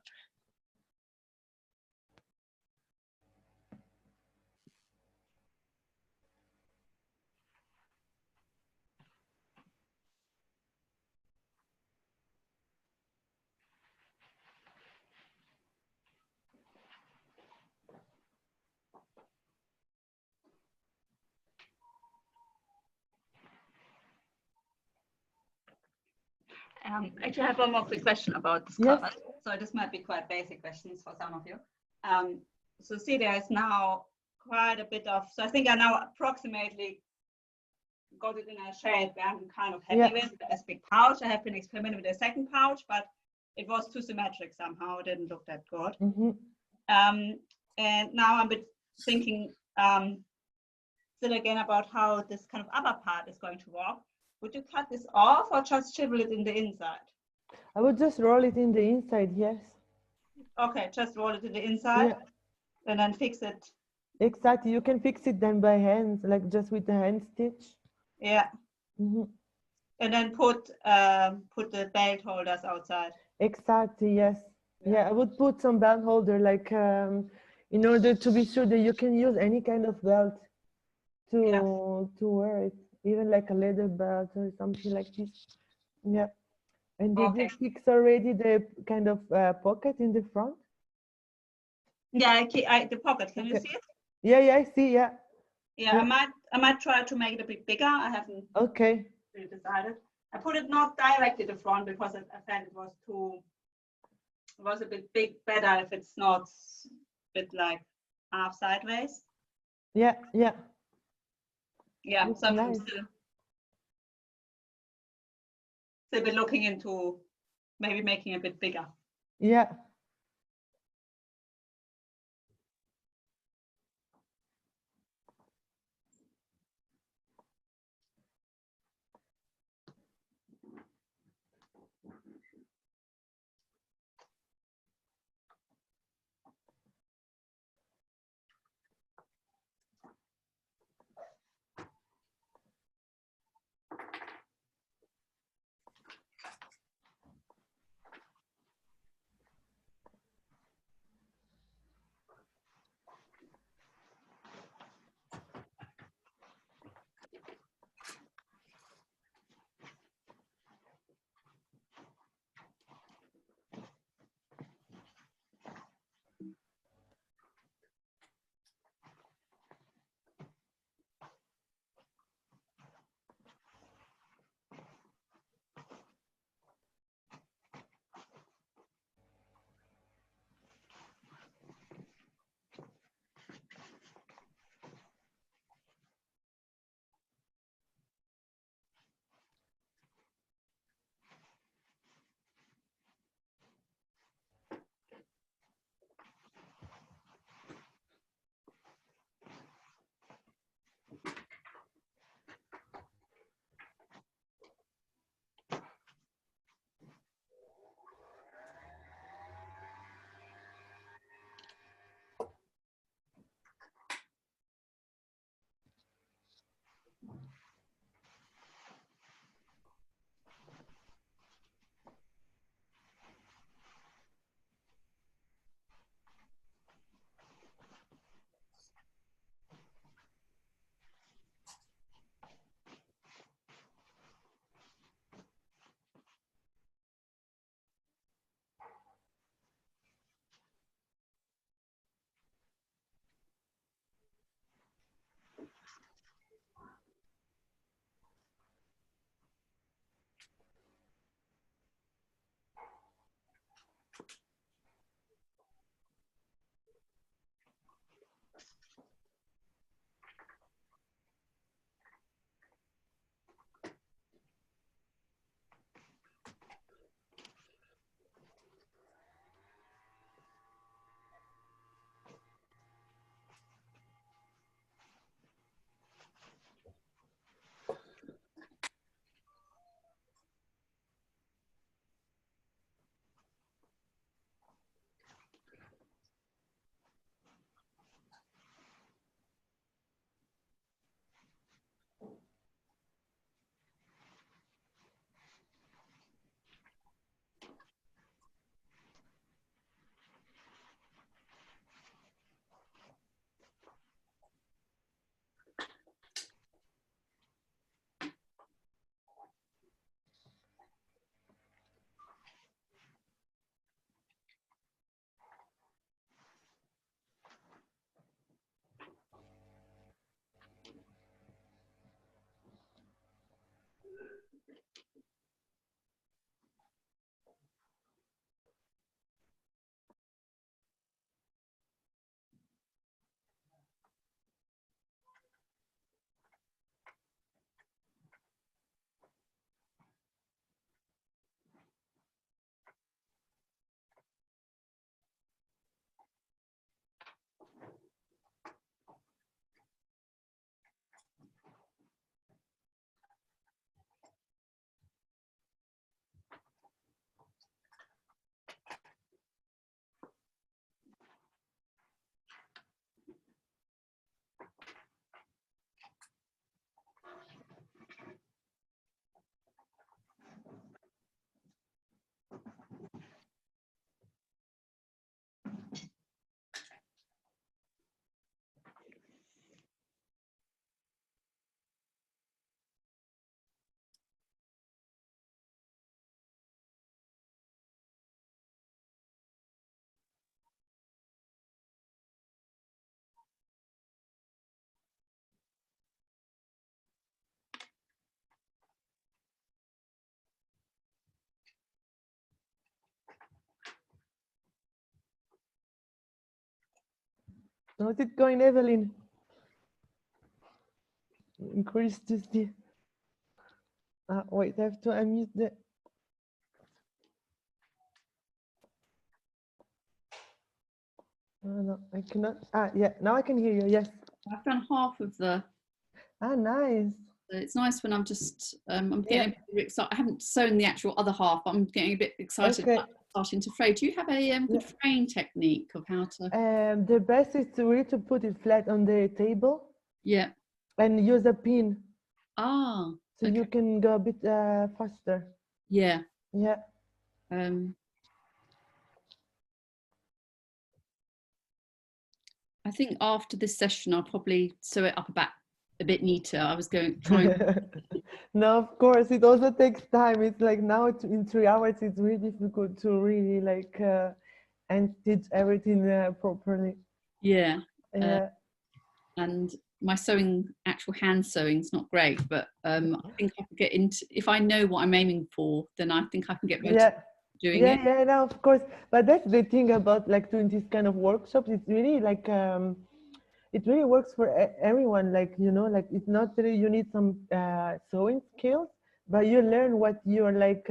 Actually, I have one more quick question about this cover. So this might be quite basic questions for some of you. So see, there is now quite a bit of, so I think I now approximately got it in a shape where I'm kind of happy with this big pouch. I have been experimenting with a second pouch, but it was too symmetric somehow. It didn't look that good. And now I'm thinking still again about how this kind of upper part is going to work. Would you cut this off or just chisel it in the inside? I would just roll it in the inside, yes. Okay, just roll it in the inside and then fix it. Exactly, you can fix it then by hand, like just with the hand stitch. Yeah. And then put the belt holders outside. Exactly, yes. Yeah, I would put some belt holder, like in order to be sure that you can use any kind of belt to wear it. Even like a leather belt or something like this. Yeah. And did you fix already the kind of pocket in the front? Yeah, the pocket. Can you see it? Yeah, I see. Yeah. Yeah, I might try to make it a bit bigger. I haven't really decided. I put it not directly to the front because I felt it was a bit big. Better if it's not a bit like half sideways. Yeah. Yeah, so I'm still be looking into maybe making it a bit bigger. Yeah. How's it going, Evelyn? Increase to see. Wait, I have to unmute the. Oh, no, I cannot. Yeah, now I can hear you. Yes. I've done half of the. Nice. It's nice when I'm just, I'm getting a bit excited. I haven't sewn the actual other half, but I'm getting a bit excited about starting to fray. Do you have a good fraying technique of how to? The best is to really to put it flat on the table. Yeah. And use a pin. So you can go a bit faster. Yeah. Yeah. I think after this session, I'll probably sew it up a bit neater. I was trying. No, of course, it also takes time. It's like now in 3 hours, it's really difficult to really like and stitch everything properly. Yeah. Yeah. And my sewing, actual hand sewing is not great, but I think I could get into, if I know what I'm aiming for, then I think I can get better at doing it. Yeah, no, of course. But that's the thing about like doing this kind of workshops. It's really like, it really works for everyone. Like, you know, like it's not really you need some sewing skills, but you learn what you're like,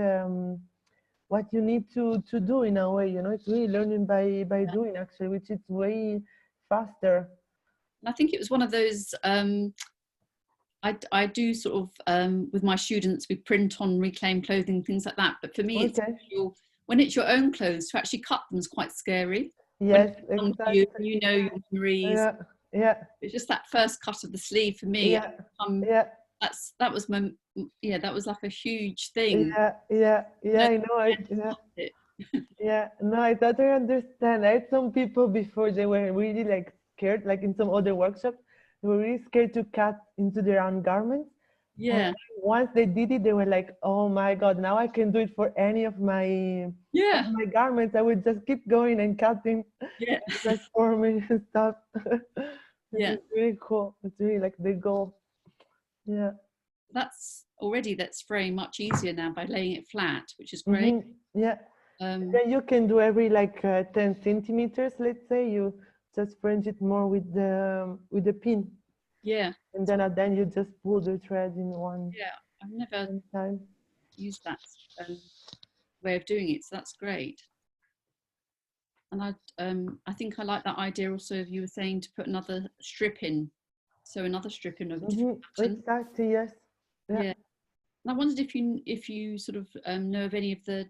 what you need to do in a way, you know, it's really learning by doing actually, which is way faster. I think it was one of those, I do sort of, with my students, we print on reclaimed clothing, things like that. But for me, it's when it's your own clothes, to actually cut them is quite scary. Yes, exactly. You know your memories. Yeah. It's just that first cut of the sleeve for me. That was my, that was like a huge thing. Yeah, I know. Yeah, no, I totally understand. I had some people before, they were really like scared, like in some other workshops, they were really scared to cut into their own garments. Yeah. And once they did it, they were like, oh my God, now I can do it for any of my garments. I would just keep going and cutting, transforming and stuff. It's really cool. It's really like the goal. Yeah. That's fraying much easier now by laying it flat, which is great. Yeah. Then you can do every like 10 centimeters, let's say, you just fringe it more with the pin. Yeah. And then you just pull the thread in one. Yeah, I've never time. used that way of doing it, so that's great. And I think I like that idea also of you were saying to put another strip in, so another strip in of a different pattern. Exactly, yes. Yeah. And I wondered if you sort of know of any of the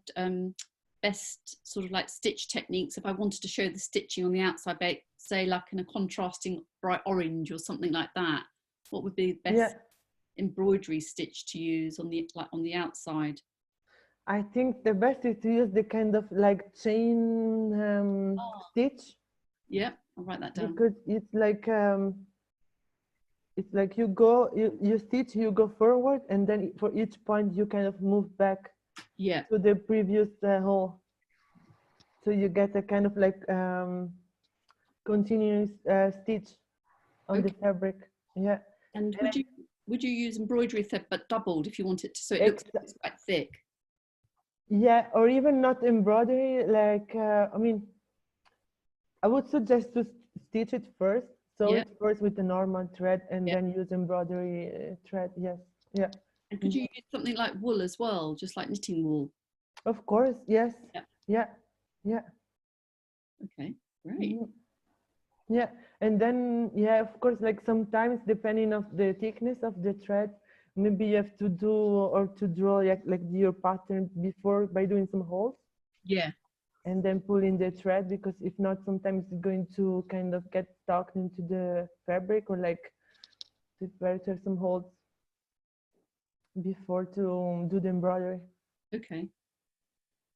best sort of like stitch techniques if I wanted to show the stitching on the outside, say like in a contrasting bright orange or something like that. What would be the best embroidery stitch to use on the outside? I think the best is to use the kind of like chain stitch. Yeah, I'll write that down. Because it's like you stitch, you go forward, and then for each point you kind of move back to the previous hole. So you get a kind of like continuous stitch on the fabric. Yeah. And would you use embroidery thread but doubled if you want it to, so it looks like it's quite thick? Yeah, or even not embroidery, like I mean, I would suggest to stitch it first. Sew it first with the normal thread and then use embroidery thread. Yes. Yeah. And could you use something like wool as well, just like knitting wool? Of course, yes. Yeah. Okay, great. Yeah, and then of course, like sometimes depending of the thickness of the thread, maybe you have to do or to draw like your pattern before by doing some holes. Yeah. And then pull in the thread, because if not, sometimes it's going to kind of get stuck into the fabric, or like it's better some holes before to do the embroidery. Okay.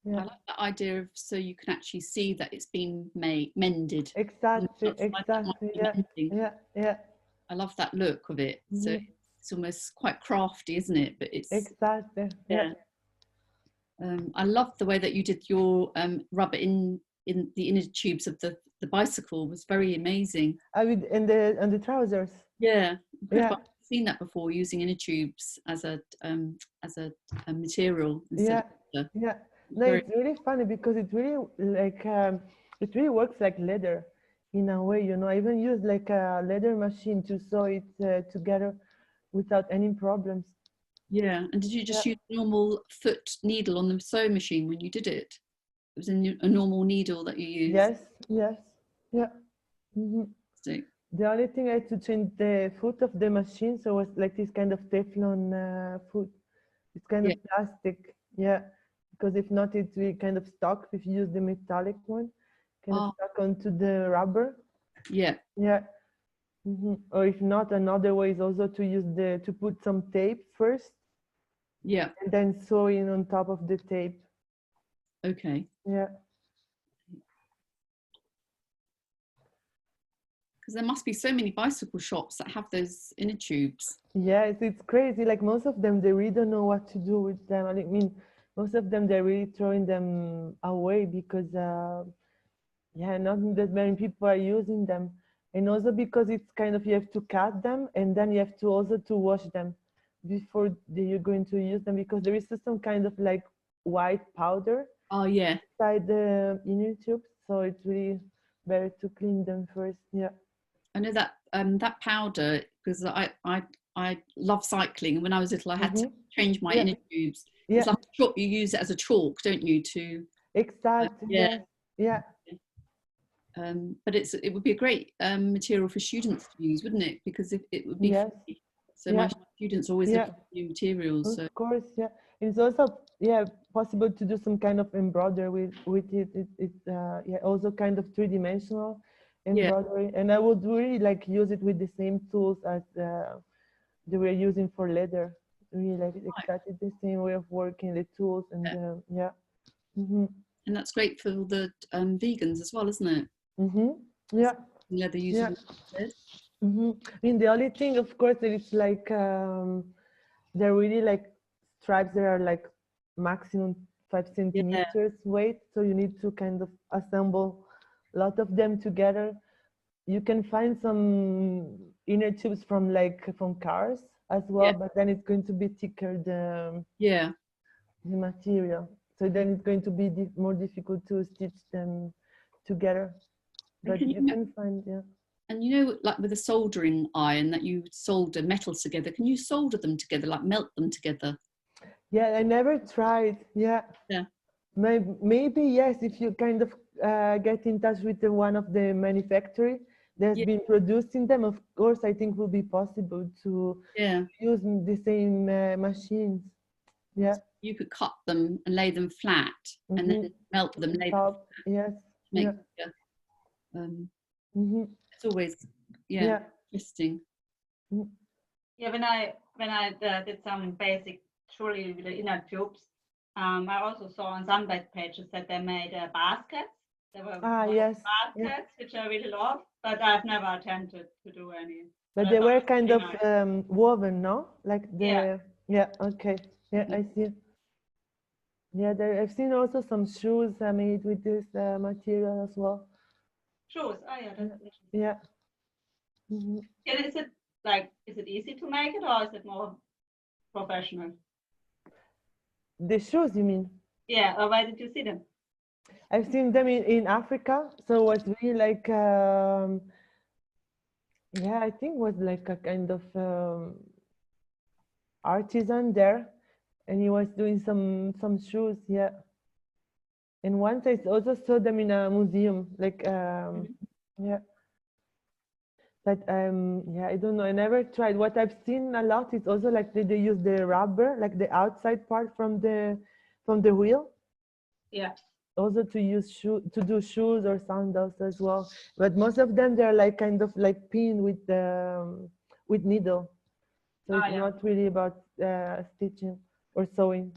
Yeah. I like that idea of, so you can actually see that it's been mended. Exactly. Yeah. I love that look of it. So it's almost quite crafty, isn't it? But it's exactly. Yeah. I love the way that you did your rubber in the inner tubes of the bicycle. Was very amazing. On the trousers. Yeah. I've seen that before, using inner tubes as a material. Yeah. No, it's really funny because it really like it really works like leather. in a way, you know. I even use like a leather machine to sew it together without any problems. Yeah, and did you just use a normal foot needle on the sewing machine when you did it? It was a normal needle that you used? Yes, yes, yeah. The only thing I had to change the foot of the machine, so it was like this kind of Teflon foot. It's kind of plastic, yeah, because if not, it will kind of stuck if you use the metallic one, kind of stuck onto the rubber. Yeah. Yeah. Or if not, another way is also to use to put some tape first. Yeah. And then sew in on top of the tape. Okay. Yeah. Because there must be so many bicycle shops that have those inner tubes. Yes, it's crazy. Like most of them, they really don't know what to do with them. I mean, most of them, they're really throwing them away because, yeah, not that many people are using them. And also because it's kind of, you have to cut them and then you have to also to wash them before you're going to use them, because there is some kind of like white powder. Oh yeah. Inside the inner tubes, so it's really better to clean them first. Yeah. I know that that powder, because I love cycling, and when I was little, I had to change my inner tubes. Yeah. It's like chalk, you use it as a chalk, don't you? To exactly. Yeah. Yeah. But it would be a great material for students to use, wouldn't it? Because it would be free. So my students always look at new materials. Of course, yeah. It's also possible to do some kind of embroidery with it. It's also kind of three-dimensional embroidery, and I would really like use it with the same tools as they were using for leather. Really like exactly the same way of working, the tools and And that's great for the vegans as well, isn't it? Yeah. Leather using I mean, the only thing, of course, that it's like they're really like stripes that are like maximum 5 centimeters weight, so you need to kind of assemble a lot of them together. You can find some inner tubes from cars as well, but then it's going to be thicker the material, so then it's going to be more difficult to stitch them together. But you can find And you know, like with a soldering iron that you solder metals together, can you solder them together, like melt them together? Yeah, I never tried. Yeah. Maybe yes, if you kind of get in touch with one of the manufacturer that's been producing them, of course, I think will be possible to use the same machines. Yeah. You could cut them and lay them flat and then melt them, lay them flat. Yes. It's always interesting. Yeah, when I did some basic truly with the inner tubes, I also saw on some web pages that they made baskets. There were baskets, which I really love, but I've never attempted to do any. But they were kind of woven, no? Like the okay, I see. Yeah, I've seen also some shoes made with this material as well. Shoes, oh yeah, that's interesting. Yeah. And is it easy to make it, or is it more professional? The shoes, you mean? Yeah, or where did you see them? I've seen them in Africa, so it was really like I think it was like a kind of artisan there, and he was doing some shoes, and once I also saw them in a museum, like but I don't know, I never tried. What I've seen a lot is also like they use the rubber, like the outside part from the wheel, also to use to do shoes or sandals as well. But most of them, they're like kind of like pinned with needle, so it's not really about stitching or sewing.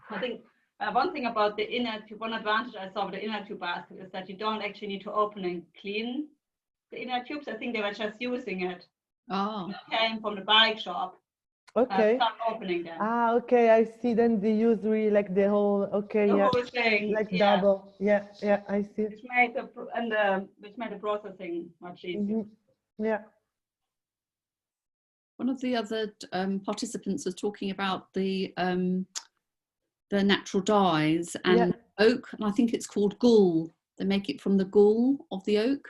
I think one thing about the inner tube, one advantage I saw with the inner tube basket is that you don't actually need to open and clean the inner tubes. I think they were just using it. Oh. It came from the bike shop. Okay. Start opening them. Ah, okay, I see. Then they use really like the whole, the whole thing, like double. Yeah, I see. Which made the processing much easier. Yeah. One of the other participants was talking about the natural dyes and oak, and I think it's called gall they make it from the gall of the oak.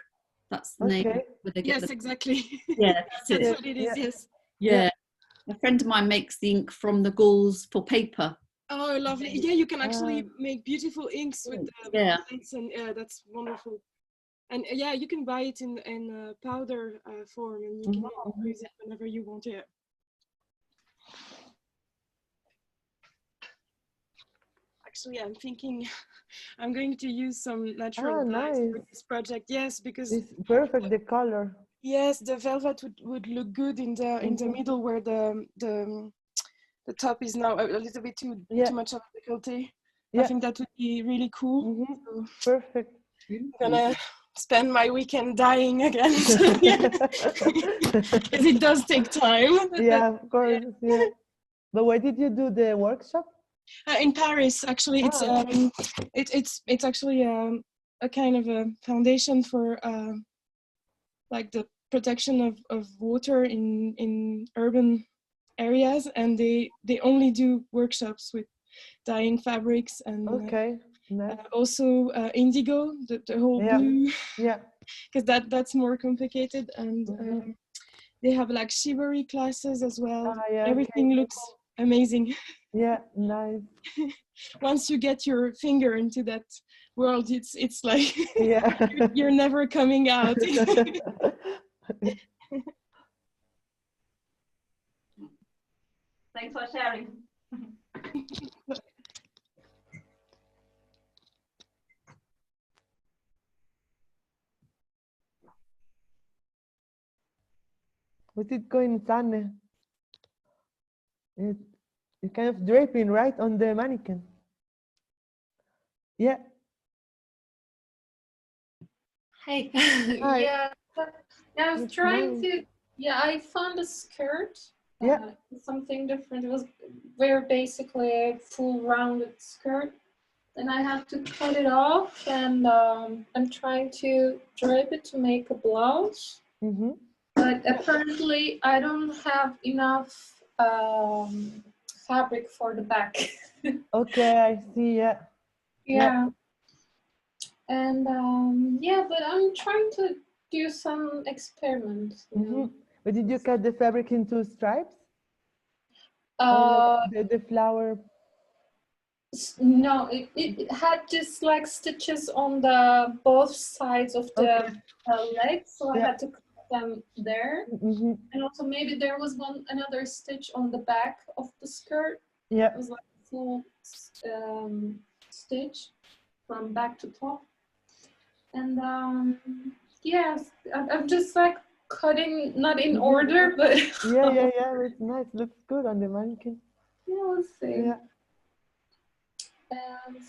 That's the name. Where they get Yes, exactly. Yeah, that's what it is. Yes. Yeah. A friend of mine makes the ink from the galls for paper. Oh, lovely. Yeah, you can actually make beautiful inks with the plates, and that's wonderful. And yeah, you can buy it in powder form, and you can use it whenever you want it. Actually, I'm thinking I'm going to use some natural dyes for this project. Yes, because it's perfect, the color. Yes, the velvet would look good in the middle where the top is now a little bit too much of a difficulty. I think that would be really cool. So perfect. I'm gonna spend my weekend dyeing again. Because it does take time. Yeah, of course. Yeah. But where did you do the workshop? In Paris, actually. It's actually a kind of a foundation for like the protection of water in urban areas, and they only do workshops with dyeing fabrics and also indigo, the whole blue. Yeah. Because that's more complicated, and they have like chivalry classes as well. Everything looks amazing. Yeah, nice. Once you get your finger into that world, it's like you're never coming out. Thanks for sharing. What's it going, Sanne? It's kind of draping right on the mannequin. Yeah. Hey. Hi. Yeah, I was trying to. Yeah, I found a skirt. Something different. It was very basically a full rounded skirt. Then I have to cut it off, and I'm trying to drape it to make a blouse. But apparently I don't have enough fabric for the back. Okay, I see. Yeah. Yeah. And but I'm trying to do some experiments. But did you cut the fabric into stripes? The flower? No, it had just like stitches on the both sides of the legs, so I had to cut them there. And also maybe there was another stitch on the back of the skirt. Yeah. It was like a full stitch from back to top. And yes, I'm just like cutting, not in order, but yeah, it's nice. Looks good on the mannequin. Yeah, let's see. Yeah.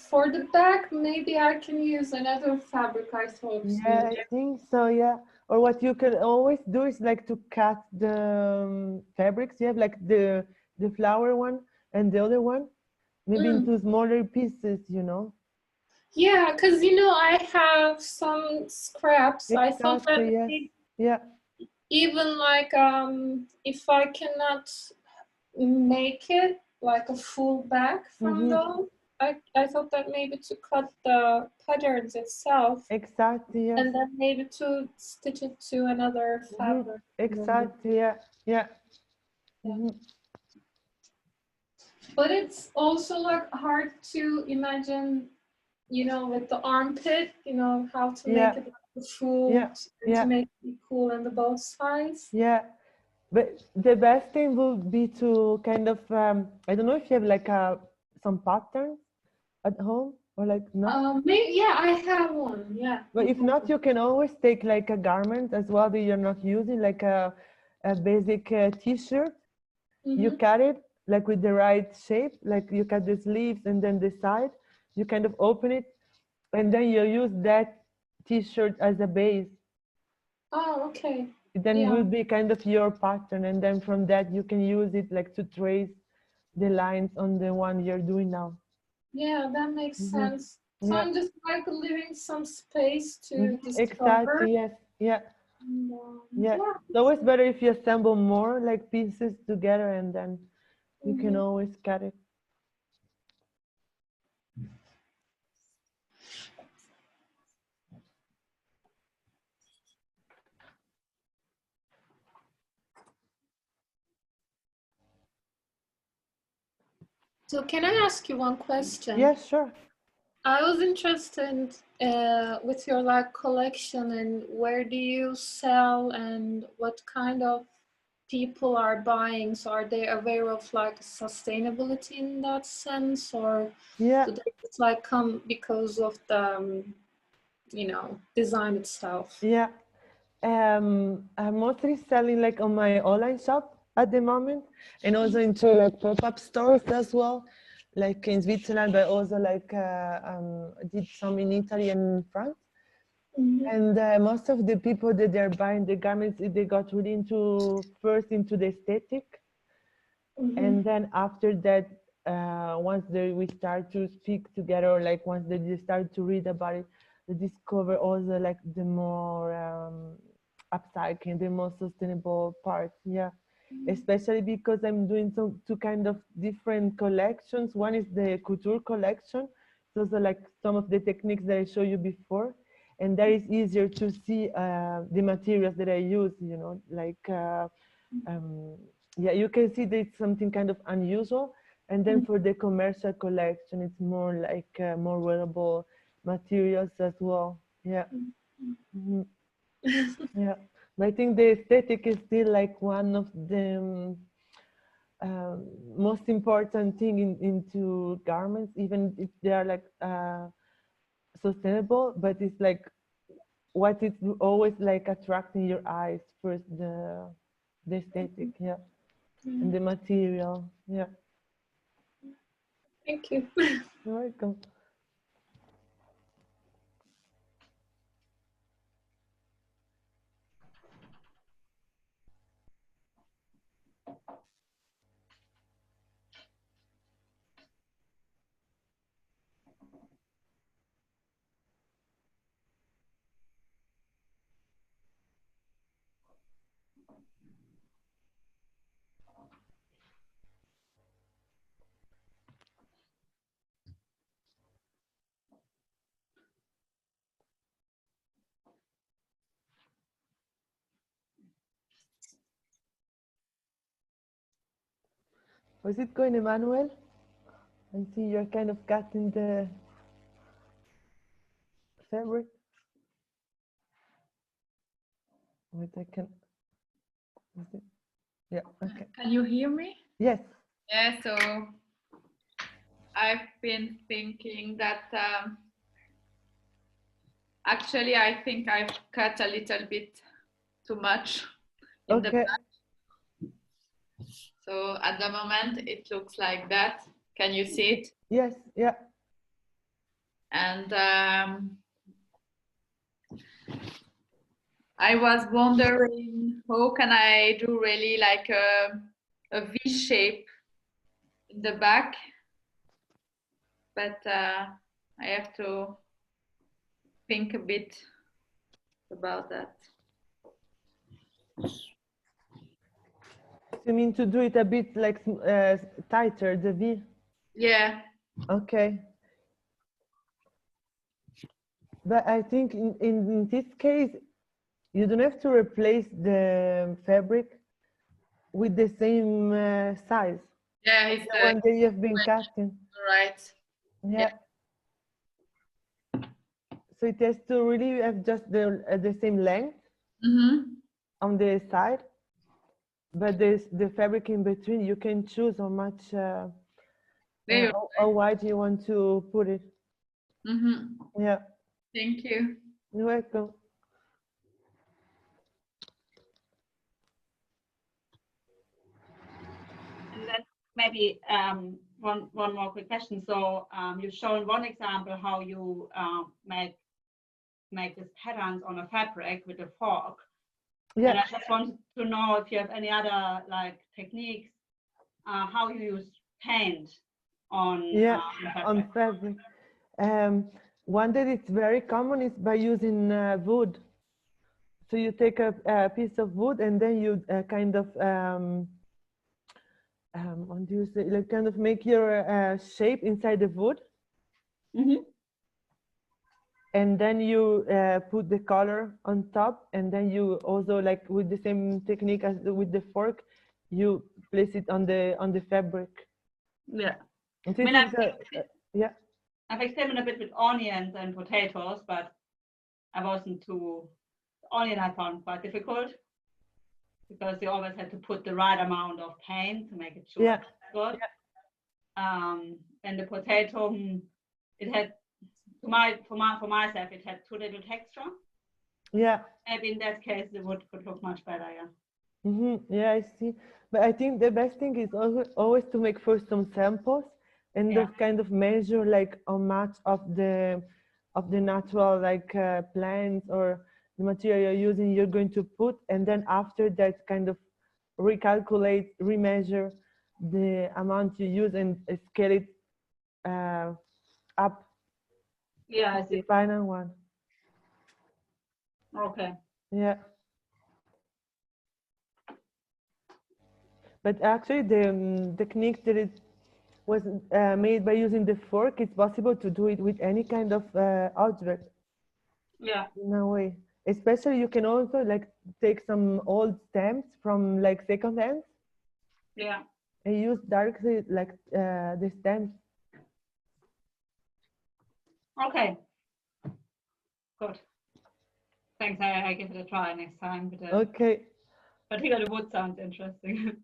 For the back, maybe I can use another fabric, I thought. Yeah, I think so, yeah. Or what you can always do is like to cut the fabrics. You have like the flower one and the other one, maybe into smaller pieces, you know. Yeah, because I have some scraps. I thought that even like if I cannot make it like a full back from those, I thought that maybe to cut the patterns itself. Exactly, yes. And then maybe to stitch it to another fabric. Exactly, yeah. But it's also like hard to imagine, with the armpit, how to make it like full, to make it equal on the both sides. Yeah. But the best thing would be to kind of, I don't know if you have like some patterns at home or like no? Maybe, I have one, yeah. But if not, you can always take like a garment as well that you're not using, like a basic t-shirt. You cut it like with the right shape, like you cut the sleeves and then the side, you kind of open it and then you use that t-shirt as a base. Oh, okay. Then it will be kind of your pattern, and then from that you can use it like to trace the lines on the one you're doing now. Yeah, that makes sense. So I'm just like leaving some space to discover. Exactly, yes, yeah. It's always better if you assemble more like pieces together, and then you can always cut it. So can I ask you one question? Yeah, sure. I was interested with your like collection, and where do you sell and what kind of people are buying? So are they aware of like sustainability in that sense, or yeah, do they just like come because of the you know, design itself? Yeah, I'm mostly selling like on my online shop at the moment, and also into like pop-up stores as well, like in Switzerland, but also like did some in Italy and France. And most of the people that they're buying the garments, they got really into first into the aesthetic, and then after that, once we start to speak together, or like once they start to read about it, they discover also like the more upcycling, the more sustainable part. Yeah, especially because I'm doing two kind of different collections. One is the couture collection. So also like some of the techniques that I showed you before, and that is easier to see the materials that I use. You know, like. Yeah, you can see that it's something kind of unusual. And then for the commercial collection, it's more like more wearable materials as well. Yeah. Yeah. But I think the aesthetic is still like one of the most important thing into garments, even if they are like sustainable, but it's like what is always like attracting your eyes first, the aesthetic. Yeah. And the material. Yeah. Thank you. You're welcome. Was it going, Emmanuel? I see you're kind of cutting the fabric. Wait, I can. Is it? Yeah. Okay. Can you hear me? Yes. Yeah. So I've been thinking that actually I think I've cut a little bit too much in the back. So at the moment it looks like that. Can you see it? Yes. Yeah. And I was wondering how can I do really like a V shape in the back, but I have to think a bit about that. You mean to do it a bit like tighter, the V? Yeah. Okay. But I think in this case, you don't have to replace the fabric with the same size. Yeah, it's the one that you've been cutting. Right. Yeah. So it has to really have just the same length on the side, but there's the fabric in between. You can choose how much, how wide you want to put it. Yeah. Thank you. You're welcome. And then maybe one more quick question. So you've shown one example how you make these patterns on a fabric with a fork. Yeah. And I just wanted to know if you have any other like techniques, how you use paint on on fabric. One that is very common is by using wood. So you take a piece of wood and then you kind of what do you say? Like kind of make your shape inside the wood. And then you put the color on top, and then you also, like with the same technique as with the fork, you place it on the fabric. Yeah. I mean, I've experimented a bit with onions and potatoes, but I wasn't too. Onion I found quite difficult because you always had to put the right amount of paint to make it sure good. And the potato, it had for myself, it had too little texture. Yeah. Maybe in that case, the wood could look much better. Yeah. Yeah, I see. But I think the best thing is always to make first some samples and just kind of measure like how much of the natural like plants or the material you're using you're going to put, and then after that kind of recalculate, remeasure the amount you use and scale it up. Yeah, I see. The final one. Okay. Yeah. But actually the technique that it was made by using the fork, it's possible to do it with any kind of object. Yeah. In a way. Especially you can also like take some old stamps from like second hands. Yeah. And use directly like the stamps. Okay. Good. Thanks. I give it a try next time. But, okay. Particularly the wood sounds interesting.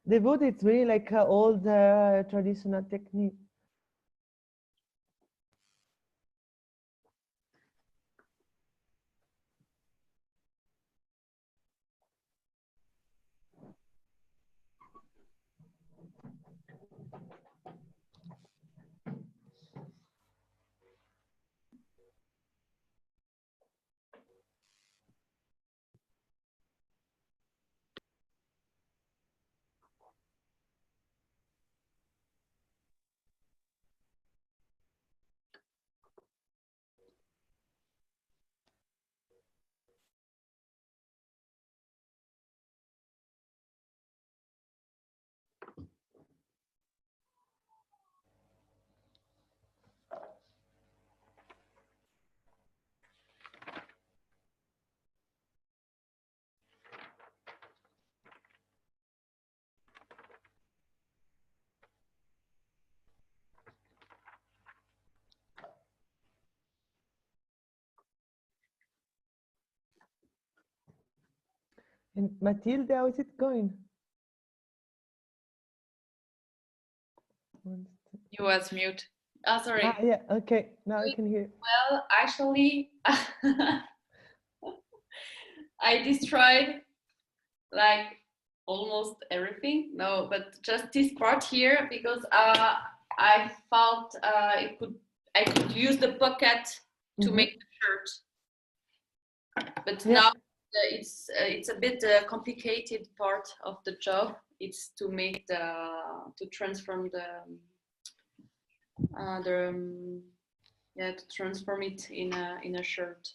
The wood, it's really like an old traditional technique. And Matilda, how is it going? You was mute. Oh, sorry. Yeah, okay. Now I can hear. Well, actually, I destroyed like almost everything. No, but just this part here because I felt I could use the pocket to make the shirt. But now it's a bit complicated part of the job. It's to make to transform to transform it in a shirt.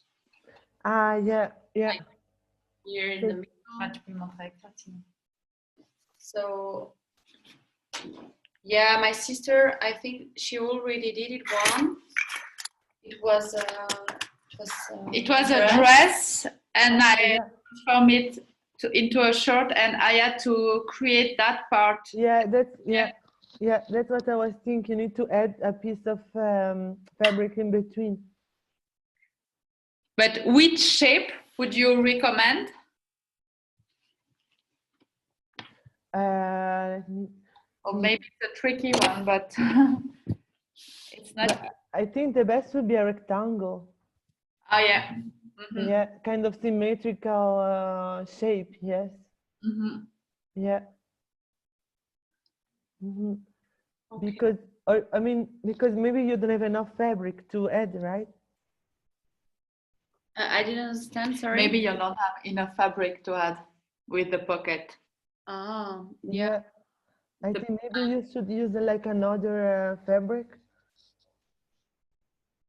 Yeah. Here in the middle. So yeah, my sister, I think she already did it one. It was a dress, and I transformed it into a shirt, and I had to create that part. Yeah, that's what I was thinking. You need to add a piece of fabric in between. But which shape would you recommend? Or maybe it's a tricky one, but it's not. But I think the best would be a rectangle. Oh yeah. Yeah, kind of symmetrical shape. Yes. Yeah. Okay. Because maybe you don't have enough fabric to add, right? I didn't understand. Sorry. Maybe you don't have enough fabric to add with the pocket. Oh, yeah. I think maybe you should use like another fabric.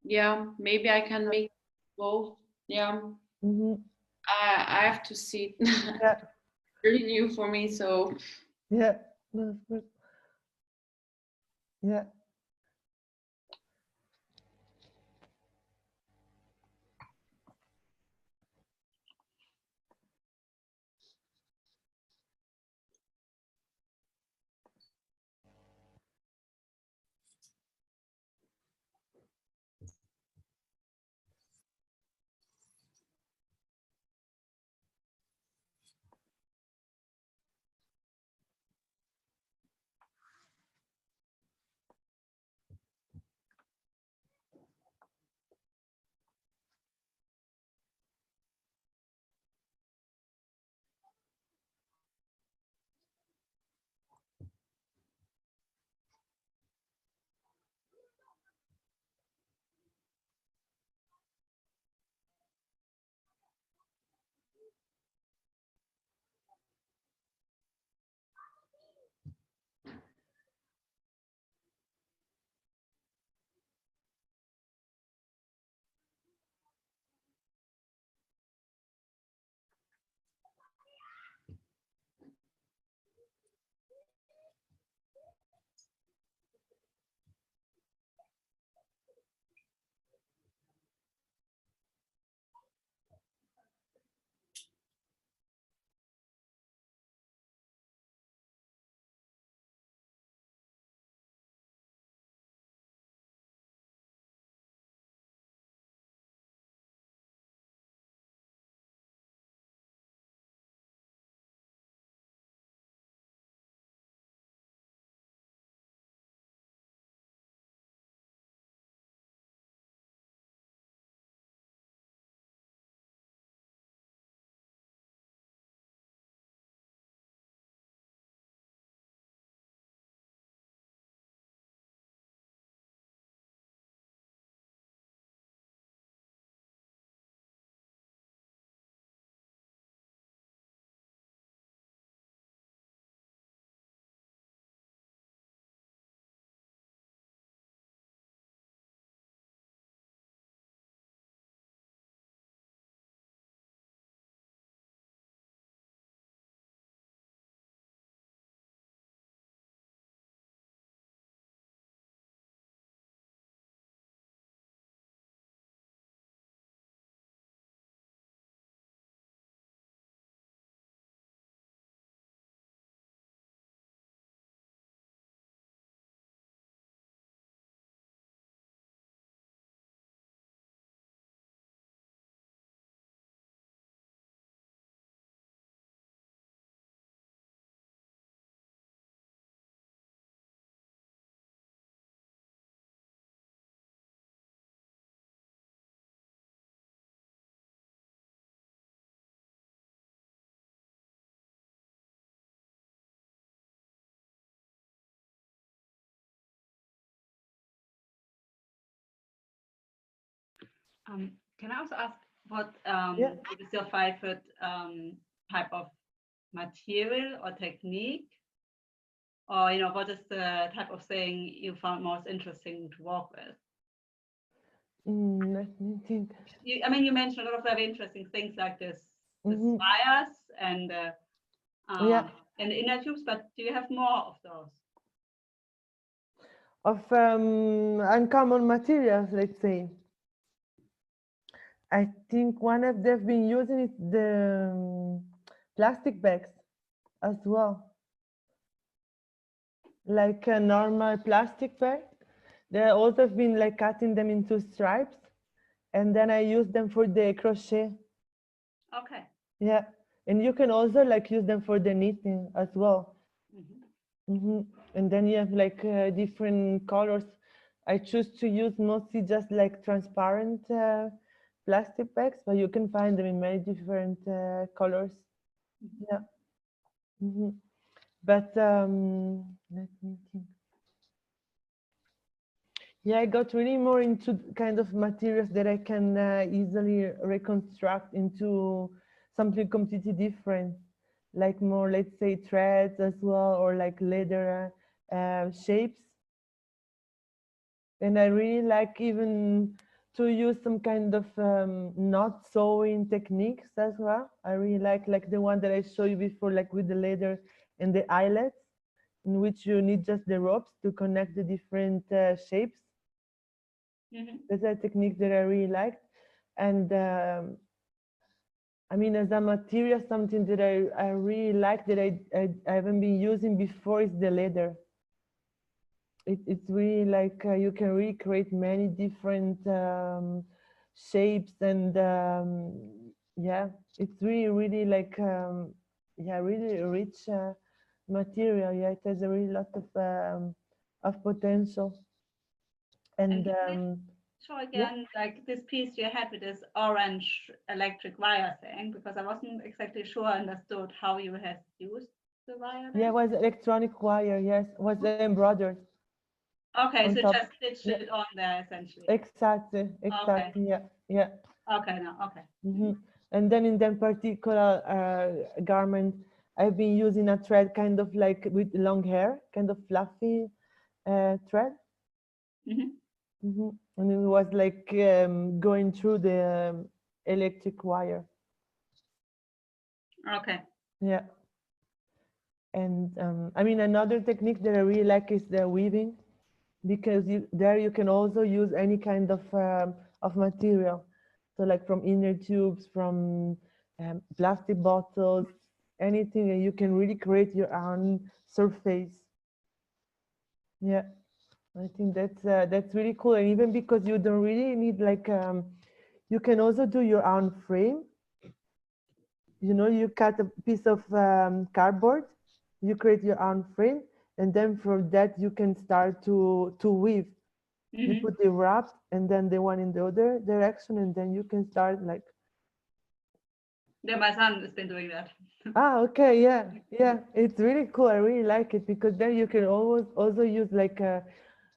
Yeah, maybe I can make both. Yeah. I have to see. Yeah. Really new for me, so. Yeah. Yeah. Can I also ask what Yeah. is your favorite type of material or technique? Or, what is the type of thing you found most interesting to work with? Let me think. You mentioned a lot of very interesting things like this wires and the inner tubes, but do you have more of those? Of uncommon materials, let's say. I think one of they've been using is the plastic bags as well. Like a normal plastic bag. They also have been like cutting them into stripes, and then I use them for the crochet. Okay. Yeah, and you can also like use them for the knitting as well. And then you have like different colors. I choose to use mostly just like transparent plastic bags, but you can find them in many different colors. Yeah. But let me think. Yeah, I got really more into kind of materials that I can easily reconstruct into something completely different, like more, let's say, threads as well, or like leather shapes. And I really like even to use some kind of knot sewing techniques as well. I really like the one that I showed you before, like with the leather and the eyelets, in which you need just the ropes to connect the different shapes. That's a technique that I really liked. And I mean, as a material, something that I really like that I haven't been using before is the leather. It's really like you can really create many different shapes, and yeah, it's really like yeah, really rich material. Yeah, it has a really lot of potential. And show again, like this piece you had with this orange electric wire thing, because I wasn't exactly sure I understood how you had used the wire. Yeah, it was electronic wire. Yes, was embroidered. Okay, so top. just stitched it on there essentially. Exactly. Okay. Yeah. Okay, no, okay. And then in that particular garment, I've been using a thread kind of like with long hair, kind of fluffy thread. And it was like going through the electric wire. Okay. Yeah. And I mean, another technique that I really like is the weaving, because there you can also use any kind of material. So like from inner tubes, from plastic bottles, anything, and you can really create your own surface. Yeah, I think that's really cool. And even because you don't really need like, you can also do your own frame. You know, you cut a piece of cardboard, you create your own frame, and then from that you can start to weave. You put the wrap and then the one in the other direction, and then you can start like. Yeah, my son has been doing that. Okay, yeah, it's really cool. I really like it, because then you can always also use like a,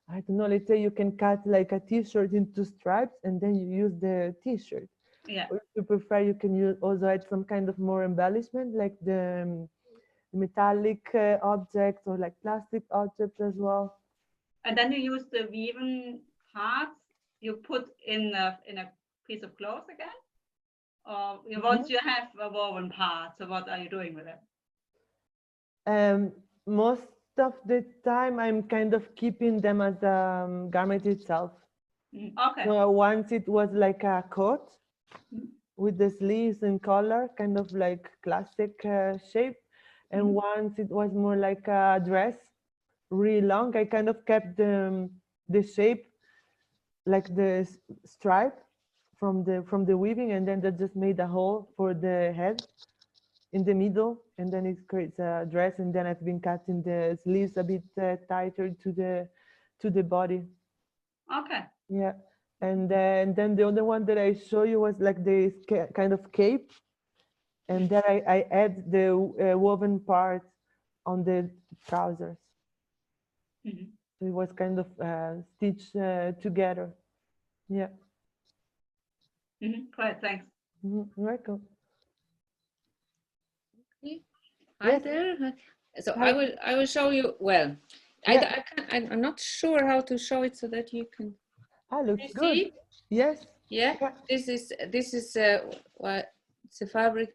I don't know, let's say you can cut like a t-shirt into stripes, and then you use the t-shirt. Yeah. Or if you prefer, you can use also add some kind of more embellishment, like the metallic objects or like plastic objects as well. And then you use the woven parts you put in a piece of cloth again? Or once you have a woven part, so what are you doing with it? Most of the time, I'm kind of keeping them as a garment itself. Okay. So once it was like a coat with the sleeves and collar, kind of like classic shape. And once it was more like a dress, really long, I kind of kept the shape, like the stripe from the weaving, and then they just made a hole for the head in the middle, and then it creates a dress. And then I've been cutting the sleeves a bit tighter to the body. Okay. Yeah. And then the other one that I show you was like this kind of cape, and then I add the woven part on the trousers. So it was kind of stitched together. Yeah. Great, thanks. Welcome. Hi there. So Hi. I will show you. Well, Yeah. I'm not sure how to show it so that you can. Looks good. See? Yes. Yeah. This is well, it's a fabric.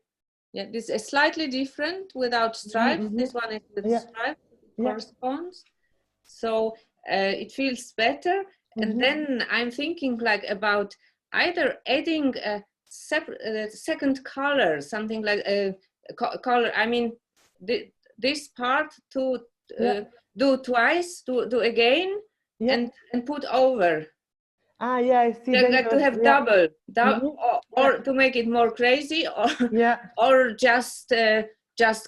Yeah, this is slightly different without stripes. This one is with stripes. Corresponds. So it feels better. And then I'm thinking like about either adding a second color, something like a color. I mean, this part to do twice, do again, and put over. Yeah, I see. Like to have double, or to make it more crazy, or just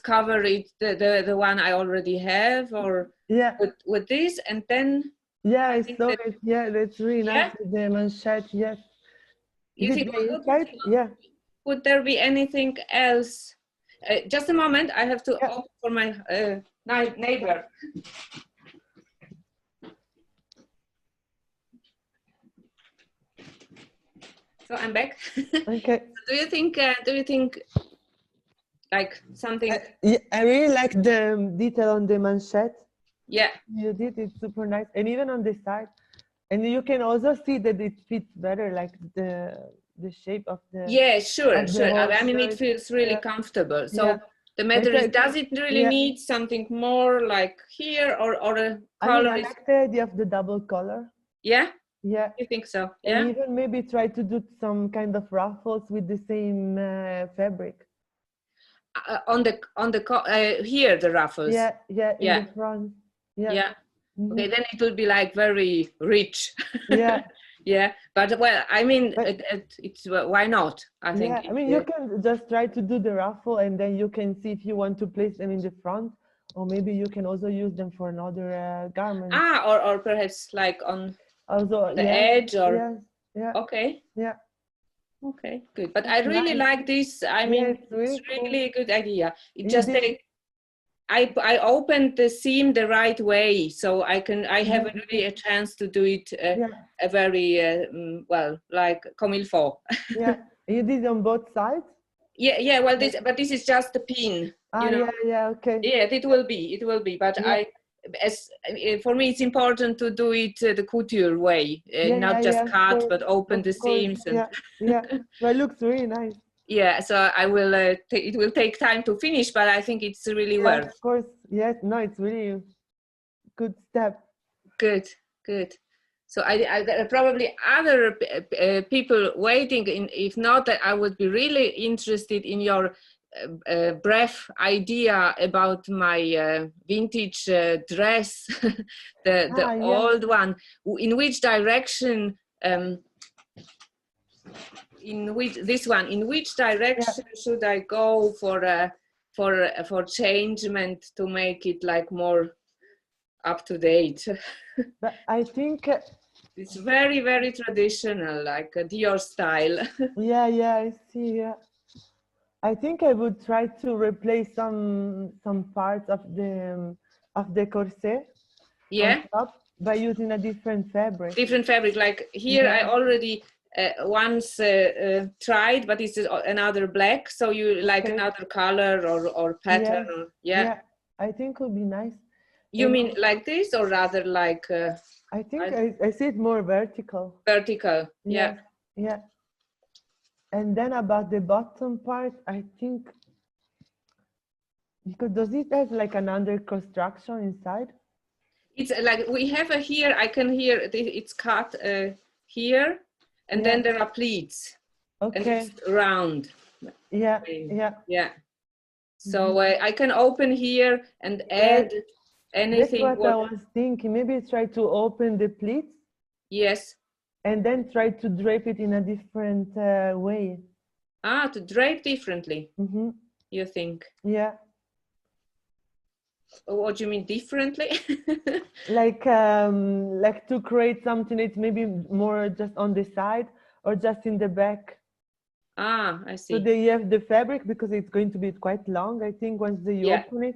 cover it the one I already have, or with this, and then I saw it. Yeah, that's really nice with the manchette. Yes. You think would there be anything else? Just a moment, I have to open for my neighbor. So I'm back. Okay. Do you think like something? I really like the detail on the manchette. Yeah. You did it super nice, and even on the side, and you can also see that it fits better, like the shape of the. Yeah, sure. I mean, it shirt. feels really comfortable. So the matter is, does it really need something more like here, or a color? I like the idea of the double color. Yeah. Yeah. You think so? Yeah. And even maybe try to do some kind of ruffles with the same fabric. On the here the ruffles. Yeah, in the front. Yeah. Okay, then it will be like very rich. Yeah. Yeah, but well, I mean, it's why not? I think. Yeah, I mean, you can just try to do the ruffle, and then you can see if you want to place them in the front, or maybe you can also use them for another garment. Or perhaps like on also the edge, or yeah. Okay. Yeah. Okay, good. But I really like this. I mean, it's really a good idea. It just I opened the seam the right way, so I have really a chance to do it a very well, like comme il faut. Yeah, you did on both sides. Yeah. Well, but this is just the pin. You know? Yeah. Okay. Yeah, it will be. But for me, it's important to do it the couture way, not just cut, but open the seams. And Well, it looks really nice. Yeah, so I will. It will take time to finish, but I think it's really worth. Of course, yes. No, it's really good step. Good. So I there are probably other people waiting. If not, that I would be really interested in your brief idea about my vintage dress, the old one. In which direction? In which direction should I go for changement to make it like more up to date? But I think it's very, very traditional, like Dior style. Yeah, I see. Yeah, I think I would try to replace some parts of the corset. Yeah. On top by using a different fabric. Different fabric, like here I already once tried, but it's another black. So you like another color or pattern? Yes. Or, Yeah, I think would be nice. You mean like this, or rather like? I think I see it more vertical. Vertical, yeah. Yeah. And then about the bottom part, I think, because does it have like an under construction inside? It's like we have a here. I can hear it's cut here. And then there are pleats. Okay. And it's round. Yeah. So I can open here and add anything. That's what I was thinking. Maybe try to open the pleats. Yes. And then try to drape it in a different way. To drape differently. You think? Yeah. What do you mean differently? like to create something that's maybe more just on the side or just in the back. I see. So they have the fabric because it's going to be quite long, I think, once you open it,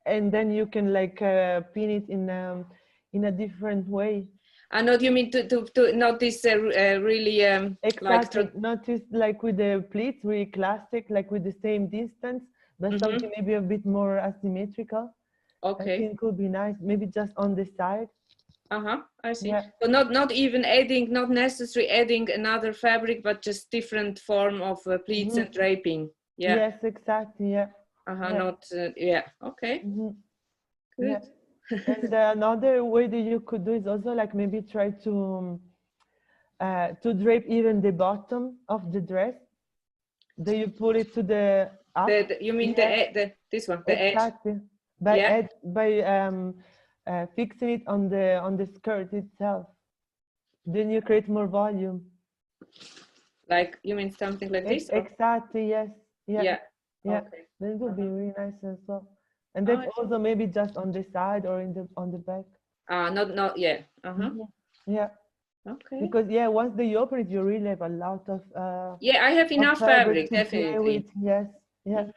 and then you can like pin it in a different way. Not you mean to not this really exactly, like not just like with the pleats, really classic, like with the same distance, but something maybe a bit more asymmetrical. Okay. I think could be nice, maybe just on the side. I see. Yeah. So not even adding, not necessarily adding another fabric, but just different form of pleats and draping. Yeah. Yes, exactly. Yeah. Yeah. Not yeah. Okay. Good. Yeah. And another way that you could do is also like maybe try to drape even the bottom of the dress. Do you pull it to the up? You mean this one, the exactly. edge? By fixing it on the skirt itself. Then you create more volume. Like you mean something like this? Exactly. Yes. Yeah. Yeah. Okay. Then it would be really nice as well. And that's also maybe just on the side or on the back. Not yeah. Yeah. Okay. Because once they open it, you really have a lot of I have enough fabric, to definitely. play with. Yes. Yeah.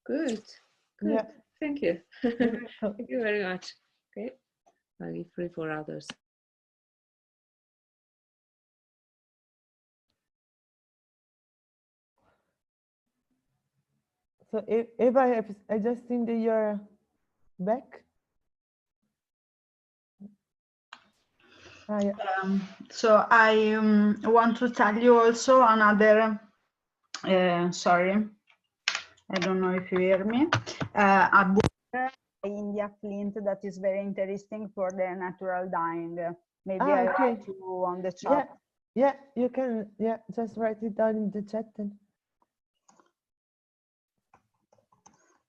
Good. Yeah. Thank you. Thank you very much. Okay. I'll leave free for others. So if I just think that you're back. So I want to tell you also another, sorry, I don't know if you hear me, a book by India Flint that is very interesting for the natural dyeing. Maybe I write you on the chat. Yeah, you can, just write it down in the chat then.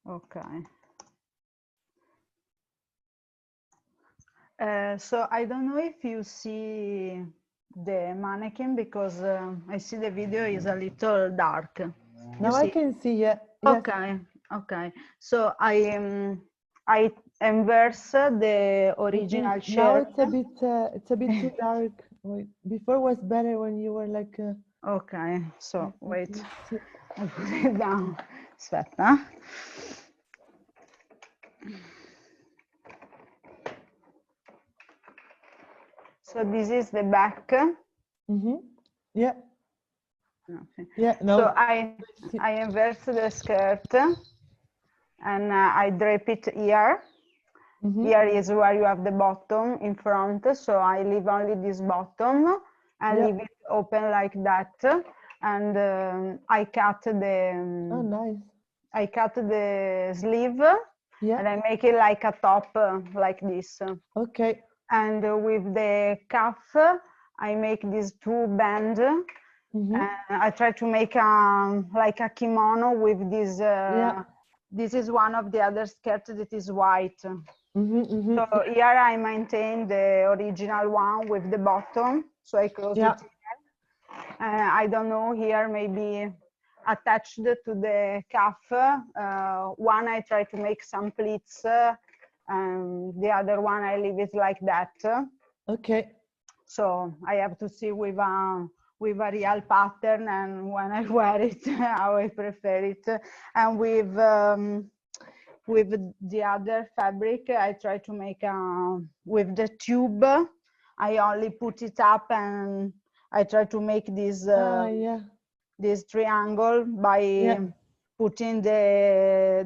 Okay. So I don't know if you see the mannequin because I see the video is a little dark. Now I can see, Yes. Okay. So I inverse the original shirt. Now it's a bit too dark. Wait, before was better when you were like. Okay, so wait, I put it down. Aspetta. So this is the back. Yeah. Okay. Yeah. No. So I inverse the skirt and I drape it here. Here is where you have the bottom in front. So I leave only this bottom and leave it open like that. And I cut the. Oh, nice. I cut the sleeve. Yeah. And I make it like a top, like this. Okay. And with the cuff, I make these two bands. I try to make like a kimono with this. This is one of the other skirts that is white. So here I maintain the original one with the bottom. So I close it. I don't know, here maybe attached to the cuff. One I try to make some pleats. The other one I leave it like that. Okay. So I have to see with a real pattern and when I wear it, how I prefer it. And with the other fabric, I try to make with the tube. I only put it up and I try to make this this triangle by putting the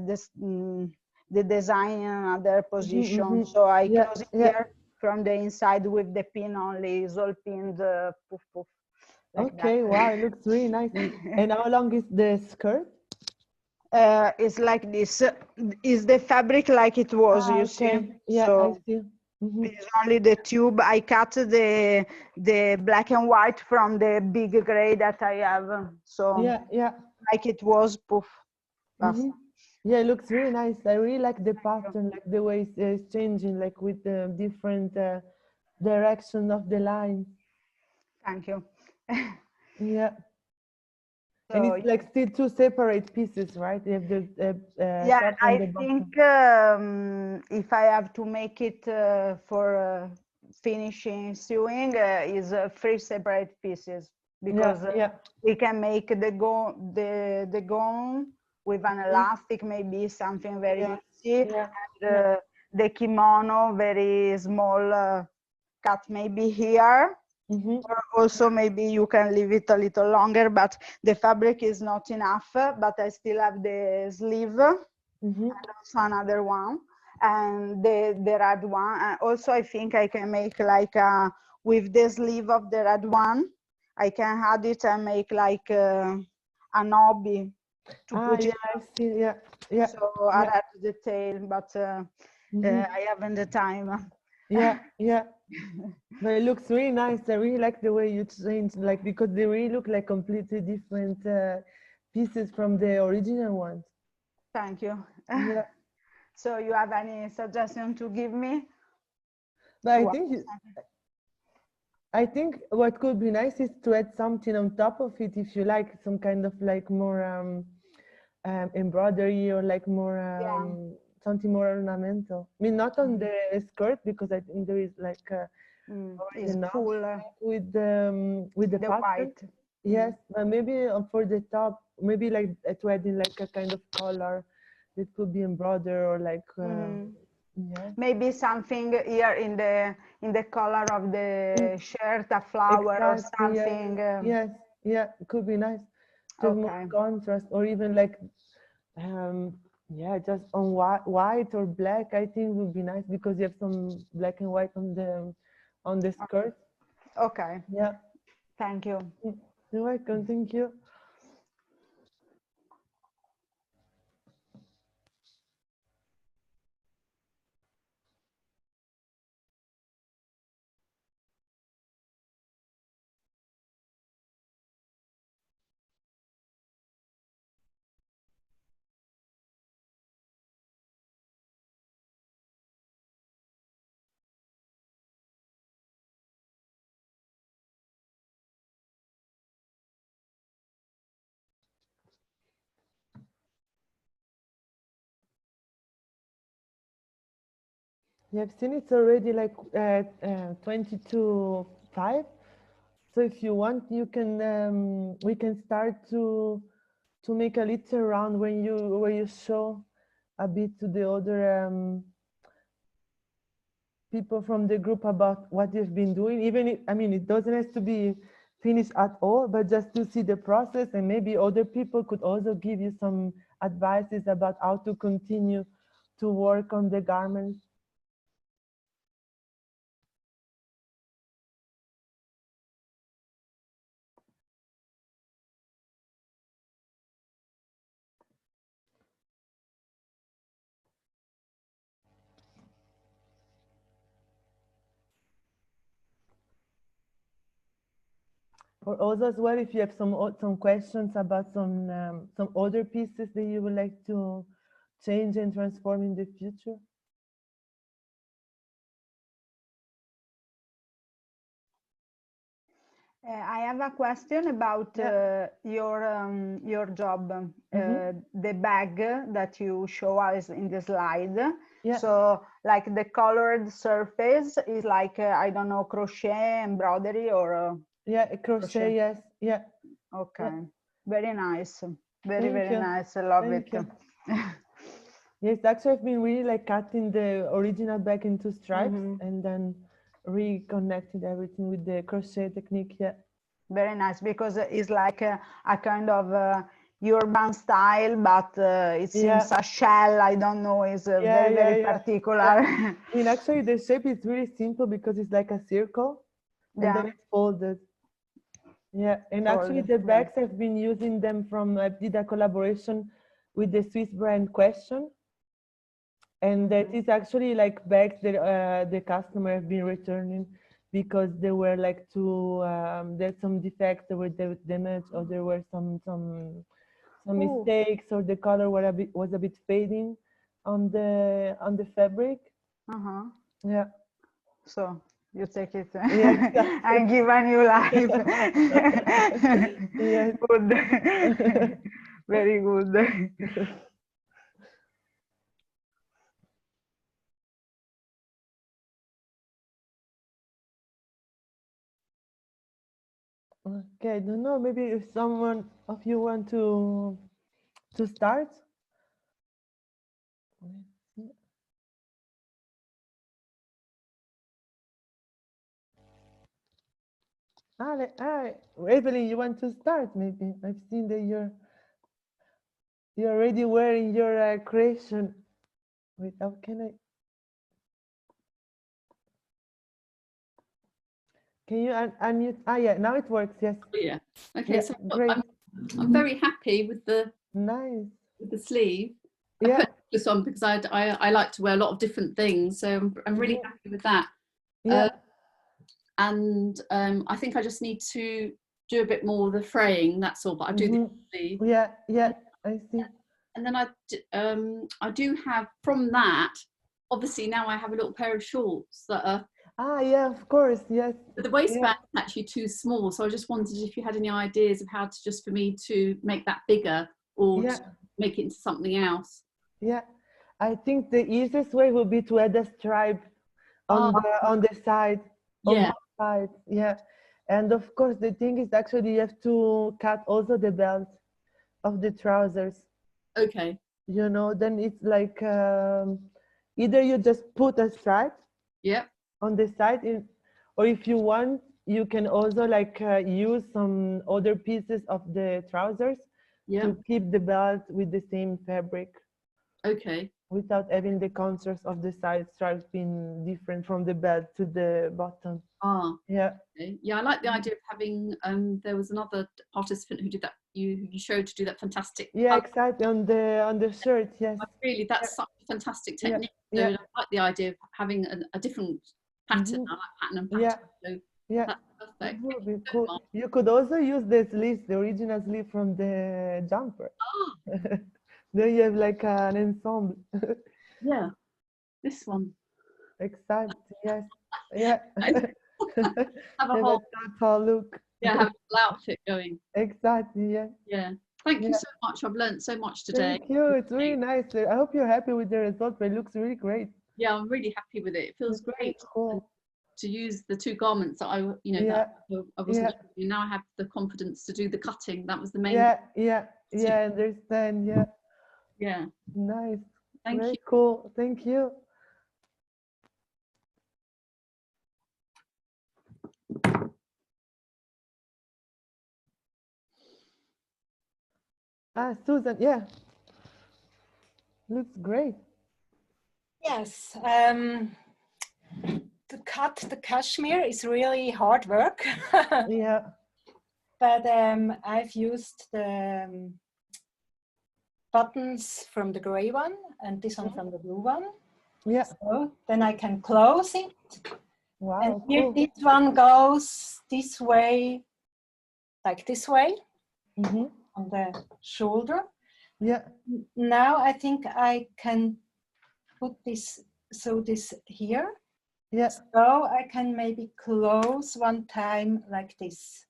design in another position. So I close it here from the inside with the pin only. It's all pinned, poof poof. Like okay, that. wow, it looks really nice. And how long is the skirt? It's like this. Is the fabric like it was? You see? Yeah, so I see. It's only the tube. I cut the black and white from the big gray that I have. So like it was, poof. Yeah, it looks really nice. I really like the pattern, like the way it's changing, like with the different direction of the lines. Thank you. Yeah. So, and it's like still two separate pieces, right? You have the yeah, top and the I bottom. think if I have to make it for finishing sewing, is 3 separate pieces because we can make the gown with an elastic, maybe something very easy, and the kimono very small cut maybe here, or also maybe you can leave it a little longer, but the fabric is not enough, but I still have the sleeve, and also another one, and the red one. And also I think I can make like with the sleeve of the red one, I can add it and make like a hobby to put it. I see. Yeah, yeah. So I add the tail, but I haven't the time. Yeah, yeah. But it looks really nice. I really like the way you changed, like, because they really look like completely different pieces from the original ones. Thank you. Yeah. So you have any suggestion to give me? But I think what could be nice is to add something on top of it, if you like, some kind of like more embroidery, or like more something more ornamental. I mean, not on the skirt, because I think there is like it's enough full with the pattern. white. Yes, but maybe for the top, maybe like to add in like a kind of color that could be embroidered, or like yeah. Maybe something here in the color of the shirt, a flower or something. Yes, yeah, it could be nice to have more contrast, or even like yeah, just on white or black. I think would be nice, because you have some black and white on the skirt. Okay. Yeah. Thank you. You're welcome. Thank you. You have seen it's already like 20 to 5. So if you want, you can we can start to make a little round where you show a bit to the other people from the group about what you've been doing. Even if, I mean, it doesn't have to be finished at all, but just to see the process, and maybe other people could also give you some advices about how to continue to work on the garments. Or also as well, if you have some questions about some other pieces that you would like to change and transform in the future. I have a question about your job, the bag that you show us in the slide. So like the colored surface is like, I don't know, crochet, embroidery, or yeah, crochet, yes, yeah. Okay, very nice, very Thank you. nice. I love Thank it. Yes, actually I've been really like cutting the original bag into stripes and then reconnected everything with the crochet technique. Yeah, very nice, because it's like a kind of urban style, but it seems a shell. I don't know, it's very particular. I mean, actually the shape is really simple, because it's like a circle and then it's folded. Yeah, and actually the bags, I've been using them from, I did a collaboration with the Swiss brand Question, and that is actually like bags that the customer have been returning because they were like too, there's some defects, there were damaged, or there were some mistakes, or the color was a bit fading on the fabric. Yeah. So you take it exactly. and give a new life. Yes. Good. Very good. Okay, I don't know, maybe if someone of you want to start. Evelyn, you want to start? Maybe I've seen that you're already wearing your creation. Wait, how can I? Can you unmute? Yeah, now it works. Yes. Oh, yeah. Okay. Yeah, So great. I'm very happy with the with the sleeve. Yeah. I put this on because I like to wear a lot of different things, so I'm really happy with that. Yeah. And I think I just need to do a bit more of the fraying. That's all. But I do the sleeve. Yeah. Yeah. I see. And then I do have from that. Obviously now I have a little pair of shorts that are. Yeah, of course, yes. But the waistband is actually too small, so I just wondered if you had any ideas of how to just for me to make that bigger or to make it into something else. Yeah, I think the easiest way would be to add a stripe on the side, on both sides. Yeah, and of course the thing is actually you have to cut also the belt of the trousers. Okay. You know, then it's like either you just put a stripe. Yeah. On the side, or if you want, you can also like use some other pieces of the trousers to keep the belt with the same fabric. Okay. Without having the contours of the side stripe being different from the belt to the bottom. Yeah. Okay. Yeah, I like the idea of having. There was another participant who did that. You showed to do that fantastic. Yeah, exactly on the shirt. Yes. Really, that's such a fantastic technique. So I like the idea of having a different pattern. I like pattern and pattern. So that's perfect. That would be cool. You could also use the sleeves, the original sleeve from the jumper. There you have like an ensemble. Yeah, this one. Exactly. Yes. Yeah. Have a whole total look. Yeah, have a full outfit going. Exactly. Yeah. Yeah. Thank you so much. I've learned so much today. Thank you. It's really nice. I hope you're happy with the result. But it looks really great. Yeah, I'm really happy with it. It feels great to use the two garments that I wasn't doing. Now I have the confidence to do the cutting. That was the main. Yeah. I understand. Yeah. Yeah. Nice. Thank you. Cool. Thank you. Susan, yeah. Looks great. Yes. To cut the cashmere is really hard work. Yeah. But I've used the buttons from the gray one and this one from the blue one. Yeah. So then I can close it. Wow. And here this one goes this way, like this way, on the shoulder. Yeah. Now I think I can put this, so this here. Yeah. So I can maybe close one time like this.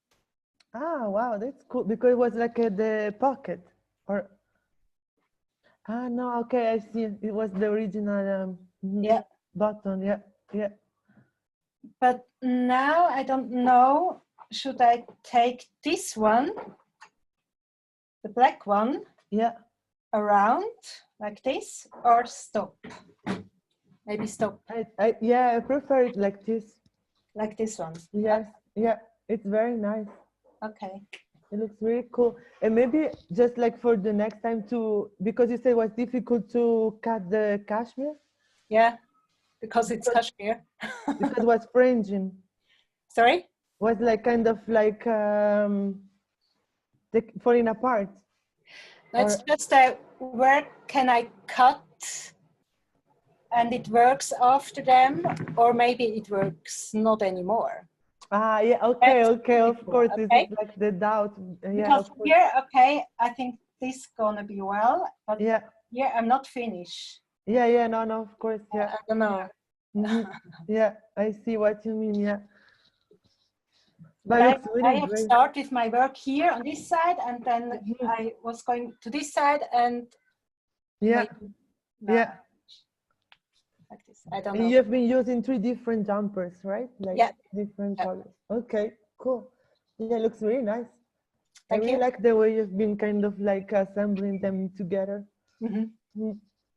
Wow, that's cool. Because it was like the pocket, or no, okay, I see. It was the original button. Yeah. But now I don't know. Should I take this one, the black one, around like this, or stop? Maybe stop. I prefer it like this. Like this one. Yes. Yeah. It's very nice. Okay. It looks really cool. And maybe just like for the next time because you said it was difficult to cut the cashmere. Yeah, because it's cashmere. Because it was fringing. Sorry? Was like kind of like falling apart. That's just where can I cut and it works after them, or maybe it works not anymore. Yeah, okay, of course, this is like the doubt. Because here, okay, I think this gonna be well, but yeah, I'm not finished. Yeah, no, of course, yeah. I don't know. Yeah, I see what you mean, yeah. But I have started my work here on this side, and then I was going to this side, and yeah. Like this. I don't know. And you have been using 3 different jumpers, right? Like different colors. Okay, cool. Yeah, it looks really nice. I really like the way you've been kind of like assembling them together.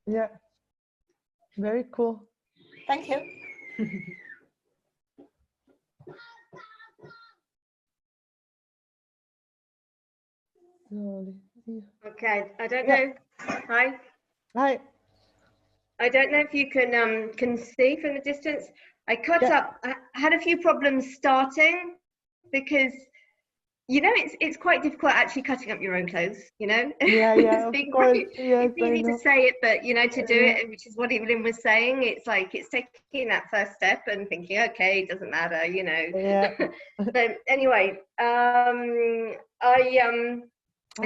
Yeah, very cool. Thank you. So let's see. Okay, I don't Yeah. know. Hi. Hi. I don't know if you can see from the distance. I cut up. I had a few problems starting because you know it's quite difficult actually cutting up your own clothes. You know, Yeah, yeah, of course. Yes, it's I easy to know. say it, but you know to do Yeah. it, which is what Evelyn was saying. It's like it's taking that first step and thinking, okay, it doesn't matter, you know. Yeah. So anyway, I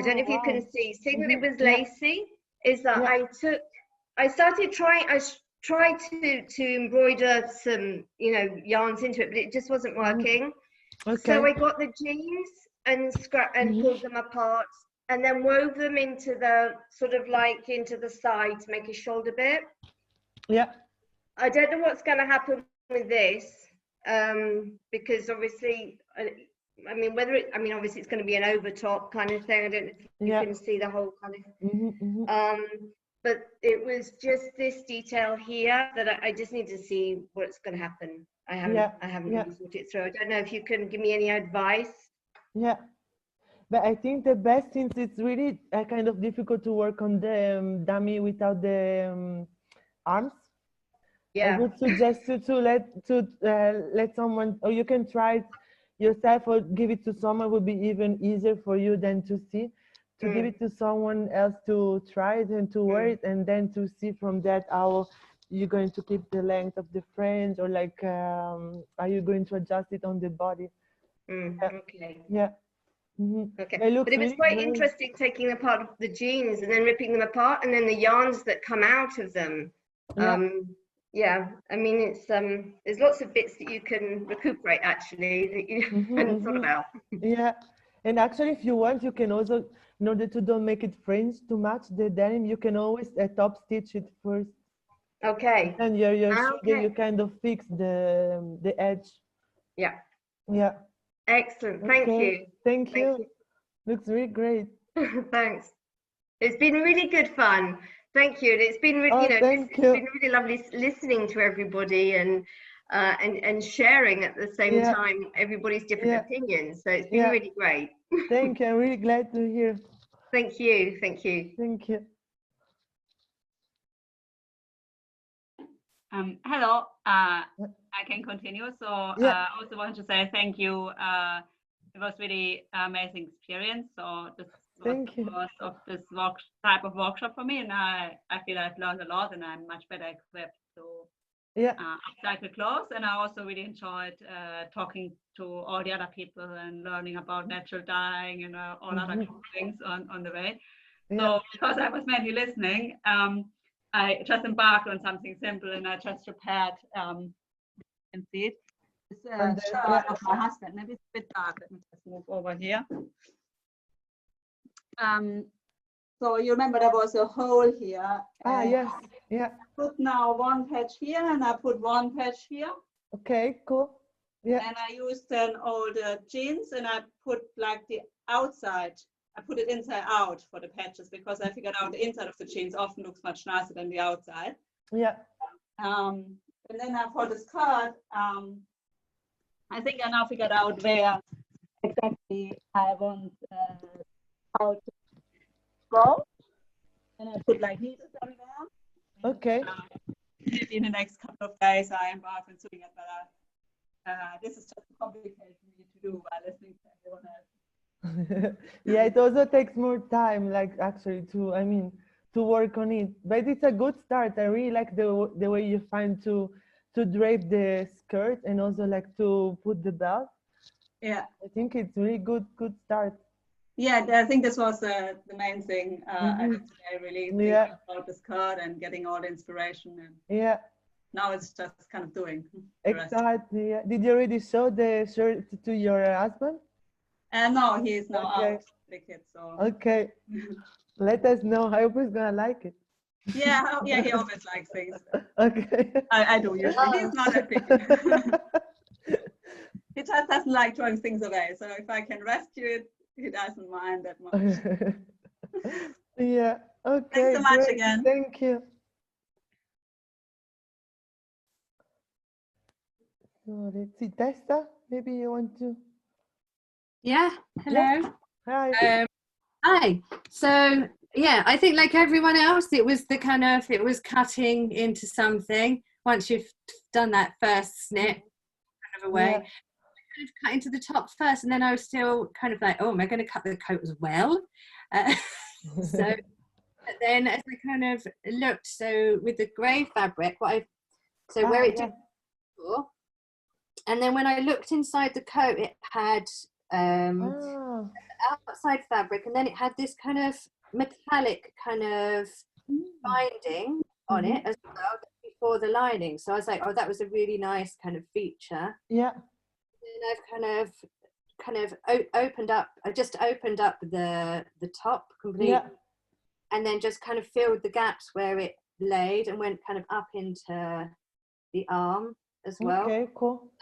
don't know if you can Wow. see. Seeing that it was Yeah. lacy, is that Yeah. I started trying. Tried to embroider some, you know, yarns into it, but it just wasn't working. Okay. So I got the jeans and pulled them apart, and then wove them into the sort of like into the side to make a shoulder bit. Yeah. I don't know what's going to happen with this, because obviously, I mean, obviously it's going to be an overtop kind of thing. I don't know if you can see the whole kind of, but it was just this detail here that I just need to see what's going to happen. I haven't really thought it through. I don't know if you can give me any advice. Yeah. But I think the best, since it's really kind of difficult to work on the dummy without the arms. Yeah. I would suggest you to let someone, or you can try it yourself or give it to someone. Would be even easier for you than to see. To give it to someone else to try it and to wear it, and then to see from that how you're going to keep the length of the fringe, or like are you going to adjust it on the body? Okay. Yeah. Okay, It looks but it was really quite great. interesting taking apart the jeans and then ripping them apart, and then the yarns that come out of them. Yeah, I mean, it's there's lots of bits that you can recuperate actually that you hadn't thought about. Yeah, and actually, if you want, you can also, in order to don't make it fringe to match the denim, you can always top stitch it first. Okay. And you're sure that Okay. you kind of fix the edge. Yeah. Yeah. Excellent. Thank you. Thank you. Looks really great. Thanks. It's been really good fun. Thank you. And it's been really, you know, it's been really lovely listening to everybody and sharing at the same time everybody's different opinions. So it's been really great. Thank you. I'm really glad to hear. Thank you. Thank you. Thank you. Hello. I can continue. So I also want to say thank you. It was really amazing experience. So this was the first of this type of workshop for me, and I feel I've learned a lot, and I'm much better equipped to upcycle clothes. And I also really enjoyed talking to all the other people and learning about natural dyeing and all other cool things on the way. So because I was mainly listening, I just embarked on something simple, and I just prepared. You can see it. It's a shirt of my husband. Maybe it's a bit dark. Let me just move over here. So you remember there was a hole here. Yes. Yeah. I put now one patch here, and I put one patch here. Okay. Cool. Yeah. And I used then all the jeans, and I put like the outside. I put it inside out for the patches because I figured out the inside of the jeans often looks much nicer than the outside. Yeah. And then for the skirt, I think I now figured out where exactly I want how to go. And I put like needles on there. Okay. Maybe in the next couple of days I embark on doing it, but this is just complicated for me to do while listening to everyone else. Yeah, it also takes more time, like actually to work on it. But it's a good start. I really like the way you find to drape the skirt and also like to put the belt. Yeah, I think it's really good start. Yeah, I think this was the main thing. I did today, really thinking about the skirt and getting all the inspiration. And now it's just kind of doing. Exactly. Yeah. Did you already show the shirt to your husband? No, he's now out with the kids. So. Okay. Let us know. I hope he's gonna like it. Yeah, he always likes things. Okay. I do usually. He's not that picky. He just doesn't like throwing things away. So if I can rescue it, he doesn't mind that much. Yeah. Okay. Thanks so much great. again. Thank you. So let's see, Testa. Maybe you want to. Yeah. Hello. Hi. Hi. So yeah, I think like everyone else, it was cutting into something. Once you've done that first snip kind of away, I kind of cut into the top first, and then I was still kind of like, oh, am I going to cut the coat as well? So then as I kind of looked, so with the grey fabric, where it did before, and then when I looked inside the coat, it had outside fabric, and then it had this kind of metallic kind of binding on it as well before the lining. So I was like, oh, that was a really nice kind of feature. Yeah. And I've kind of opened up. I just opened up the top completely, and then just kind of filled the gaps where it laid and went kind of up into the arm as well. Okay, cool.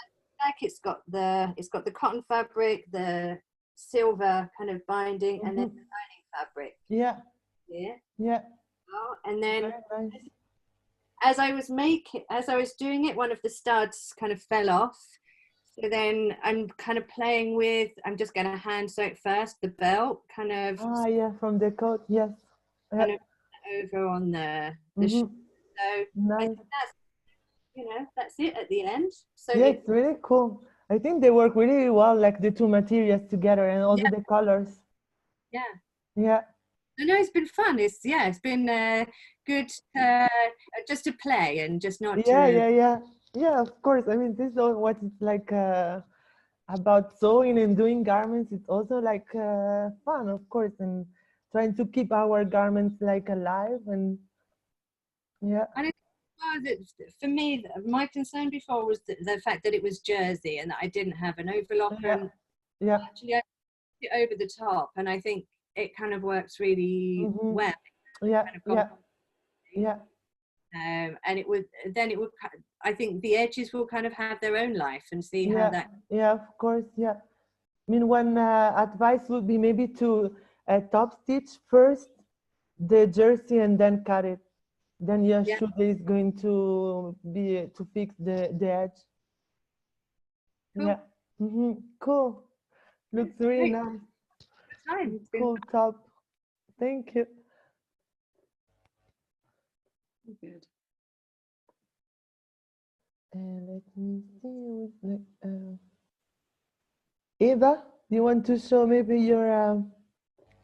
Like it's got the cotton fabric, the silver kind of binding, and then the lining fabric. Yeah. And then as I was doing it, one of the studs kind of fell off. So then I'm kind of playing with, I'm just going to hand sew first the belt kind of. From the coat, yes. Kind of over on the so nice. I think that's it at the end. So yeah, it's really cool. I think they work really well, like the two materials together, and also the colors. Yeah. I know it's been fun. It's been good just to play and just not Yeah, of course. I mean, this is what it's like about sewing and doing garments. It's also like fun, of course, and trying to keep our garments like alive. And and for me, my concern before was the fact that it was jersey and that I didn't have an overlocker. Actually, I put it over the top, and I think it kind of works really well. And it would I think the edges will kind of have their own life and see how that. Yeah, of course. I mean, one advice would be maybe to top stitch first the jersey and then cut it. Then you're sure that it's going to be to fix the edge. Cool. Cool. Looks really nice. Cool top. Thank you. Good. Let me see. Eva, do you want to show maybe your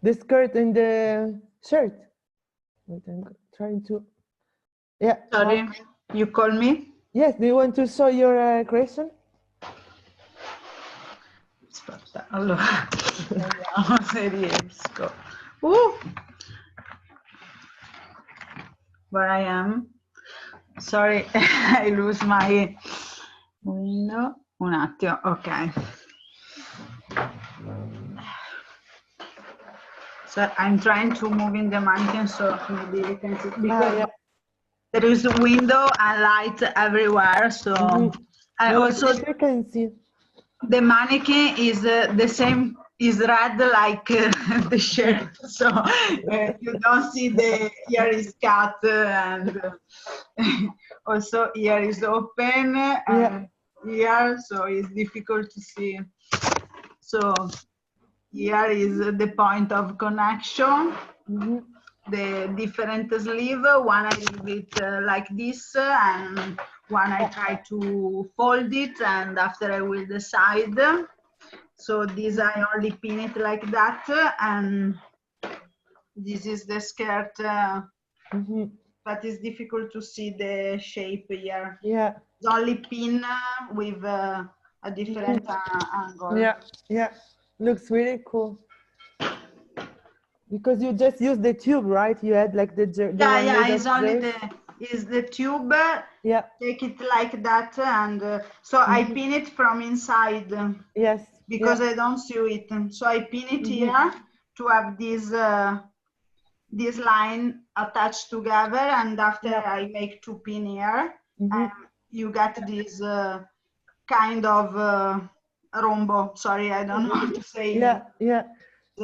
the skirt and the shirt? Wait, I'm trying to. Yeah. Sorry, you call me? Yes. Do you want to show your creation? Aspetta, allora vediamo se riesco. Where I am. Sorry, I lose my window. Un attimo, ok. So I'm trying to move in the mannequin so maybe you can see, because there is a window and light everywhere. So I also can see. The mannequin is the same, is red like the shirt, so you don't see the ear is cut, and also ear is open, and here, so it's difficult to see. So here is the point of connection. The different sleeve, one I leave it like this, and one I try to fold it, and after I will decide. So this I only pin it like that, and this is the skirt, but it's difficult to see the shape here. It's only pin with a different angle. Looks really cool. Because you just use the tube, right? You had like the it's only the tube. Take it like that, and so I pin it from inside. Yes. Because I don't sew it, so I pin it here to have this this line attached together, and after I make two pin here, and you get this kind of rombo. Sorry, I don't know how to say the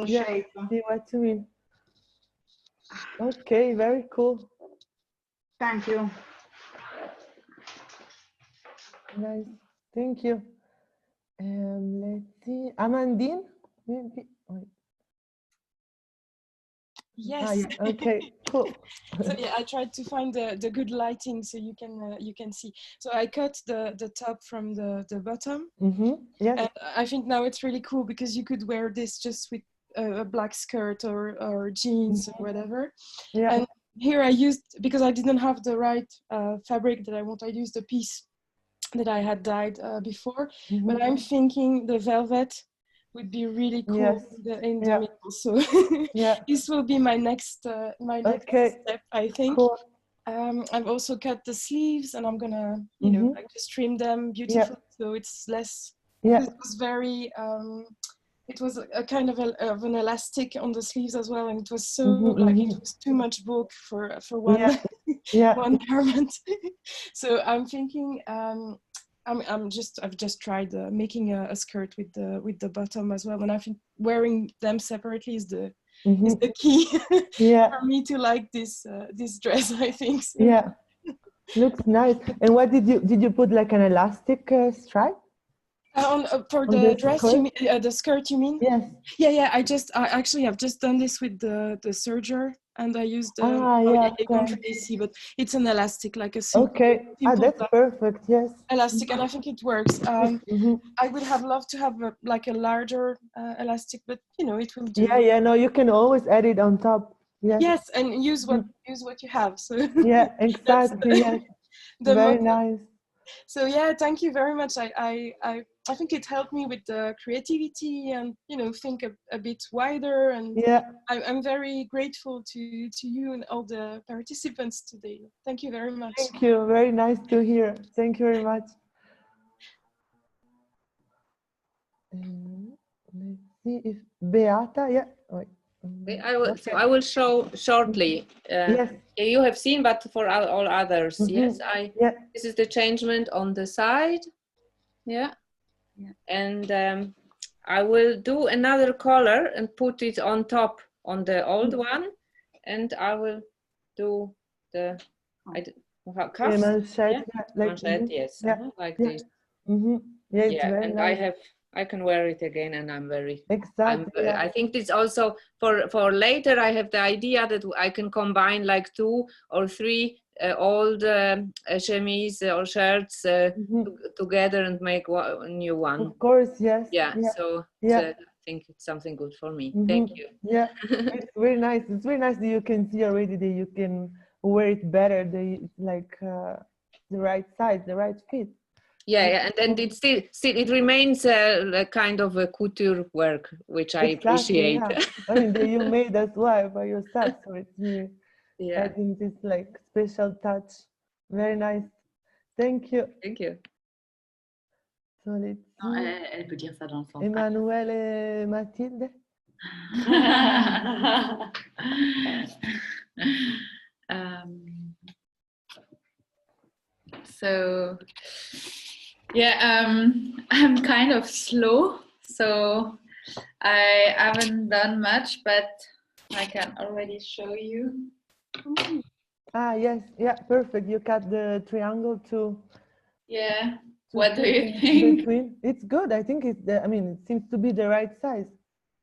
shape. See what you mean. Okay, very cool. Thank you. Nice, thank you. Let's see, Amandine, maybe. Wait. Yes. Yeah. Okay, cool. So yeah, I tried to find the good lighting so you can see. So I cut the top from the bottom. Yes. And I think now it's really cool because you could wear this just with a black skirt or jeans or whatever. Yeah. And here I used, because I didn't have the right fabric that I want, I used a piece that I had dyed before. But I'm thinking the velvet would be really cool in the middle. So this will be my next step, I think. Cool. I've also cut the sleeves, and I'm gonna, you know, like just trim them beautifully, so it's less. Because it was very. It was a kind of an elastic on the sleeves as well, and it was so like it was too much bulk for one one garment. So I'm thinking. I've just tried making a skirt with the bottom as well, and I think wearing them separately is the key for me to like this this dress, I think. So. Yeah, looks nice. And what did you put like an elastic stripe? For the dress, skirt? You mean the skirt? You mean? Yes. Yeah. I've just done this with the serger, and I used you can't really see, but it's an elastic, like a simple. That's perfect. Yes. Elastic, and I think it works. I would have loved to have like a larger elastic, but you know it will do. Yeah. No, you can always add it on top. Yes. Yes, and use what you have. So yeah, exactly. Yes. Very nice. So yeah, thank you very much. I think it helped me with the creativity and, you know, think a bit wider. And I'm very grateful to you and all the participants today. Thank you very much. Thank you. Very nice to hear. Thank you very much. Let's see if Beata, I will show shortly. Yes. You have seen, but for all others, yes. This is the changement on the side. Yeah. And I will do another color and put it on top on the old one, and I will do the cuffs. Manchette, yes, like this. Yeah, and nice. I can wear it again, and I'm very exactly. I think this also for later. I have the idea that I can combine like 2 or 3 old chemise or shirts together and make a new one. Of course, yes. So I think it's something good for me. Thank you. Yeah, it's very nice. It's very nice that you can see already that you can wear it better. Like the right size, the right fit. Yeah, and then it still it remains a kind of a couture work, which I appreciate. Yeah. I mean, that you made as well by yourself, so it's really adding this like special touch. Very nice. Thank you. Thank you. So let's see. Non, elle peut dire ça dans le sens. Emmanuel et Mathilde. So yeah, I'm kind of slow, so I haven't done much, but I can already show you. Yes, yeah, perfect. You cut the triangle too. Yeah. What do you think? Between. It's good. I think it's I mean, it seems to be the right size.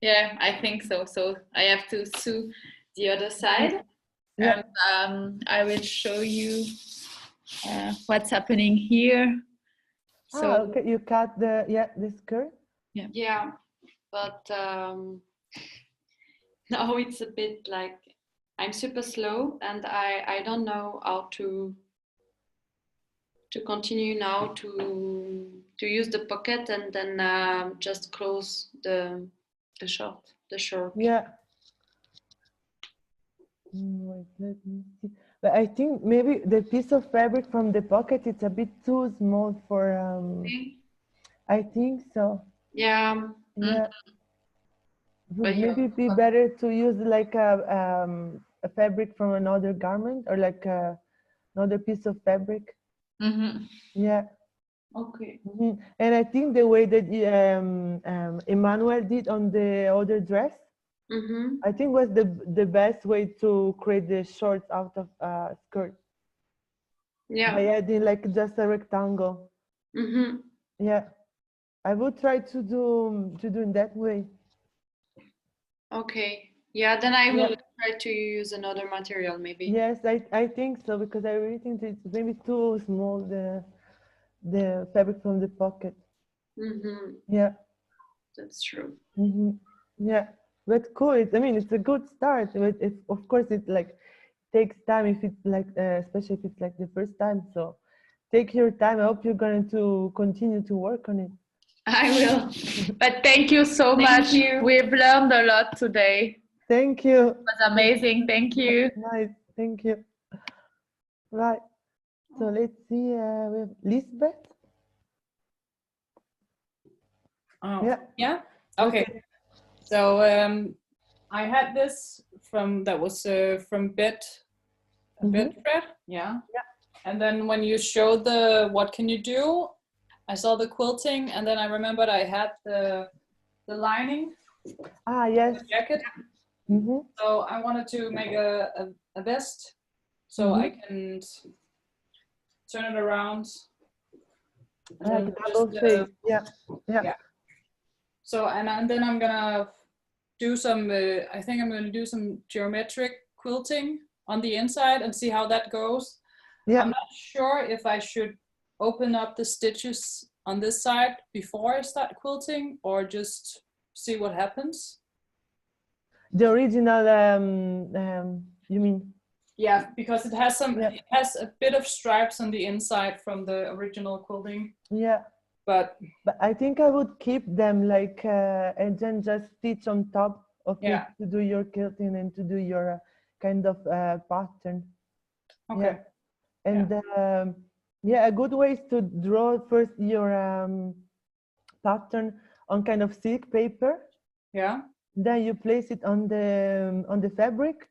Yeah, I think so. So I have to sew the other side, and I will show you what's happening here. So okay, you cut the skirt. Yeah, but now it's a bit like I'm super slow, and I don't know how to continue now to use the pocket and then just close the short. Yeah. Wait, let me see. But I think maybe the piece of fabric from the pocket it's a bit too small for I think so. Yeah. Yeah. Would maybe be better to use like a fabric from another garment or like another piece of fabric. Yeah. Okay. And I think the way that Emmanuel did on the other dress, I think was the best way to create the shorts out of skirt. Yeah. By adding like just a rectangle. Yeah. I would try to do in that way. Okay. Yeah, then I will try to use another material maybe. Yes, I think so, because I really think it's maybe too small, the fabric from the pocket. Yeah. That's true. Yeah, but cool. I mean, it's a good start. But of course, it like takes time if it's like, especially if it's like the first time. So take your time. I hope you're going to continue to work on it. I will. But thank you so much. We've learned a lot today. Thank you. It was amazing. Thank you. Nice. Thank you. Right. So let's see. We have Lisbeth. Oh, yeah. Okay. So I had this from bed thread. Yeah. And then when you showed the what can you do, I saw the quilting, and then I remembered I had the lining. Ah, yes. The jacket. So I wanted to make a vest, so I can turn it around. Like double face. Yeah. So and then I'm gonna do some. I think I'm gonna do some geometric quilting on the inside and see how that goes. I'm not sure if I should open up the stitches on this side before I start quilting, or just see what happens. The original, you mean? Yeah, because it has some. It has a bit of stripes on the inside from the original quilting. Yeah. But I think I would keep them like, and then just stitch on top of it to do your quilting and to do your kind of pattern. Okay. Yeah. And a good way is to draw first your pattern on kind of silk paper. Yeah. Then you place it on the fabric,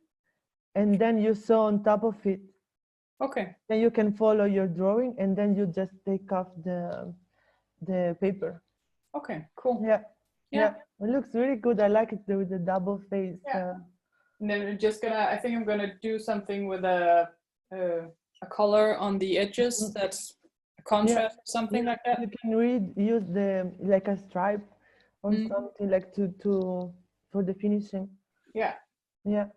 and then you sew on top of it. Okay. Then you can follow your drawing, and then you just take off the paper. Okay, cool. Yeah. It looks really good. I like it with the double face. And then I think I'm gonna do something with a color on the edges. That's a contrast, something like that. You can use like a stripe or something like to for the finishing. Yeah. Yeah.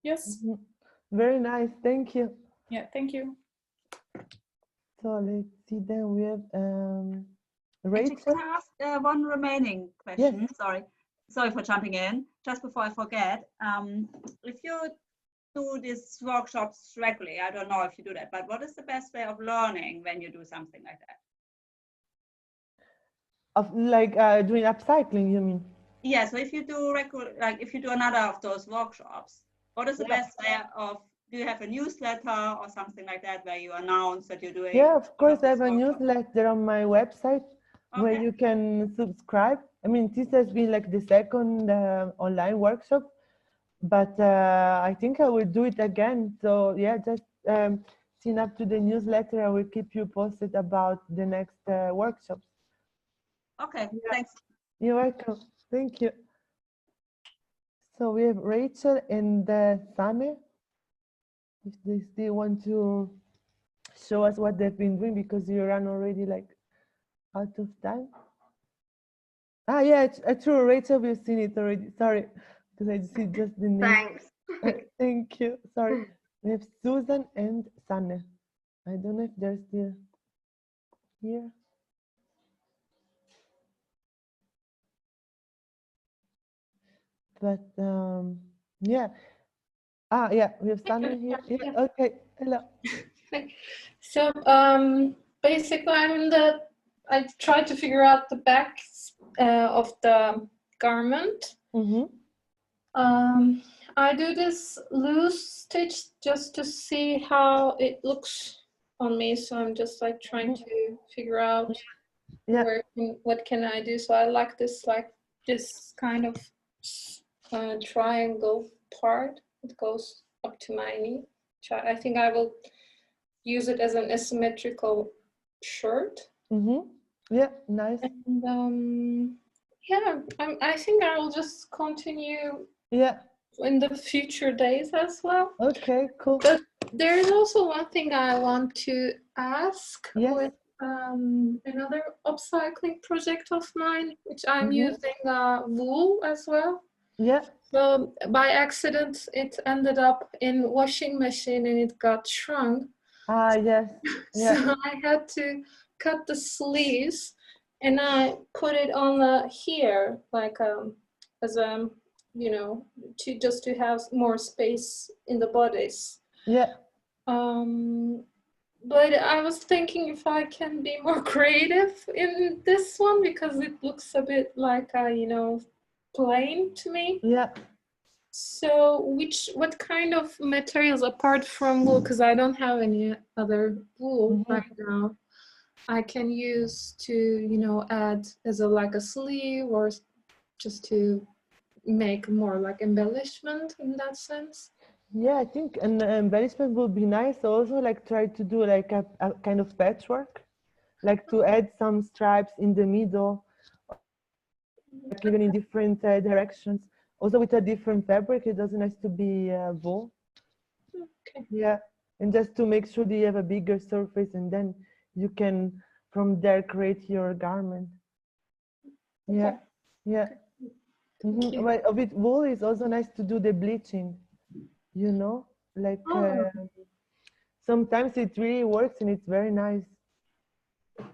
Yes. Very nice. Thank you. Yeah. Thank you. So let's see. Then we have Actually, Rachel. can I ask one remaining question? Sorry for jumping in. Just before I forget, if you do these workshops regularly, I don't know if you do that, but what is the best way of learning when you do something like that? Of like doing upcycling, you mean? Yeah. So if you do if you do another of those workshops, what is the best way of? Do you have a newsletter or something like that where you announce that you're doing? Yeah, of course. I have a newsletter on my website where you can subscribe. I mean, this has been like the second online workshop, but I think I will do it again. So yeah, just sign up to the newsletter. I will keep you posted about the next workshops. Okay, thanks. You're welcome. Thank you. So we have Rachel and Sane. If they still want to show us what they've been doing, because you run already like out of time. Ah, yeah, it's true. Rachel, we've seen it already. Sorry, because I see just the name. Thanks. Thank you. Sorry. We have Susan and Sanne. I don't know if they're still here. But yeah. Ah, yeah, we have Sanne here. Yeah, okay. Hello. So basically, I tried to figure out the back of the garment. I do this loose stitch just to see how it looks on me. So I'm just like trying to figure out what can I do. So I like this kind of triangle part. It goes up to my knee. I think I will use it as an asymmetrical shirt. Yeah, nice. And yeah, I think I will just continue in the future days as well. Okay, cool. But there is also one thing I want to ask with another upcycling project of mine, which I'm using wool as well. Yeah. So by accident, it ended up in washing machine and it got shrunk. Ah, yes. Yeah. So I had to cut the sleeves and I put it on the here, like as you know, just to have more space in the bodice. Yeah. But I was thinking if I can be more creative in this one because it looks a bit like you know, plain to me. Yeah. So what kind of materials apart from wool, because I don't have any other wool right now, I can use to, you know, add as a like a sleeve or just to make more like embellishment in that sense? Yeah, I think an embellishment would be nice. Also, like try to do like a kind of patchwork, like to add some stripes in the middle, like even in different directions. Also with a different fabric, it doesn't have to be wool. Okay. Yeah, and just to make sure that you have a bigger surface, and then you can from there create your garment. Yeah, yeah. But with wool, it's also nice to do the bleaching. You know, like sometimes it really works and it's very nice.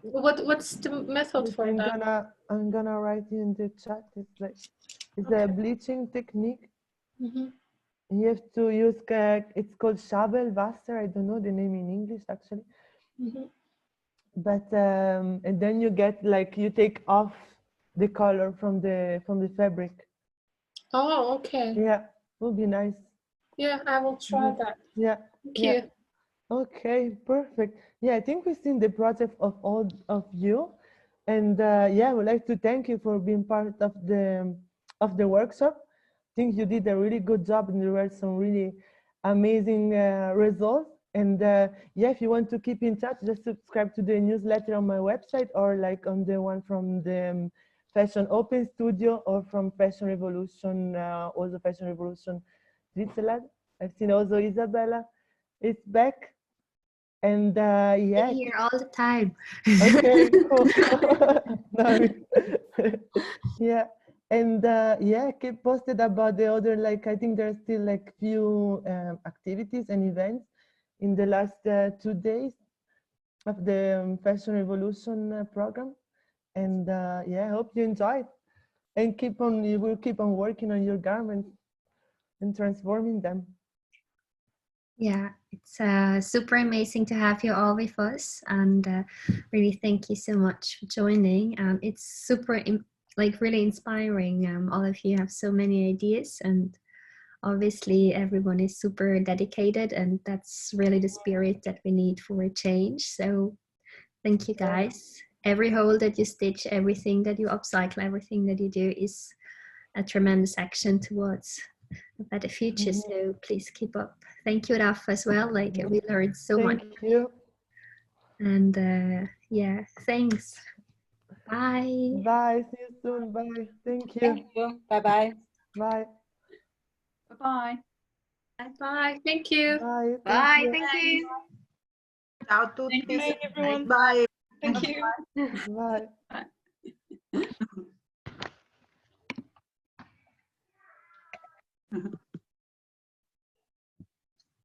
What's the method for that? I'm gonna write you in the chat. It's a bleaching technique. You have to use it's called Schabelwasser. I don't know the name in English actually. But and then you get like you take off the color from the fabric. Oh, okay. Yeah, will be nice. Yeah, I will try that. Yeah. Thank you. Okay, perfect. Yeah, I think we've seen the project of all of you, and yeah, I would like to thank you for being part of the workshop. I think you did a really good job, and there were some really amazing results. And yeah, if you want to keep in touch, just subscribe to the newsletter on my website or like on the one from the Fashion Open Studio or from Fashion Revolution, also Fashion Revolution Switzerland. I've seen also Isabella is back. And yeah, here all the time. okay, cool. Yeah, and yeah, keep posted about the other, like I think there's still like few activities and events in the last 2 days of the Fashion Revolution program. And yeah, I hope you enjoyed and you will keep on working on your garments and transforming them. Yeah, it's super amazing to have you all with us, and really thank you so much for joining. It's super like really inspiring. All of you have so many ideas, and obviously everyone is super dedicated, and that's really the spirit that we need for a change. So thank you guys. Every hole that you stitch, everything that you upcycle, everything that you do is a tremendous action towards a better future. So please keep up. Thank you, Rafa, as well. Like we learned so much. Thank you. And yeah, thanks. Bye. Bye. See you soon. Bye. Thank you. Thank you. Bye-bye. Bye. Bye-bye. Bye. Thank you. Bye. Bye. Thank you. Ciao a tutti. Thank you, everyone. Bye. Thank you. Bye. Bye.